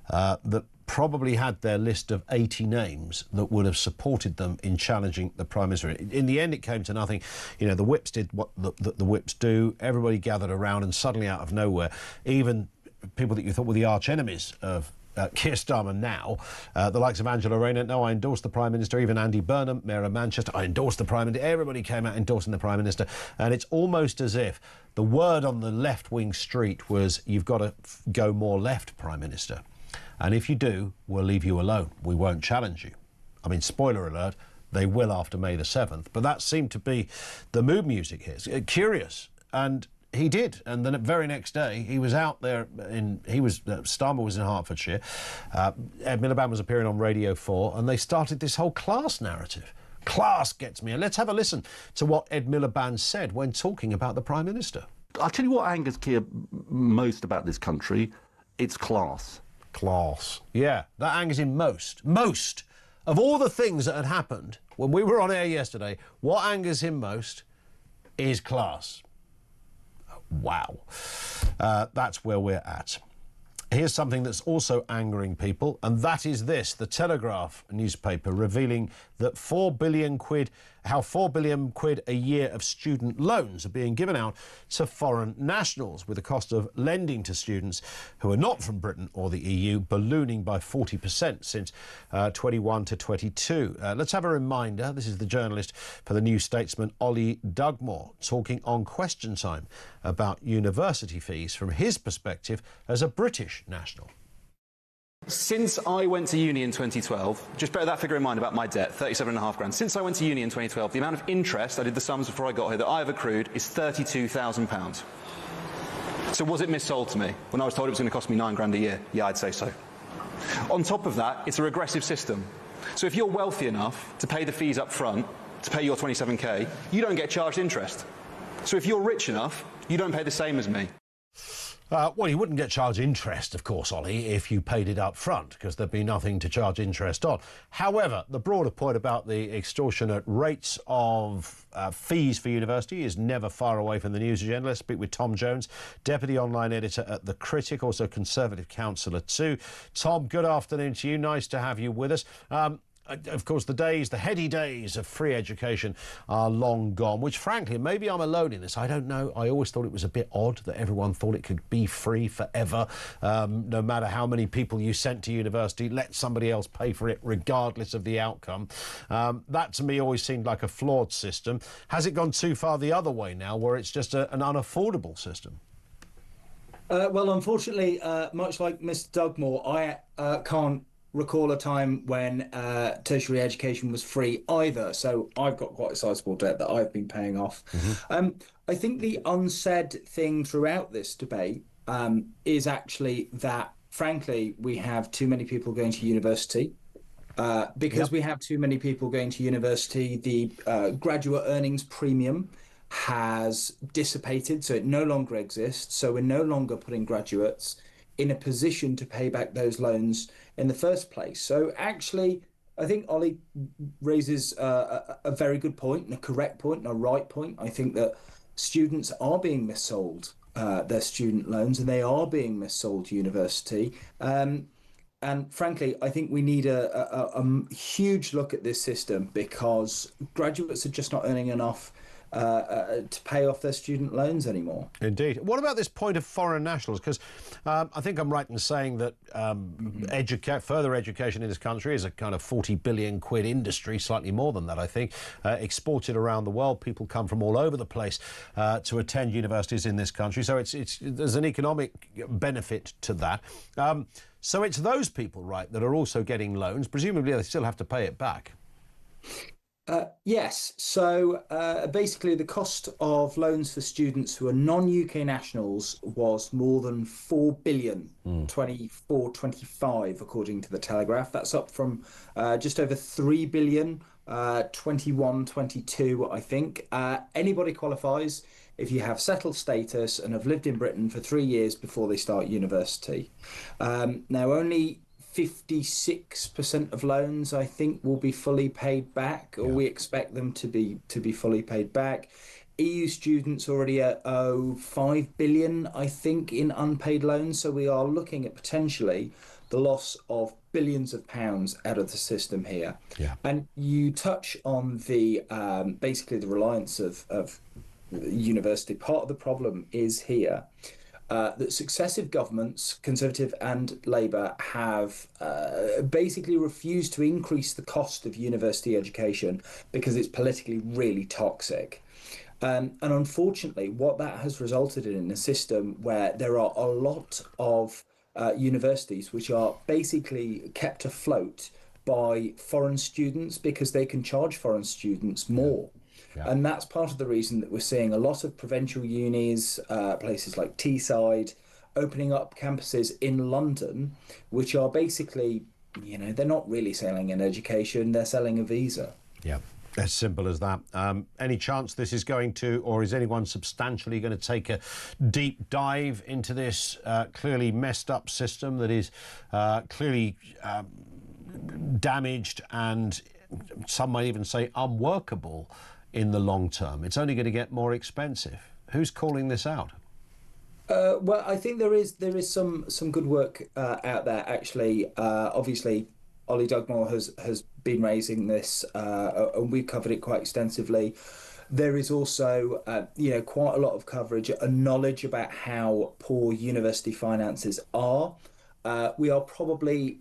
that probably had their list of 80 names that would have supported them in challenging the Prime Minister. In the end, it came to nothing. You know, the whips did what the whips do. Everybody gathered around, and suddenly, out of nowhere, even people that you thought were the arch enemies of Keir Starmer now, the likes of Angela Rayner, no, I endorse the Prime Minister. Even Andy Burnham, Mayor of Manchester, I endorse the Prime Minister. Everybody came out endorsing the Prime Minister. And it's almost as if the word on the left-wing street was, you've got to go more left, Prime Minister. And if you do, we'll leave you alone. We won't challenge you. I mean, spoiler alert, they will after May the 7th. But that seemed to be the mood music here. It's curious. And he did, and then the very next day he was out there Starmer was in Hertfordshire, Ed Miliband was appearing on Radio 4, and they started this whole class narrative. Class gets me. And let's have a listen to what Ed Miliband said when talking about the Prime Minister. I'll tell you what angers Keir most about this country, it's class. Class. Yeah, that angers him most. Most. Of all the things that had happened when we were on air yesterday, what angers him most is class. Wow. That's where we're at. Here's something that's also angering people, and that is this. The Telegraph newspaper revealing that £4 billion a year of student loans are being given out to foreign nationals, with the cost of lending to students who are not from Britain or the EU ballooning by 40% since 21 to 22. Let's have a reminder. This is the journalist for the New Statesman, Ollie Dugmore, talking on Question Time about university fees from his perspective as a British national. Since I went to uni in 2012, just bear that figure in mind about my debt, 37.5 grand. Since I went to uni in 2012, the amount of interest, I did the sums before I got here, that I have accrued is £32,000. So was it missold to me when I was told it was going to cost me 9 grand a year? Yeah, I'd say so. On top of that, it's a regressive system. So if you're wealthy enough to pay the fees up front, to pay your 27k, you don't get charged interest. So if you're rich enough, you don't pay the same as me. Well, you wouldn't get charged interest, of course, Ollie, if you paid it up front, because there'd be nothing to charge interest on. However, the broader point about the extortionate rates of fees for university is never far away from the news agenda. Let's speak with Tom Jones, Deputy Online Editor at The Critic, also Conservative Councillor too. Tom, good afternoon to you. Nice to have you with us. Of course, the heady days of free education are long gone, which, frankly, maybe I'm alone in this. I don't know. I always thought it was a bit odd that everyone thought it could be free forever. No matter how many people you sent to university, let somebody else pay for it regardless of the outcome. That, to me, always seemed like a flawed system. Has it gone too far the other way now, where it's just an unaffordable system? Well, unfortunately, much like Mr. Dugmore, I can't recall a time when tertiary education was free either. So I've got quite a sizable debt that I've been paying off. Mm-hmm. I think the unsaid thing throughout this debate is actually that, frankly, we have too many people going to university. Because we have too many people going to university, the graduate earnings premium has dissipated, so it no longer exists. So we're no longer putting graduates in a position to pay back those loans in the first place. So actually, I think Ollie raises a very good point, and a correct point, and a right point. I think that students are being missold their student loans, and they are being missold to university. And frankly, I think we need a huge look at this system, because graduates are just not earning enough to pay off their student loans anymore. Indeed. What about this point of foreign nationals? Because I think I'm right in saying that further education in this country is a kind of 40 billion quid industry, slightly more than that, I think, exported around the world. People come from all over the place to attend universities in this country. So there's an economic benefit to that. So it's those people, right, that are also getting loans. Presumably they still have to pay it back. Yes. So basically the cost of loans for students who are non-UK nationals was more than 4 billion, 24-25, according to the Telegraph. That's up from just over 3 billion, 21-22, I think. Anybody qualifies if you have settled status and have lived in Britain for 3 years before they start university. Now, only 56% of loans, I think, will be fully paid back, or we expect them to be fully paid back. EU students already owe 5 billion, I think, in unpaid loans. So we are looking at potentially the loss of billions of pounds out of the system here. Yeah. And you touch on the basically the reliance of university. Part of the problem is here. That successive governments, Conservative and Labour, have basically refused to increase the cost of university education because it's politically really toxic. And unfortunately, what that has resulted in a system where there are a lot of universities which are basically kept afloat by foreign students because they can charge foreign students more. Yeah. And that's part of the reason that we're seeing a lot of provincial unis, places like Teesside, opening up campuses in London, which are basically, they're not really selling an education, they're selling a visa. Yeah, as simple as that. Any chance this is going to, or is anyone substantially going to take a deep dive into this clearly messed up system that is clearly damaged and some might even say unworkable in the long term? It's only going to get more expensive. Who's calling this out? Well, I think there is some good work out there, actually. Obviously, Ollie Dugmore has been raising this, and we've covered it quite extensively. There is also, quite a lot of coverage and knowledge about how poor university finances are. We are probably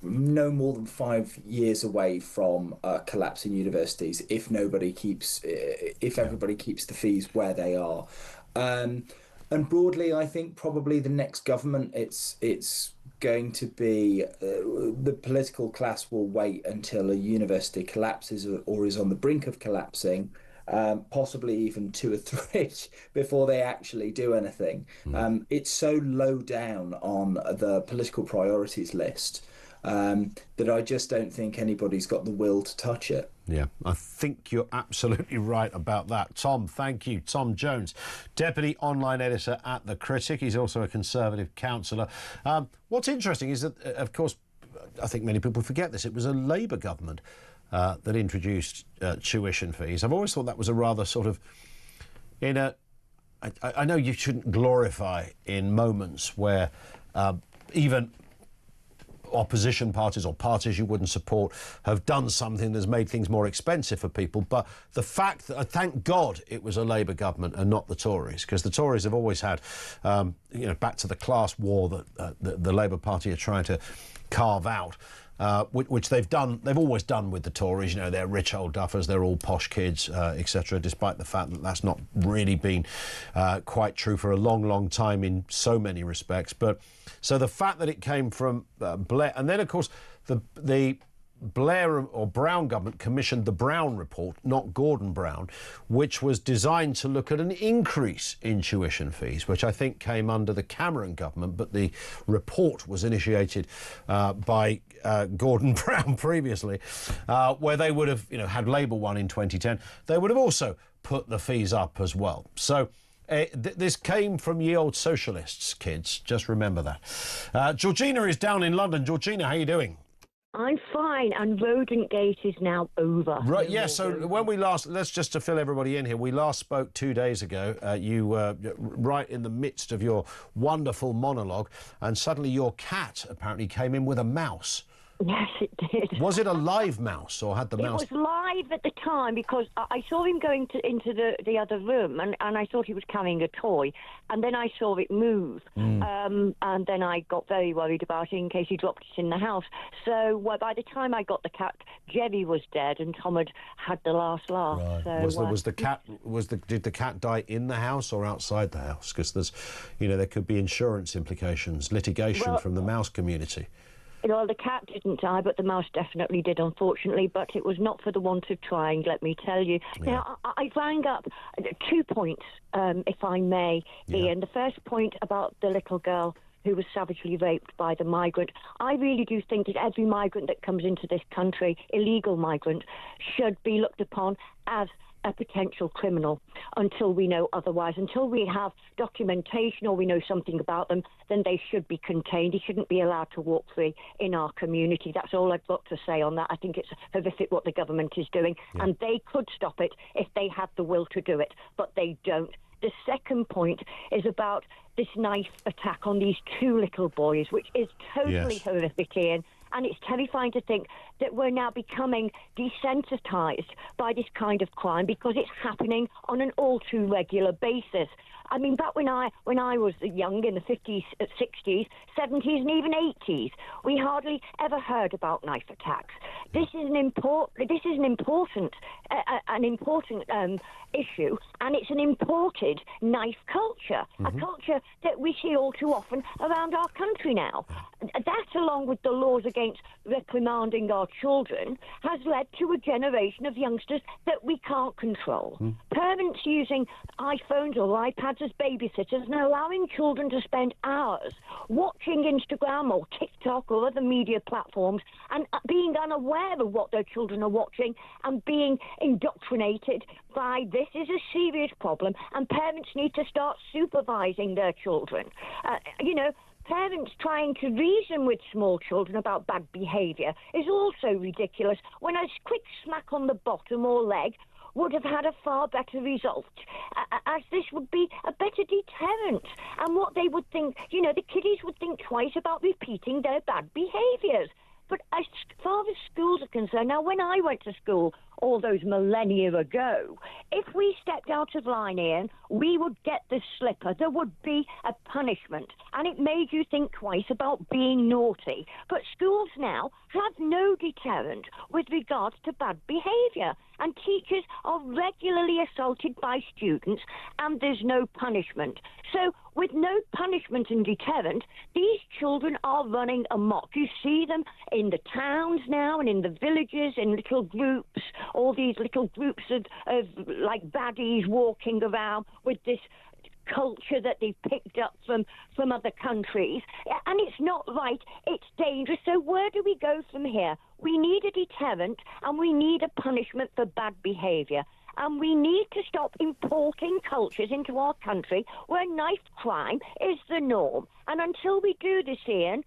no more than 5 years away from collapsing universities if everybody keeps the fees where they are. And broadly, I think probably the next government, it's going to be the political class will wait until a university collapses or is on the brink of collapsing. Possibly even 2 or 3 before they actually do anything. It's so low down on the political priorities list that I just don't think anybody's got the will to touch it. Yeah, I think you're absolutely right about that. Tom, thank you. Tom Jones, Deputy Online Editor at The Critic. He's also a Conservative councillor. What's interesting is that, of course, I think many people forget this, it was a Labour government that introduced tuition fees. I've always thought that was a rather sort of, I know you shouldn't glorify in moments where even opposition parties or parties you wouldn't support have done something that's made things more expensive for people, but the fact that, thank God it was a Labour government and not the Tories, because the Tories have always had, back to the class war that the Labour Party are trying to carve out, which they've always done with the Tories. They're rich old duffers, they're all posh kids, etc., despite the fact that that's not really been quite true for a long time in so many respects. But so the fact that it came from Blair, and then of course the Blair or Brown government commissioned the Brown report, not Gordon Brown, which was designed to look at an increase in tuition fees, which I think came under the Cameron government, but the report was initiated by Gordon Brown previously, where they would have, had Labour won in 2010, they would have also put the fees up as well. So this came from ye old socialists, kids. Just remember that. Georgina is down in London. Georgina, how are you doing? I'm fine, and Rodent Gate is now over. Right, yeah, so when we last, just to fill everybody in here, we last spoke 2 days ago. You were right in the midst of your wonderful monologue, and suddenly your cat apparently came in with a mouse. Yes, it did. Was it a live mouse, or had the mouse... It was live at the time because I saw him going into the other room, and I thought he was carrying a toy, and then I saw it move, and then I got very worried about it in case he dropped it in the house. So by the time I got the cat, Jerry was dead, and Tom had the last laugh. Right. So, Did the cat die in the house or outside the house? Because there's, there could be insurance implications, litigation from the mouse community. Well, the cat didn't die, but the mouse definitely did, unfortunately. But it was not for the want of trying, let me tell you. Yeah. Now, I rang up 2 points, if I may, Ian. The first point about the little girl who was savagely raped by the migrant. I really do think that every migrant that comes into this country, illegal migrant, should be looked upon as a potential criminal until we know otherwise. Until we have documentation or we know something about them, then they should be contained. He shouldn't be allowed to walk free in our community. That's all I've got to say on that. I think it's horrific what the government is doing, and they could stop it if they had the will to do it, but they don't. The second point is about this knife attack on these 2 little boys, which is totally horrific, Ian. And it's terrifying to think that we're now becoming desensitised by this kind of crime because it's happening on an all too regular basis. I mean, back when I was young, in the 50s, 60s, 70s, and even 80s, we hardly ever heard about knife attacks. This is an important issue, and it's an imported knife culture, a culture that we see all too often around our country now. That, along with the laws against reprimanding our children, has led to a generation of youngsters that we can't control. Parents using iPhones or iPads as babysitters and allowing children to spend hours watching Instagram or TikTok or other media platforms and being unaware of what their children are watching and being indoctrinated by this is a serious problem, and parents need to start supervising their children. Parents trying to reason with small children about bad behaviour is also ridiculous, when a quick smack on the bottom or leg would have had a far better result, as this would be a better deterrent. And what they would think, the kiddies would think twice about repeating their bad behaviours. But as far as schools are concerned, now when I went to school all those millennia ago, if we stepped out of line, Ian, we would get the slipper. There would be a punishment, and it made you think twice about being naughty. But schools now have no deterrent with regards to bad behaviour, and teachers are regularly assaulted by students, and there's no punishment. So with no punishment and deterrent, these children are running amok. You see them in the towns now and in the villages in little groups, all these little groups of like baddies walking around with this culture that they've picked up from other countries. And it's not right, it's dangerous. So where do we go from here? We need a deterrent, and we need a punishment for bad behaviour. And we need to stop importing cultures into our country where knife crime is the norm. And until we do this, Ian,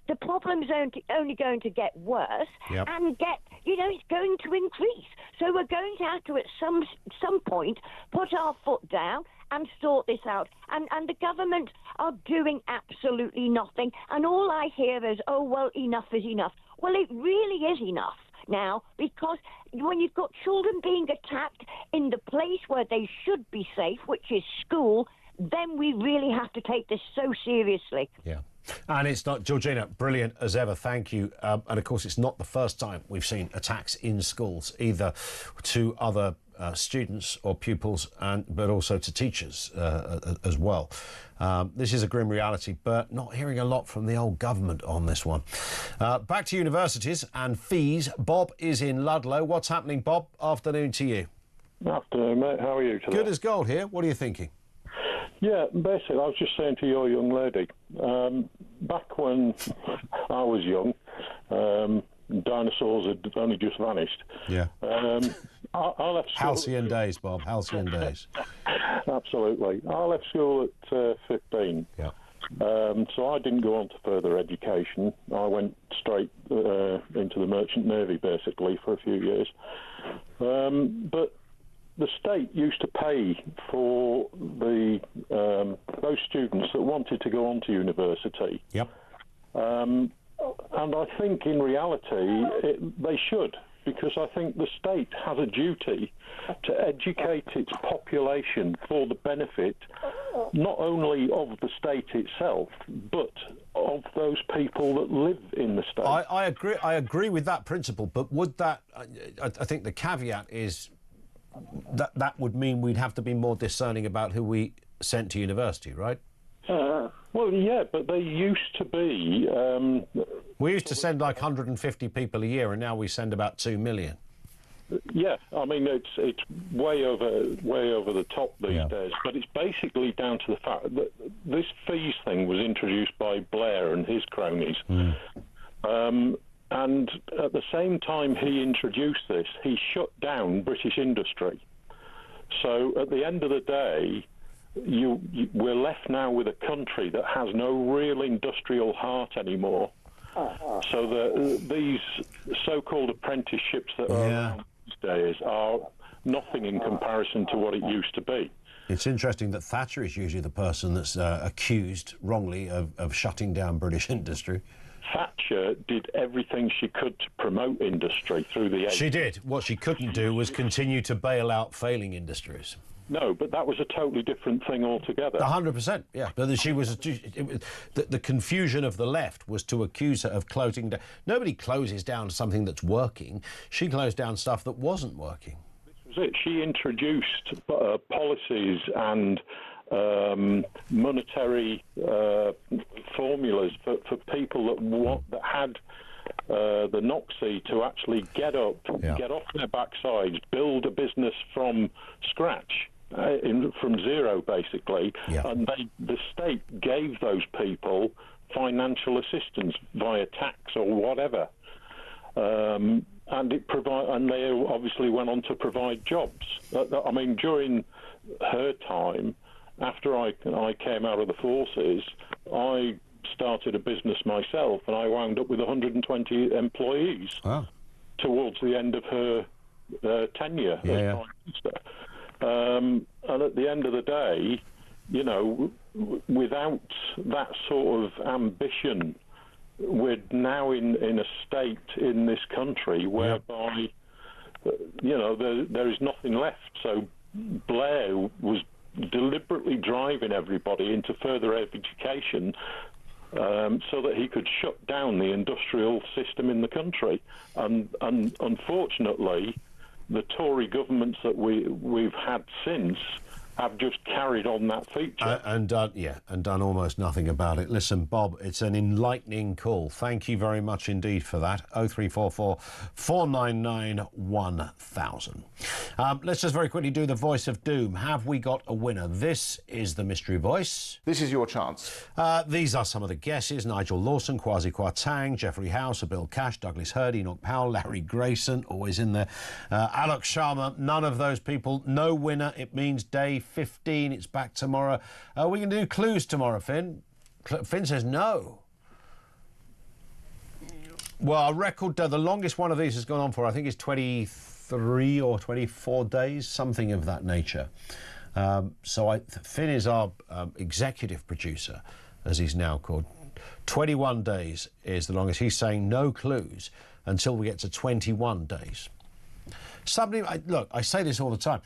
the problem's only going to get worse, and it's going to increase. So we're going to have to, at some point, put our foot down and sort this out. And the government are doing absolutely nothing. And all I hear is, oh, well, enough is enough. Well, it really is enough now, because when you've got children being attacked in the place where they should be safe, which is school, then we really have to take this so seriously. Yeah. And it's not, Georgina, brilliant as ever, thank you. And of course, it's not the first time we've seen attacks in schools, either to other students or pupils, but also to teachers as well. This is a grim reality, but not hearing a lot from the old government on this one. Back to universities and fees. Bob is in Ludlow. What's happening, Bob? Afternoon to you. Afternoon, mate. How are you today? Good as gold here. What are you thinking? Yeah, basically, I was just saying to your young lady, back when I was young, dinosaurs had only just vanished. Yeah. I left school. Halcyon days, Bob, halcyon days. Absolutely. I left school at 15. Yeah. So I didn't go on to further education. I went straight into the Merchant Navy, basically, for a few years. But the state used to pay for those students that wanted to go on to university. Yep. And I think in reality they should, because I think the state has a duty to educate its population for the benefit not only of the state itself, but of those people that live in the state. I agree with that principle, but would that... I think the caveat is that would mean we'd have to be more discerning about who we sent to university, right? Well, yeah, but they used to be... we used to send like 150 people a year, and now we send about 2 million. Yeah, I mean, it's way over the top these days, but it's basically down to the fact that this fees thing was introduced by Blair and his cronies. And at the same time he introduced this, he shut down British industry. So at the end of the day, we're left now with a country that has no real industrial heart anymore. So these so-called apprenticeships that are around these days are nothing in comparison to what it used to be. It's interesting that Thatcher is usually the person that's accused wrongly of shutting down British industry. Thatcher did everything she could to promote industry through the 80s. She did. What she couldn't do was continue to bail out failing industries. No, but that was a totally different thing altogether. 100%, yeah. But she was... the confusion of the left was to accuse her of closing down... Nobody closes down something that's working. She closed down stuff that wasn't working. This was it. She introduced policies and monetary formulas for people that had the noxy to actually get up, get off their backsides, build a business from scratch. From zero, basically, and the state gave those people financial assistance via tax or whatever, and they obviously went on to provide jobs. I mean, during her time, after I came out of the forces, I started a business myself, and I wound up with 120 employees towards the end of her tenure as Prime Minister. And at the end of the day, you know, without that sort of ambition, we're now in a state in this country whereby, you know, there is nothing left. So Blair was deliberately driving everybody into further education so that he could shut down the industrial system in the country. And unfortunately, the Tory governments that we've had since have just carried on that feature. And done almost nothing about it. Listen, Bob, it's an enlightening call. Thank you very much indeed for that. 0344 499 1000. Let's just very quickly do the voice of doom. Have we got a winner? This is the mystery voice. This is your chance. These are some of the guesses. Nigel Lawson, Kwasi Kwarteng, Geoffrey Howe, Bill Cash, Douglas Hurd, Enoch Powell, Larry Grayson, always in there. Alok Sharma, none of those people. No winner. It means day 15. It's back tomorrow. We can do clues tomorrow, Finn. Finn says no. Well, our record, the longest one of these has gone on for, I think, is 23 or 24 days, something of that nature. Finn is our executive producer, as he's now called. 21 days is the longest. He's saying no clues until we get to 21 days. Look, I say this all the time.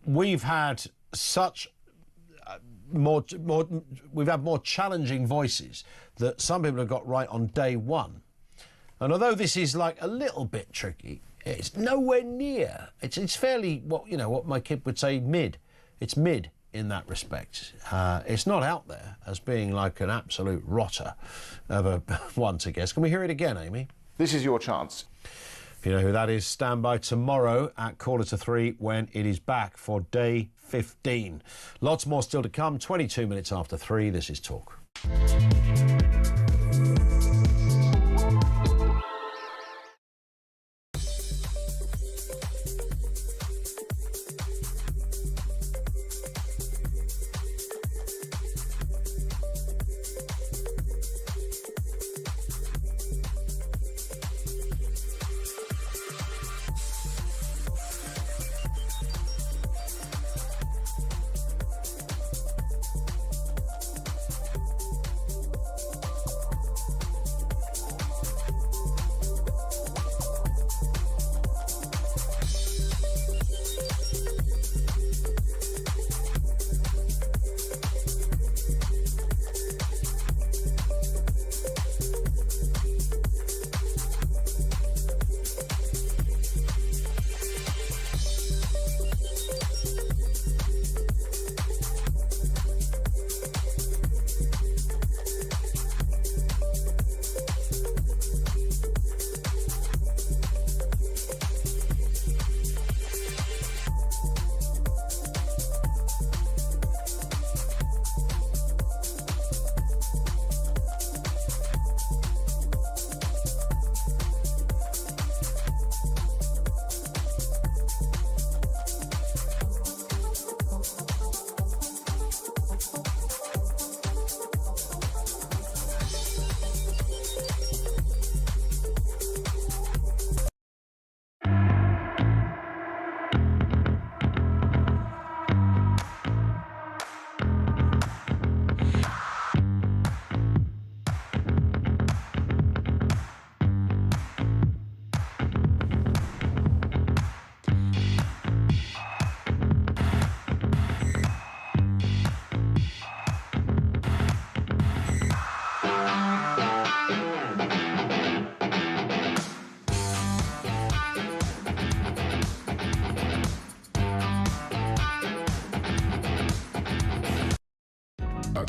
We've had such we've had more challenging voices that some people have got right on day one. And although this is like a little bit tricky, it's nowhere near. It's fairly what my kid would say mid. It's mid in that respect. It's not out there as being like an absolute rotter of a one to guess. Can we hear it again, Amy? This is your chance. If you know who that is, stand by tomorrow at 3:15 when it is back for day 15. Lots more still to come. 22 minutes after 3. This is Talk.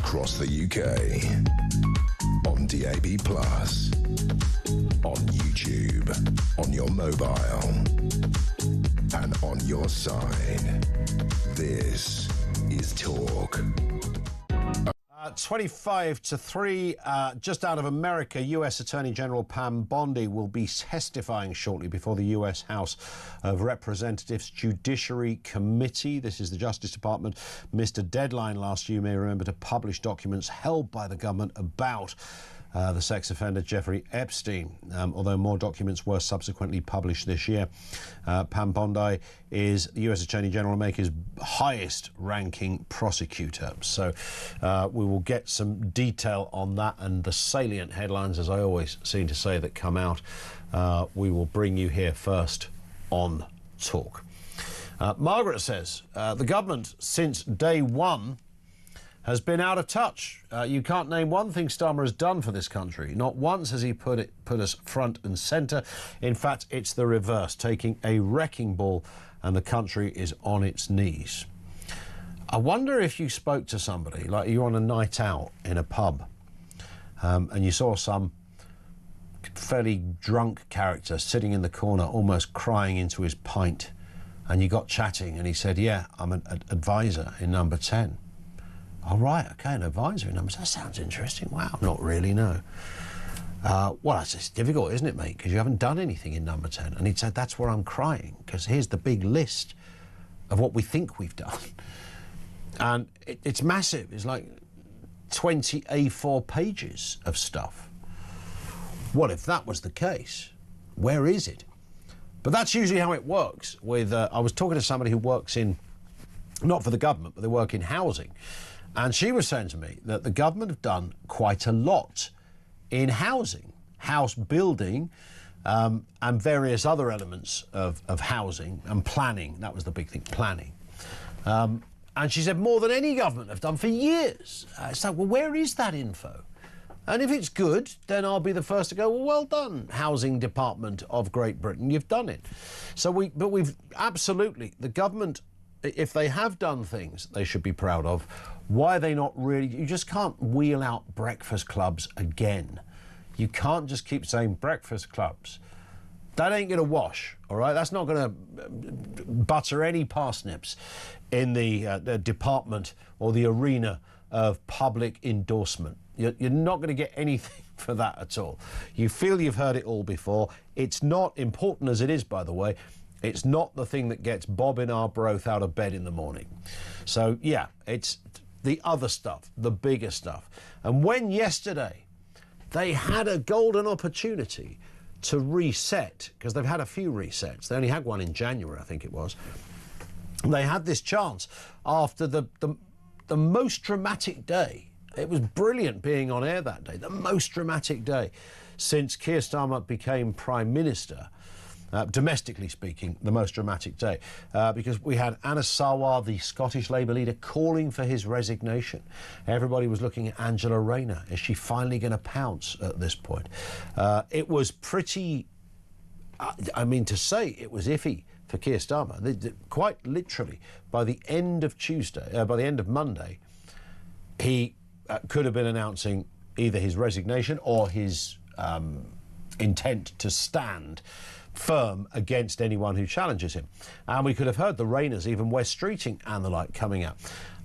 across the UK. On DAB+, on YouTube, on your mobile, and on your side. This is Talk. 25 to 3, just out of America, US Attorney General Pam Bondi will be testifying shortly before the US House of Representatives Judiciary Committee. This is the Justice Department missed a deadline last year, you may remember, to publish documents held by the government about the sex offender Jeffrey Epstein, although more documents were subsequently published this year. Pam Bondi is the US Attorney General, America's highest ranking prosecutor. So we will get some detail on that and the salient headlines, as I always seem to say, that come out. We will bring you here first on Talk. Margaret says the government since day one has been out of touch. You can't name one thing Starmer has done for this country. Not once has he put us front and centre. In fact, it's the reverse, taking a wrecking ball, and the country is on its knees. I wonder if you spoke to somebody, like you're on a night out in a pub, and you saw some fairly drunk character sitting in the corner, almost crying into his pint, and you got chatting, and he said, yeah, I'm an advisor in number 10. All right, okay, an advisory numbers. That sounds interesting. Wow, not really, no. Well, it's difficult, isn't it, mate? Because you haven't done anything in number 10. And he'd said, that's where I'm crying, because here's the big list of what we think we've done. And it's massive. It's like 20 A4 pages of stuff. Well, if that was the case, where is it? But that's usually how it works. With I was talking to somebody who works in, not for the government, but they work in housing. And she was saying to me that the government have done quite a lot in housing, house building, and various other elements of housing and planning. That was the big thing, planning. And she said more than any government have done for years. It's like, well, where is that info? And if it's good, then I'll be the first to go, well done, Housing Department of Great Britain, you've done it. So we've absolutely, the government, if they have done things they should be proud of, why are they not really? You just can't wheel out breakfast clubs again. You can't just keep saying breakfast clubs. That ain't going to wash, all right? That's not going to butter any parsnips in the department or the arena of public endorsement. You're not going to get anything for that at all. You feel you've heard it all before. It's not important as it is, by the way. It's not the thing that gets Bob in Arbroath out of bed in the morning. So, yeah, it's the other stuff, the bigger stuff. And when yesterday they had a golden opportunity to reset, because they've had a few resets. They only had one in January, I think it was. They had this chance after the most dramatic day. It was brilliant being on air that day, the most dramatic day since Keir Starmer became Prime Minister. Domestically speaking, the most dramatic day, because we had Anas Sarwar, the Scottish Labour leader, calling for his resignation. Everybody was looking at Angela Rayner. Is she finally going to pounce at this point? It was pretty, I mean, to say it was iffy for Keir Starmer. Quite literally, by the end of Monday, he could have been announcing either his resignation or his intent to stand firm against anyone who challenges him. And we could have heard the Rayners even West Streeting and the like coming out.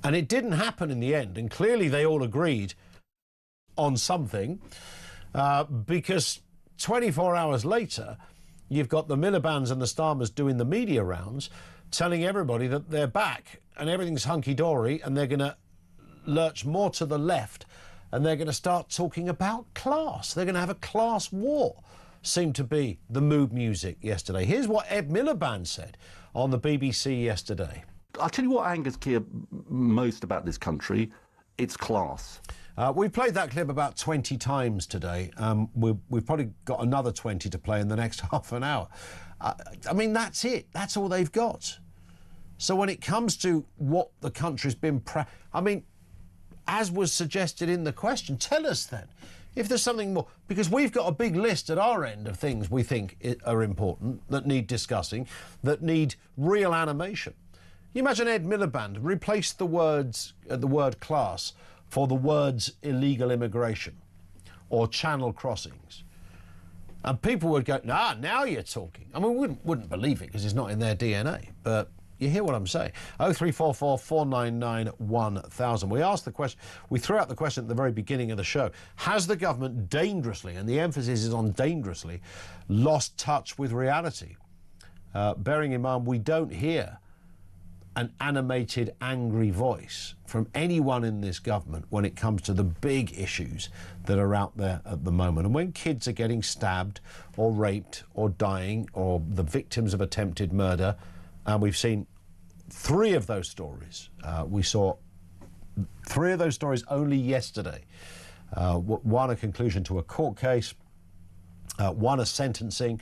And it didn't happen in the end, and clearly they all agreed on something, because 24 hours later, you've got the Miliband's and the Starmers doing the media rounds, telling everybody that they're back and everything's hunky-dory, and they're going to lurch more to the left, and they're going to start talking about class. They're going to have a class war. Seemed to be the mood music yesterday. Here's what Ed Miliband said on the BBC yesterday. I'll tell you what angers Keir most about this country. It's class. We've played that clip about 20 times today. We've probably got another 20 to play in the next half an hour. I mean, that's it. That's all they've got. So when it comes to what the country's been... I mean, as was suggested in the question, tell us then. If there's something more, because we've got a big list at our end of things we think are important, that need discussing, that need real animation. You imagine Ed Miliband replace the word class for the words illegal immigration or channel crossings. And people would go, nah, now you're talking. I mean, we wouldn't believe it because it's not in their DNA, but you hear what I'm saying. 0344 499 1000. We asked the question, we threw out the question at the very beginning of the show. Has the government dangerously, and the emphasis is on dangerously, lost touch with reality? Bearing in mind, we don't hear an animated, angry voice from anyone in this government when it comes to the big issues that are out there at the moment. And when kids are getting stabbed or raped or dying or the victims of attempted murder, and we've seen 3 of those stories. We saw 3 of those stories only yesterday. One a conclusion to a court case, one a sentencing,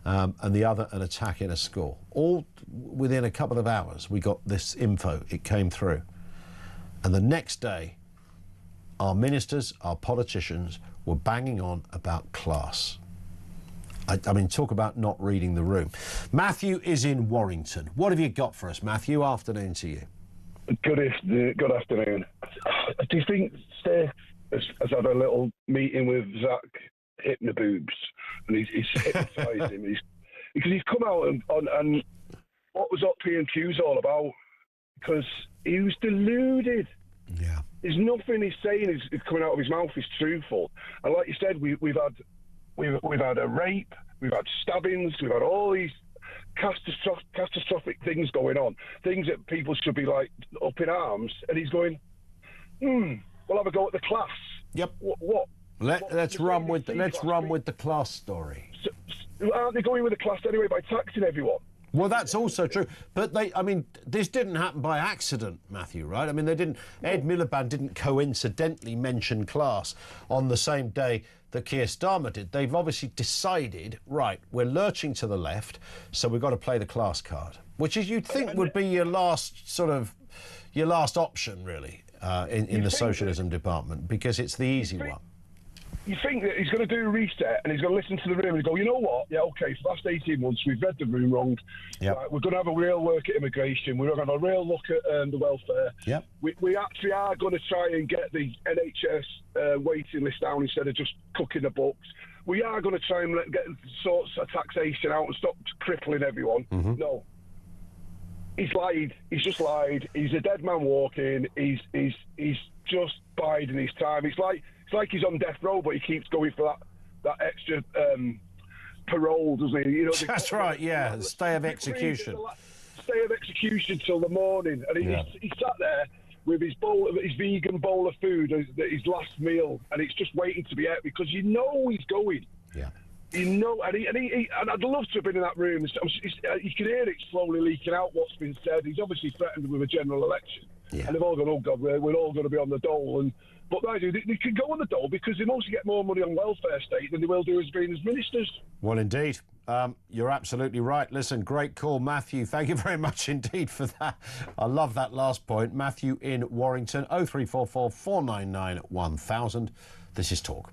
and the other an attack in a school. All within a couple of hours we got this info, it came through. And the next day our ministers, our politicians were banging on about class. I mean, talk about not reading the room. Matthew is in Warrington. What have you got for us, Matthew? Afternoon to you. Good afternoon. Do you think Steph has had a little meeting with Zach Hypnoboobs and he's hypnotised him? Because he's come out and what was up P&Q's all about? Because he was deluded. Yeah. There's nothing he's saying is coming out of his mouth is truthful. And like you said, we've had a rape, we've had stabbings, we've had all these catastrophic things going on, things that people should be like up in arms, and he's going, we'll have a go at the class. Yep. What? Let's run with the class story. So, aren't they going with the class anyway by taxing everyone? Well, that's also true. But this didn't happen by accident, Matthew, right? I mean, Ed Miliband didn't coincidentally mention class on the same day that Keir Starmer did. They've obviously decided, right, we're lurching to the left, so we've got to play the class card, which is you'd think would be your last option, really, in the socialism department, because it's the easy one. You think that he's going to do a reset and he's going to listen to the room and go, you know what? Yeah, OK, for the last 18 months, we've read the room wrong. Yep. Right, we're going to have a real look at immigration. We're going to have a real look at the welfare. Yep. We actually are going to try and get the NHS waiting list down instead of just cooking the books. We are going to try and get sorts of taxation out and stop crippling everyone. Mm-hmm. No. He's lied. He's just lied. He's a dead man walking. He's just biding his time. It's like he's on death row, but he keeps going for that extra parole, doesn't he? You know, that's right, yeah, stay of execution. Stay of execution till the morning. And he sat there with his vegan bowl of food, his last meal, and it's just waiting to be out because you know he's going. Yeah. You know, and I'd love to have been in that room. You can hear it slowly leaking out what's been said. He's obviously threatened with a general election. Yeah. And they've all gone, oh, God, we're all going to be on the dole. But they can go on the dole because they mostly get more money on welfare state than they will do as being as ministers. Well, indeed. You're absolutely right. Listen, great call, Matthew. Thank you very much indeed for that. I love that last point. Matthew in Warrington, 0344 499 1000. This is Talk.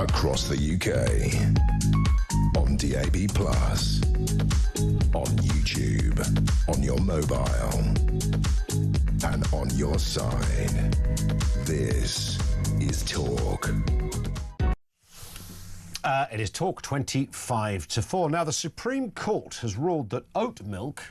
across the UK. On DAB+, on YouTube, on your mobile, and on your side. This is Talk. It is Talk 25 to 4. Now, the Supreme Court has ruled that oat milk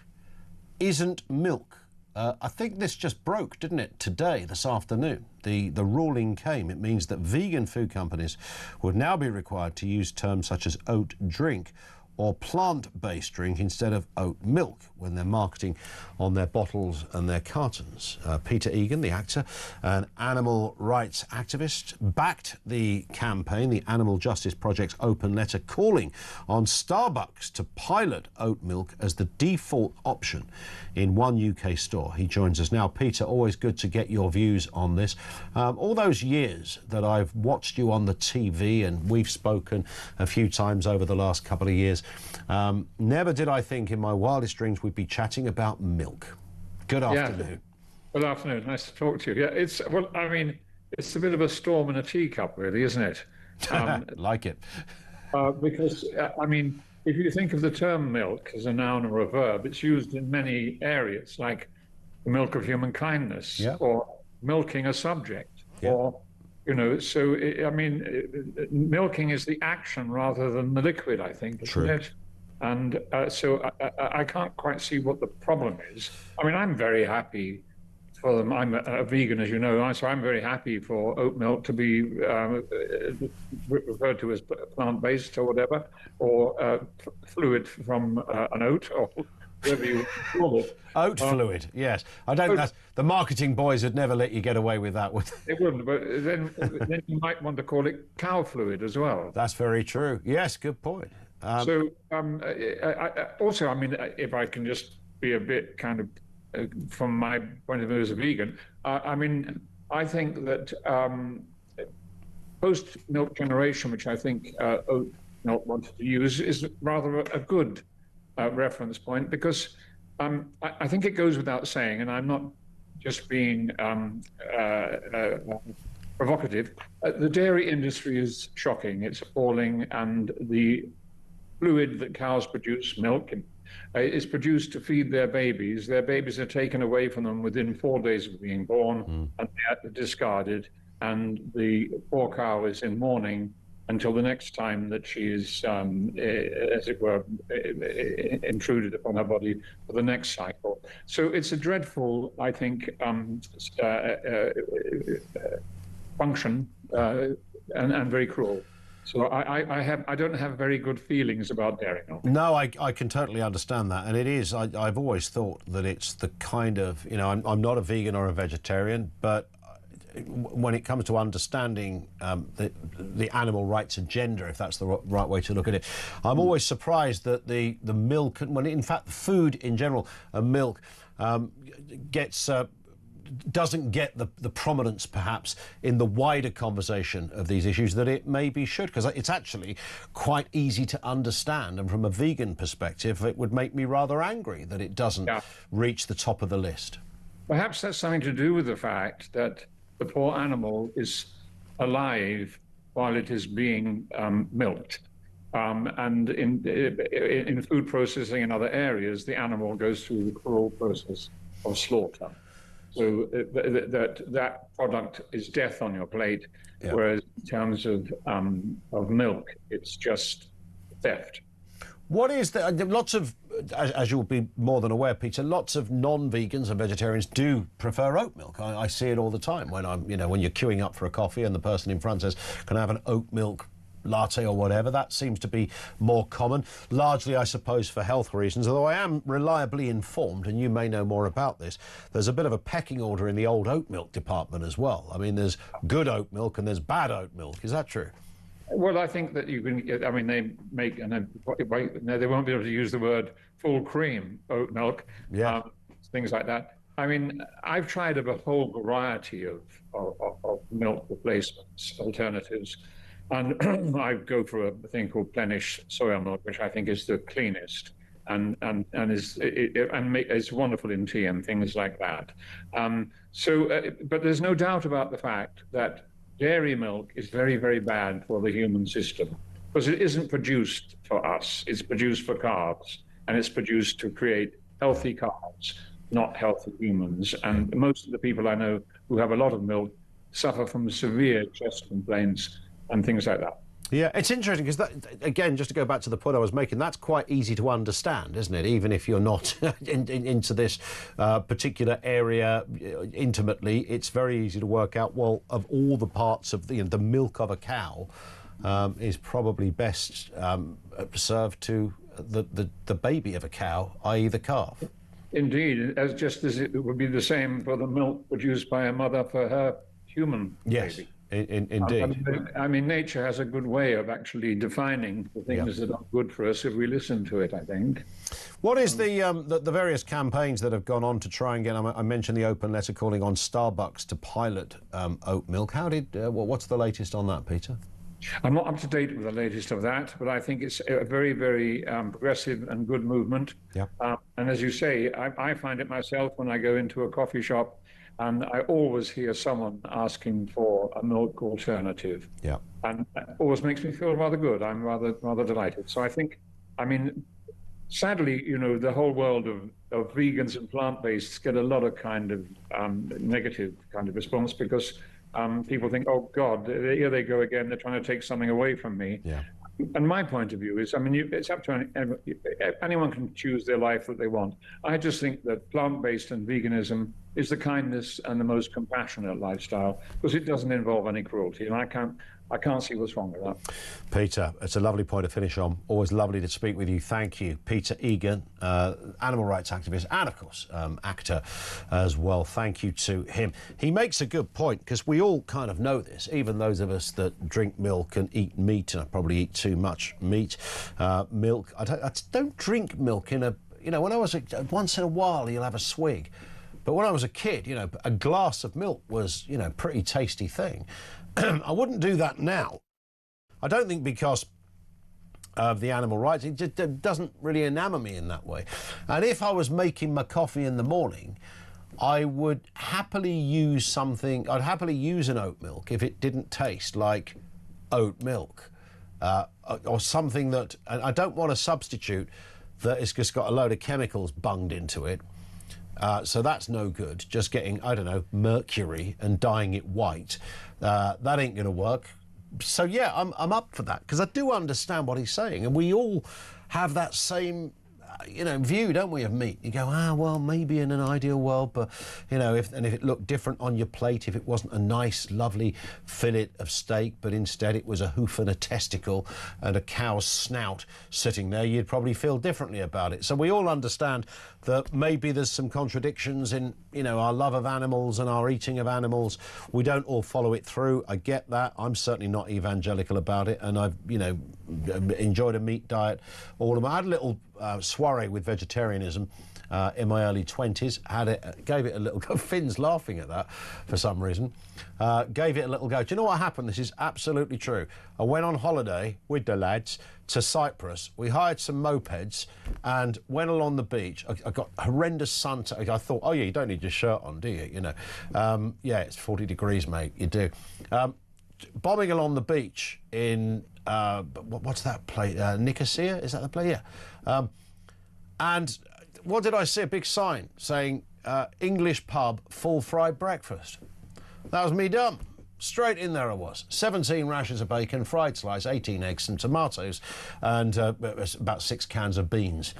isn't milk. I think this just broke, didn't it, today, this afternoon? The ruling came. It means that vegan food companies would now be required to use terms such as oat drink or plant-based drink instead of oat milk when they're marketing on their bottles and their cartons. Peter Egan, the actor, an animal rights activist, backed the campaign, the Animal Justice Project's open letter calling on Starbucks to pilot oat milk as the default option in one UK store. He joins us now. Peter, always good to get your views on this. All those years that I've watched you on the TV, and we've spoken a few times over the last couple of years, never did I think in my wildest dreams we'd be chatting about milk. Good afternoon. Good afternoon. Nice to talk to you. Yeah, it's it's a bit of a storm in a teacup, really, isn't it? Like it. Because if you think of the term milk as a noun or a verb, it's used in many areas, like the milk of human kindness, or milking a subject, or milking is the action rather than the liquid, I think, isn't it? And so I can't quite see what the problem is. I mean, I'm very happy for them. I'm a vegan, as you know, so I'm very happy for oat milk to be referred to as plant-based or whatever, or fluid from an oat, or whatever you call it. Oat fluid, yes. I don't. The marketing boys would never let you get away with that. They wouldn't, but then you might want to call it cow fluid as well. That's very true. Yes, good point. If I can just be a bit kind of, from my point of view as a vegan, I think that post-milk generation, which I think oat milk wanted to use, is rather a good reference point, because I think it goes without saying, and I'm not just being provocative, the dairy industry is shocking, it's appalling, and the fluid that cows produce, milk, is produced to feed their babies. Their babies are taken away from them within 4 days of being born, and they're discarded, and the poor cow is in mourning until the next time that she is, as it were, intruded upon her body for the next cycle. So it's a dreadful, I think, function, and very cruel. So I don't have very good feelings about dairy milk. No, I can totally understand that, and it is. I've always thought that it's the kind of, I'm not a vegan or a vegetarian, but when it comes to understanding the animal rights agenda, if that's the right way to look at it, I'm always surprised that the milk, when in fact the food in general, milk, doesn't get the prominence perhaps in the wider conversation of these issues that it maybe should, because it's actually quite easy to understand, and from a vegan perspective it would make me rather angry that it doesn't reach the top of the list. Perhaps that's something to do with the fact that the poor animal is alive while it is being milked. And in food processing in other areas, the animal goes through the cruel process of slaughter. So that product is death on your plate, whereas in terms of milk, it's just theft. What is lots of, as you'll be more than aware, Peter, lots of non-vegans and vegetarians do prefer oat milk. I see it all the time when when you're queuing up for a coffee and the person in front says, "Can I have an oat milk latte or whatever?" That seems to be more common, largely, I suppose, for health reasons, although I am reliably informed, and you may know more about this, there's a bit of a pecking order in the old oat milk department as well. I mean, there's good oat milk and there's bad oat milk. Is that true? Well, I think that you can, they make, and they won't be able to use the word full cream oat milk, things like that. I mean, I've tried a whole variety of milk replacements, alternatives, and I go for a thing called Plenish soya milk, which I think is the cleanest, and it's wonderful in tea and things like that. But there's no doubt about the fact that dairy milk is very, very bad for the human system because it isn't produced for us. It's produced for calves, and it's produced to create healthy calves, not healthy humans. And most of the people I know who have a lot of milk suffer from severe chest complaints and things like that. Yeah, it's interesting because that, again, just to go back to the point I was making, that's quite easy to understand, isn't it? Even if you're not into this particular area intimately, it's very easy to work out, well, of all the parts of the milk of a cow is probably best served to the baby of a cow, i.e. the calf. Indeed, just as it would be the same for the milk produced by a mother for her human baby. Indeed. I mean, nature has a good way of actually defining the things that are good for us if we listen to it, I think. What is the various campaigns that have gone on to try and get? I mentioned the open letter calling on Starbucks to pilot oat milk. What's the latest on that, Peter? I'm not up to date with the latest of that, but I think it's a very, very progressive and good movement. Yeah. And as you say, I find it myself when I go into a coffee shop, and I always hear someone asking for a milk alternative. Yeah. And it always makes me feel rather good. I'm rather delighted. So I think, I mean, sadly, you know, the whole world of vegans and plant-based get a lot of kind of negative kind of response because people think, oh God, here they go again. They're trying to take something away from me. Yeah. And my point of view is, I mean, it's up to anyone can choose their life that they want. I just think that plant-based and veganism is the kindness and the most compassionate lifestyle because it doesn't involve any cruelty, and I can't see what's wrong with that. Peter, it's a lovely point to finish on. Always lovely to speak with you. Thank you. Peter Egan, animal rights activist and, of course, actor as well. Thank you to him. He makes a good point because we all kind of know this, even those of us that drink milk and eat meat, and I probably eat too much meat, milk. I don't drink milk in a, you know, when I was once in a while you'll have a swig. But when I was a kid, you know, a glass of milk was, you know, a pretty tasty thing. I wouldn't do that now. I don't think because of the animal rights, it just doesn't really enamour me in that way. And if I was making my coffee in the morning, I would happily use something, I'd happily use an oat milk if it didn't taste like oat milk or something that, and I don't want a substitute that has just got a load of chemicals bunged into it. So that's no good. Just getting, I don't know, mercury and dyeing it white. That ain't going to work. So, yeah, I'm up for that because I do understand what he's saying. And we all have that same, you know, view, don't we, of meat? You go, well, maybe in an ideal world, but, you know, if it looked different on your plate, if it wasn't a nice, lovely fillet of steak, but instead it was a hoof and a testicle and a cow's snout sitting there, you'd probably feel differently about it. So we all understand that maybe there's some contradictions in, you know, our love of animals and our eating of animals. We don't all follow it through. I get that. I'm certainly not evangelical about it, and I've, you know, enjoyed a meat diet all of my. I had a little soiree with vegetarianism in my early 20s. Gave it a little go. Finn's laughing at that for some reason. Gave it a little go. Do you know what happened? This is absolutely true. I went on holiday with the lads to Cyprus. We hired some mopeds and went along the beach. I got horrendous sun. I thought, oh yeah, you don't need your shirt on, do you? You know, yeah, it's 40 degrees, mate. You do. Bombing along the beach in what's that place? Nicosia? Is that the place? Yeah. And what did I see? A big sign saying English pub, full fried breakfast. That was me done. Straight in there I was. 17 rashers of bacon, fried slice, 18 eggs, some tomatoes, and about 6 cans of beans.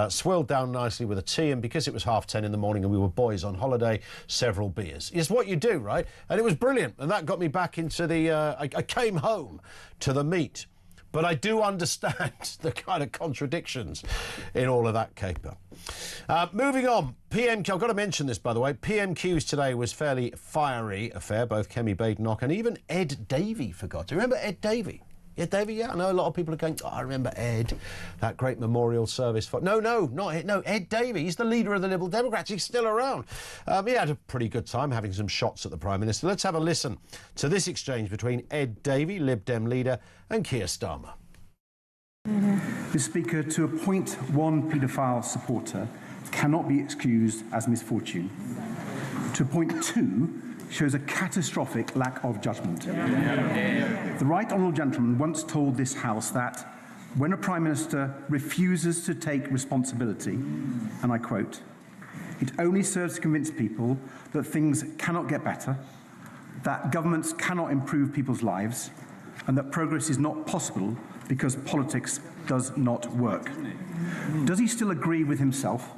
Swilled down nicely with a tea, and because it was 10:30 in the morning and we were boys on holiday, several beers. It's what you do, right? And it was brilliant, and that got me back into the... I came home to the meat. But I do understand the kind of contradictions in all of that caper. Moving on, PMQ, I've got to mention this, by the way. PMQ's today was fairly fiery affair, both Kemi Badenoch and even Ed Davey forgot. Do you remember Ed Davey? Ed Davey, yeah, I know a lot of people are going, oh, I remember Ed, that great memorial service for... No, not Ed, no, Ed Davey, he's the leader of the Liberal Democrats, he's still around. He had a pretty good time having some shots at the Prime Minister. Let's have a listen to this exchange between Ed Davey, Lib Dem leader, and Keir Starmer. Mr. Speaker, to appoint one paedophile supporter cannot be excused as misfortune. To appoint two shows a catastrophic lack of judgment. The Right Honourable Gentleman once told this House that when a Prime Minister refuses to take responsibility, and I quote, "It only serves to convince people that things cannot get better, that governments cannot improve people's lives, and that progress is not possible because politics does not work." Does he still agree with himself?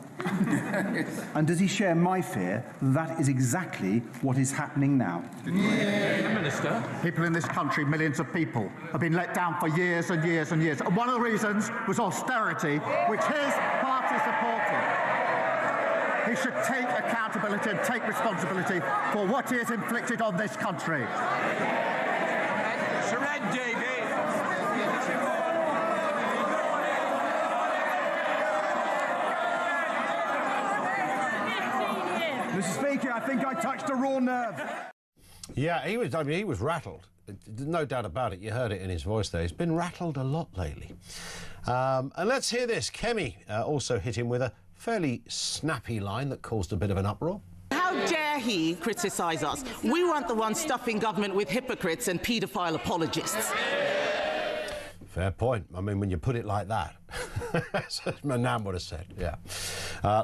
And does he share my fear that is exactly what is happening now? Minister. People in this country, millions of people, have been let down for years and years and years. And one of the reasons was austerity, which his party supported. He should take accountability and take responsibility for what he has inflicted on this country. Surrender, David. Mr. Speaker, I think I touched a raw nerve. Yeah, he was rattled. No doubt about it. You heard it in his voice there. He's been rattled a lot lately. And let's hear this. Kemi also hit him with a fairly snappy line that caused a bit of an uproar. How dare he criticise us? We weren't the ones stuffing government with hypocrites and paedophile apologists. Fair point. I mean, when you put it like that, as my nan would have said, yeah.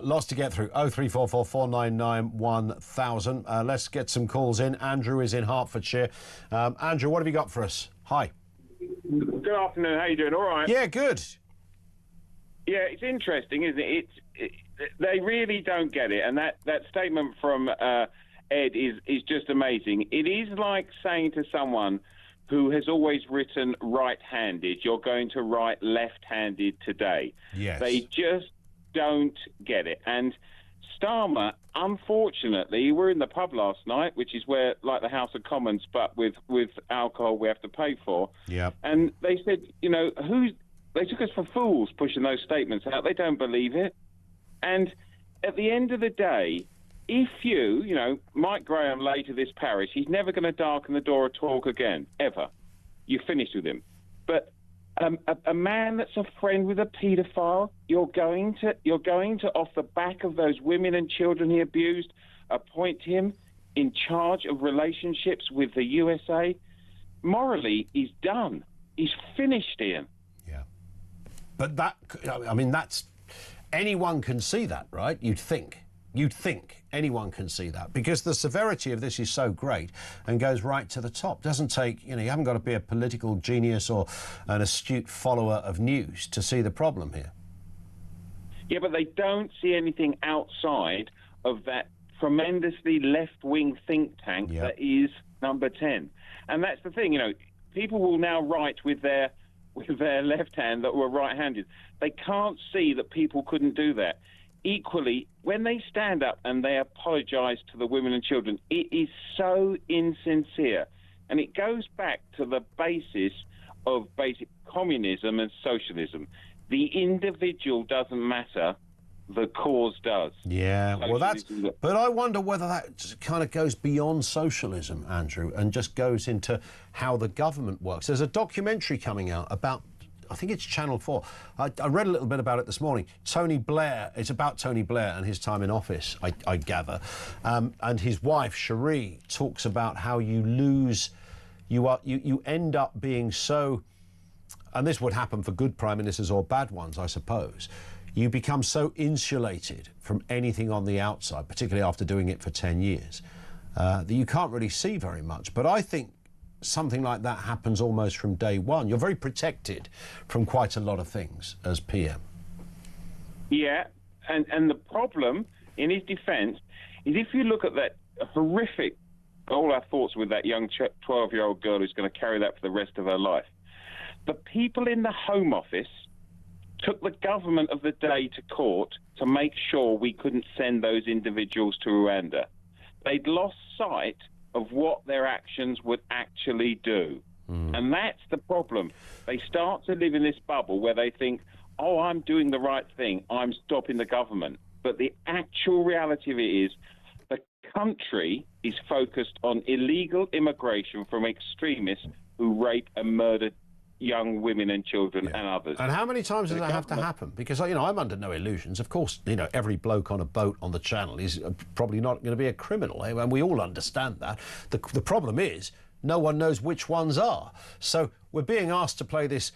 Lots to get through. 0344 499 1000. Let's get some calls in. Andrew is in Hertfordshire. Andrew, what have you got for us? Hi. Good afternoon. How you doing? All right. Yeah, good. Yeah, it's interesting, isn't it? They really don't get it, and that statement from Ed is just amazing. It is like saying to someone who has always written right-handed, you're going to write left-handed today. Yes. They just don't get it. And Starmer, unfortunately, we're in the pub last night, which is where, like the House of Commons, but with alcohol we have to pay for. Yeah. And they said, you know, they took us for fools pushing those statements out. They don't believe it. And at the end of the day, if you know, Mike Graham later this parish, he's never going to darken the door or talk again, ever. You're finished with him. But a man that's a friend with a paedophile, you're going to, off the back of those women and children he abused, appoint him in charge of relationships with the USA. Morally, he's done. He's finished, Ian. Yeah. But that, I mean, that's, anyone can see that, right? You'd think anyone can see that, because the severity of this is so great and goes right to the top. Doesn't take, you know, you haven't got to be a political genius or an astute follower of news to see the problem here. Yeah, but they don't see anything outside of that tremendously left-wing think tank that is Number 10. And that's the thing, you know, people will now write with their left hand that were right-handed. They can't see that people couldn't do that. Equally, when they stand up and they apologise to the women and children, it is so insincere. And it goes back to the basis of basic communism and socialism. The individual doesn't matter, the cause does. Yeah, well, but I wonder whether that kind of goes beyond socialism, Andrew, and just goes into how the government works. There's a documentary coming out about, I think it's Channel 4. I read a little bit about it this morning. Tony Blair, it's about Tony Blair and his time in office, I gather. And his wife, Cherie, talks about how you lose, you end up being so, and this would happen for good prime ministers or bad ones, I suppose. You become so insulated from anything on the outside, particularly after doing it for 10 years, that you can't really see very much. But I think something like that happens almost from day one. You're very protected from quite a lot of things as PM. Yeah, and the problem, in his defence, is if you look at that horrific, all our thoughts with that young 12-year-old girl who's going to carry that for the rest of her life. The people in the Home Office took the government of the day to court to make sure we couldn't send those individuals to Rwanda. They'd lost sight of what their actions would actually do. And that's the problem. They start to live in this bubble where they think, oh, I'm doing the right thing, I'm stopping the government. But the actual reality of it is the country is focused on illegal immigration from extremists who rape and murder young women and children and others. And how many times does that have to happen? Because, you know, I'm under no illusions. Of course, you know, every bloke on a boat on the Channel is probably not going to be a criminal, and we all understand that. The problem is no one knows which ones are. So we're being asked to play this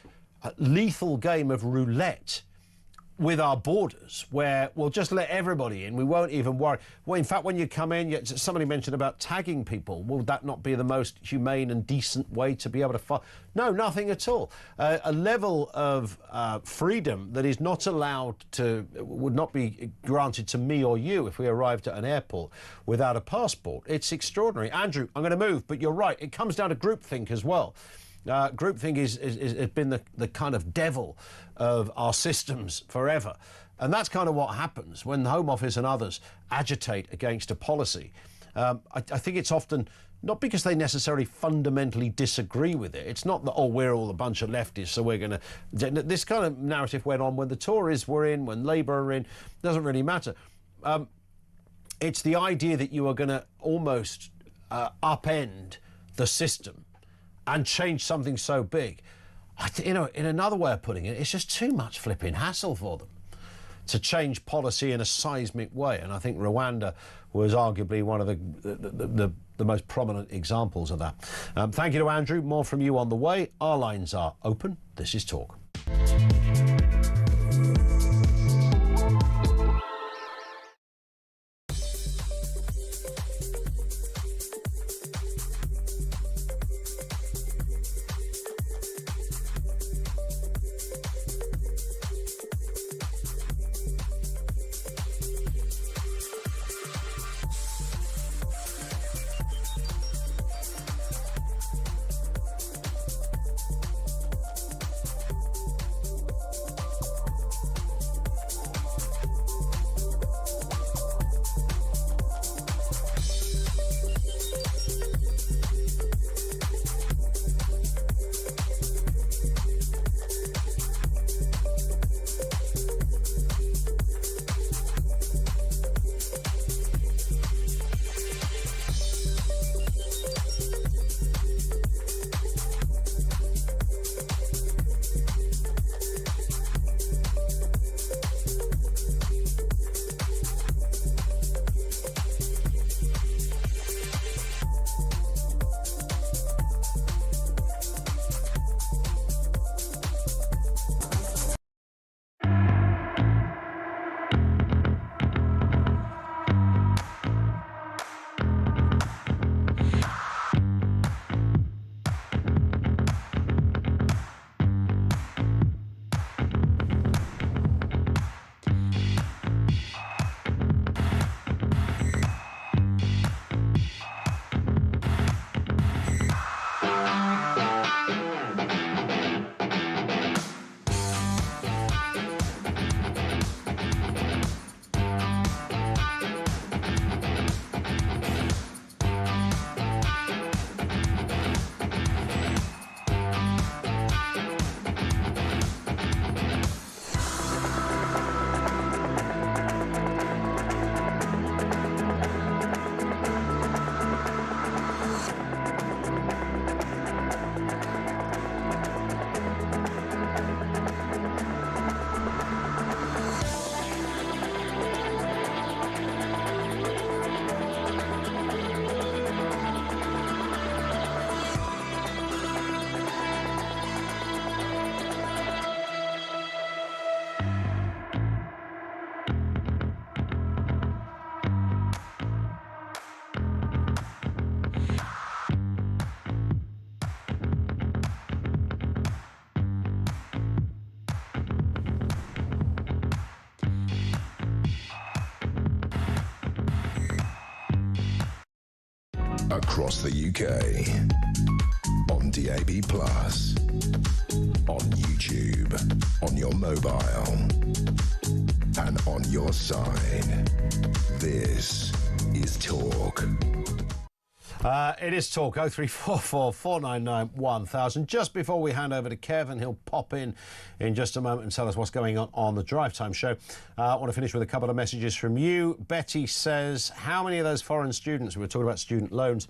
lethal game of roulette with our borders, where we'll just let everybody in. We won't even worry. Well, in fact, when you come in, somebody mentioned about tagging people. Will that not be the most humane and decent way to be able to fight? No, nothing at all. A level of freedom that is not allowed to, would not be granted to me or you if we arrived at an airport without a passport. It's extraordinary. Andrew, I'm going to move, but you're right. It comes down to groupthink as well. Groupthink has been the kind of devil of our systems forever. And that's kind of what happens when the Home Office and others agitate against a policy. I think it's often not because they necessarily fundamentally disagree with it. It's not that, oh, we're all a bunch of leftists, so we're going to... This kind of narrative went on when the Tories were in, when Labour are in. Doesn't really matter. It's the idea that you are going to almost upend the system and change something so big. You know, in another way of putting it, it's just too much flipping hassle for them to change policy in a seismic way. And I think Rwanda was arguably one of the most prominent examples of that. Thank you to Andrew. More from you on the way. Our lines are open. This is Talk. Across the UK, on DAB+, on YouTube, on your mobile, and on your side. This is Talk. It is Talk. 0344 499 1000. Just before we hand over to Kevin, he'll pop in just a moment and tell us what's going on the Drive Time show. I want to finish with a couple of messages from you. Betty says, how many of those foreign students, we were talking about student loans,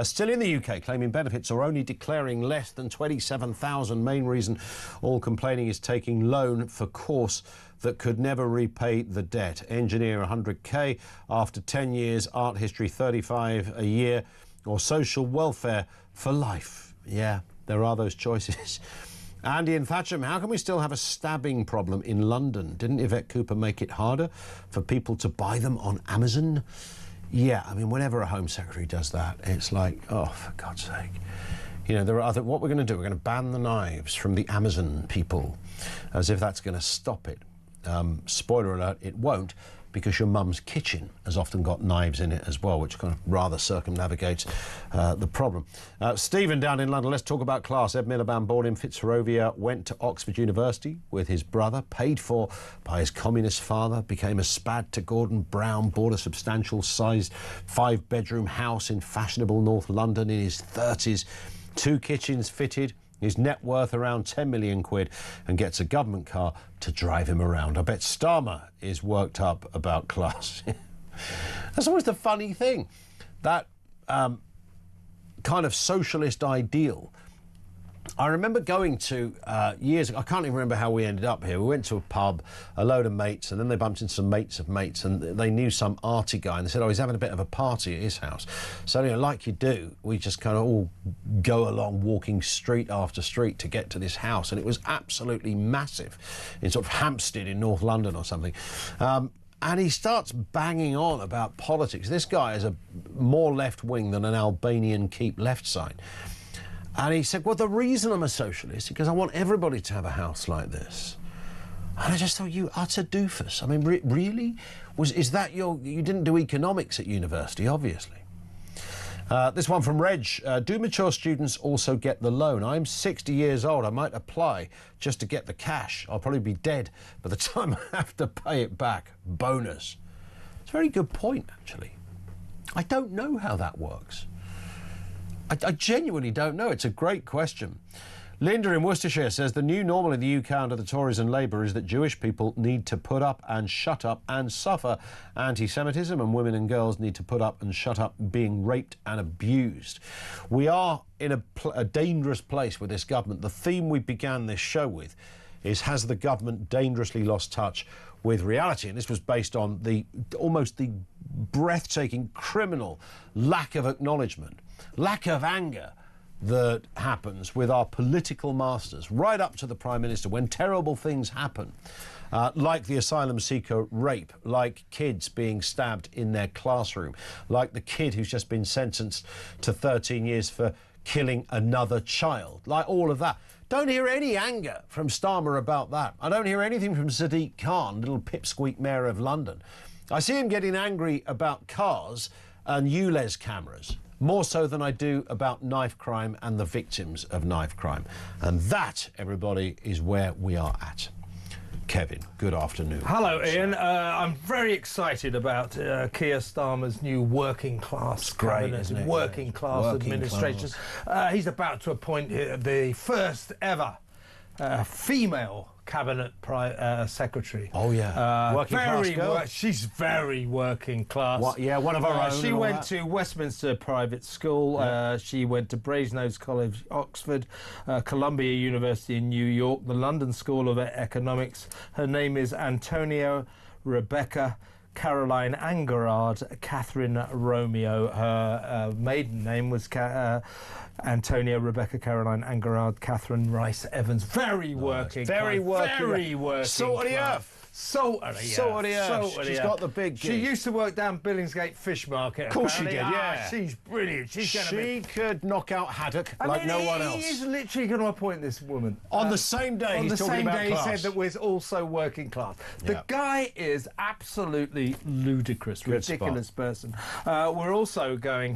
still in the UK, claiming benefits or only declaring less than 27,000. Main reason all complaining is taking loan for course that could never repay the debt. Engineer 100k after 10 years, art history 35 a year, or social welfare for life. Yeah, there are those choices. Andy and Thatcham, how can we still have a stabbing problem in London? Didn't Yvette Cooper make it harder for people to buy them on Amazon? Yeah, I mean, whenever a Home Secretary does that, it's like, oh, for God's sake. You know, there are other, what we're going to do, we're going to ban the knives from the Amazon people, as if that's going to stop it. Spoiler alert, it won't, because your mum's kitchen has often got knives in it as well, which kind of rather circumnavigates the problem. Stephen down in London, let's talk about class. Ed Miliband, born in Fitzrovia, went to Oxford University with his brother, paid for by his communist father, became a spad to Gordon Brown, bought a substantial-sized 5-bedroom house in fashionable North London in his 30s, 2 kitchens fitted, his net worth around 10 million quid, and gets a government car to drive him around. I bet Starmer is worked up about class. That's always the funny thing. That kind of socialist ideal. I remember going to, years ago, I can't even remember how we ended up here. We went to a pub, a load of mates, and then they bumped into some mates of mates, and they knew some arty guy, and they said, oh, he's having a bit of a party at his house. So, you know, like you do, we just kind of all go along walking street after street to get to this house, and it was absolutely massive in sort of Hampstead in North London or something. And he starts banging on about politics. This guy is a more left-wing than an Albanian Keep Left sign. And he said, well, the reason I'm a socialist is because I want everybody to have a house like this. And I just thought, you utter doofus. I mean, really? Is that you didn't do economics at university, obviously. This one from Reg. Do mature students also get the loan? I'm 60 years old. I might apply just to get the cash. I'll probably be dead by the time I have to pay it back. Bonus. It's a very good point, actually. I don't know how that works. I genuinely don't know. It's a great question. Linda in Worcestershire says the new normal in the UK under the Tories and Labour is that Jewish people need to put up and shut up and suffer anti-Semitism, and women and girls need to put up and shut up being raped and abused. We are in a dangerous place with this government. The theme we began this show with is, has the government dangerously lost touch with reality? And this was based on almost the breathtaking criminal lack of acknowledgement, lack of anger that happens with our political masters, right up to the Prime Minister, when terrible things happen, like the asylum seeker rape, like kids being stabbed in their classroom, like the kid who's just been sentenced to 13 years for killing another child, like all of that. Don't hear any anger from Starmer about that. I don't hear anything from Sadiq Khan, little pipsqueak mayor of London. I see him getting angry about cars and ULEZ cameras, more so than I do about knife crime and the victims of knife crime. And that, everybody, is where we are at. Kevin, good afternoon. Hello, Ian. I'm very excited about Keir Starmer's new working class cabinet, isn't it? working class administration. He's about to appoint the first ever female cabinet secretary. Oh yeah, working class girl. She's very working class. What, yeah, one of our own. She went to Westminster Private School. Yeah. She went to Brasenose College, Oxford, Columbia University in New York, the London School of Economics. Her name is Antonia Rebecca Caroline Angerard Catherine Romeo. Her maiden name was Antonia Rebecca Caroline Angerard Catherine Rice Evans. Very working. Very working. Very working. Salt of the earth. Salt of the earth. Salt of the earth. She's got the big gig. She used to work down Billingsgate Fish Market. Of course she did, yeah. She's brilliant. She could knock out Haddock like no one else. He's literally going to appoint this woman. On the same day he's talking about class. He said that we're also working class. The guy is absolutely ludicrous, ridiculous person. We're also going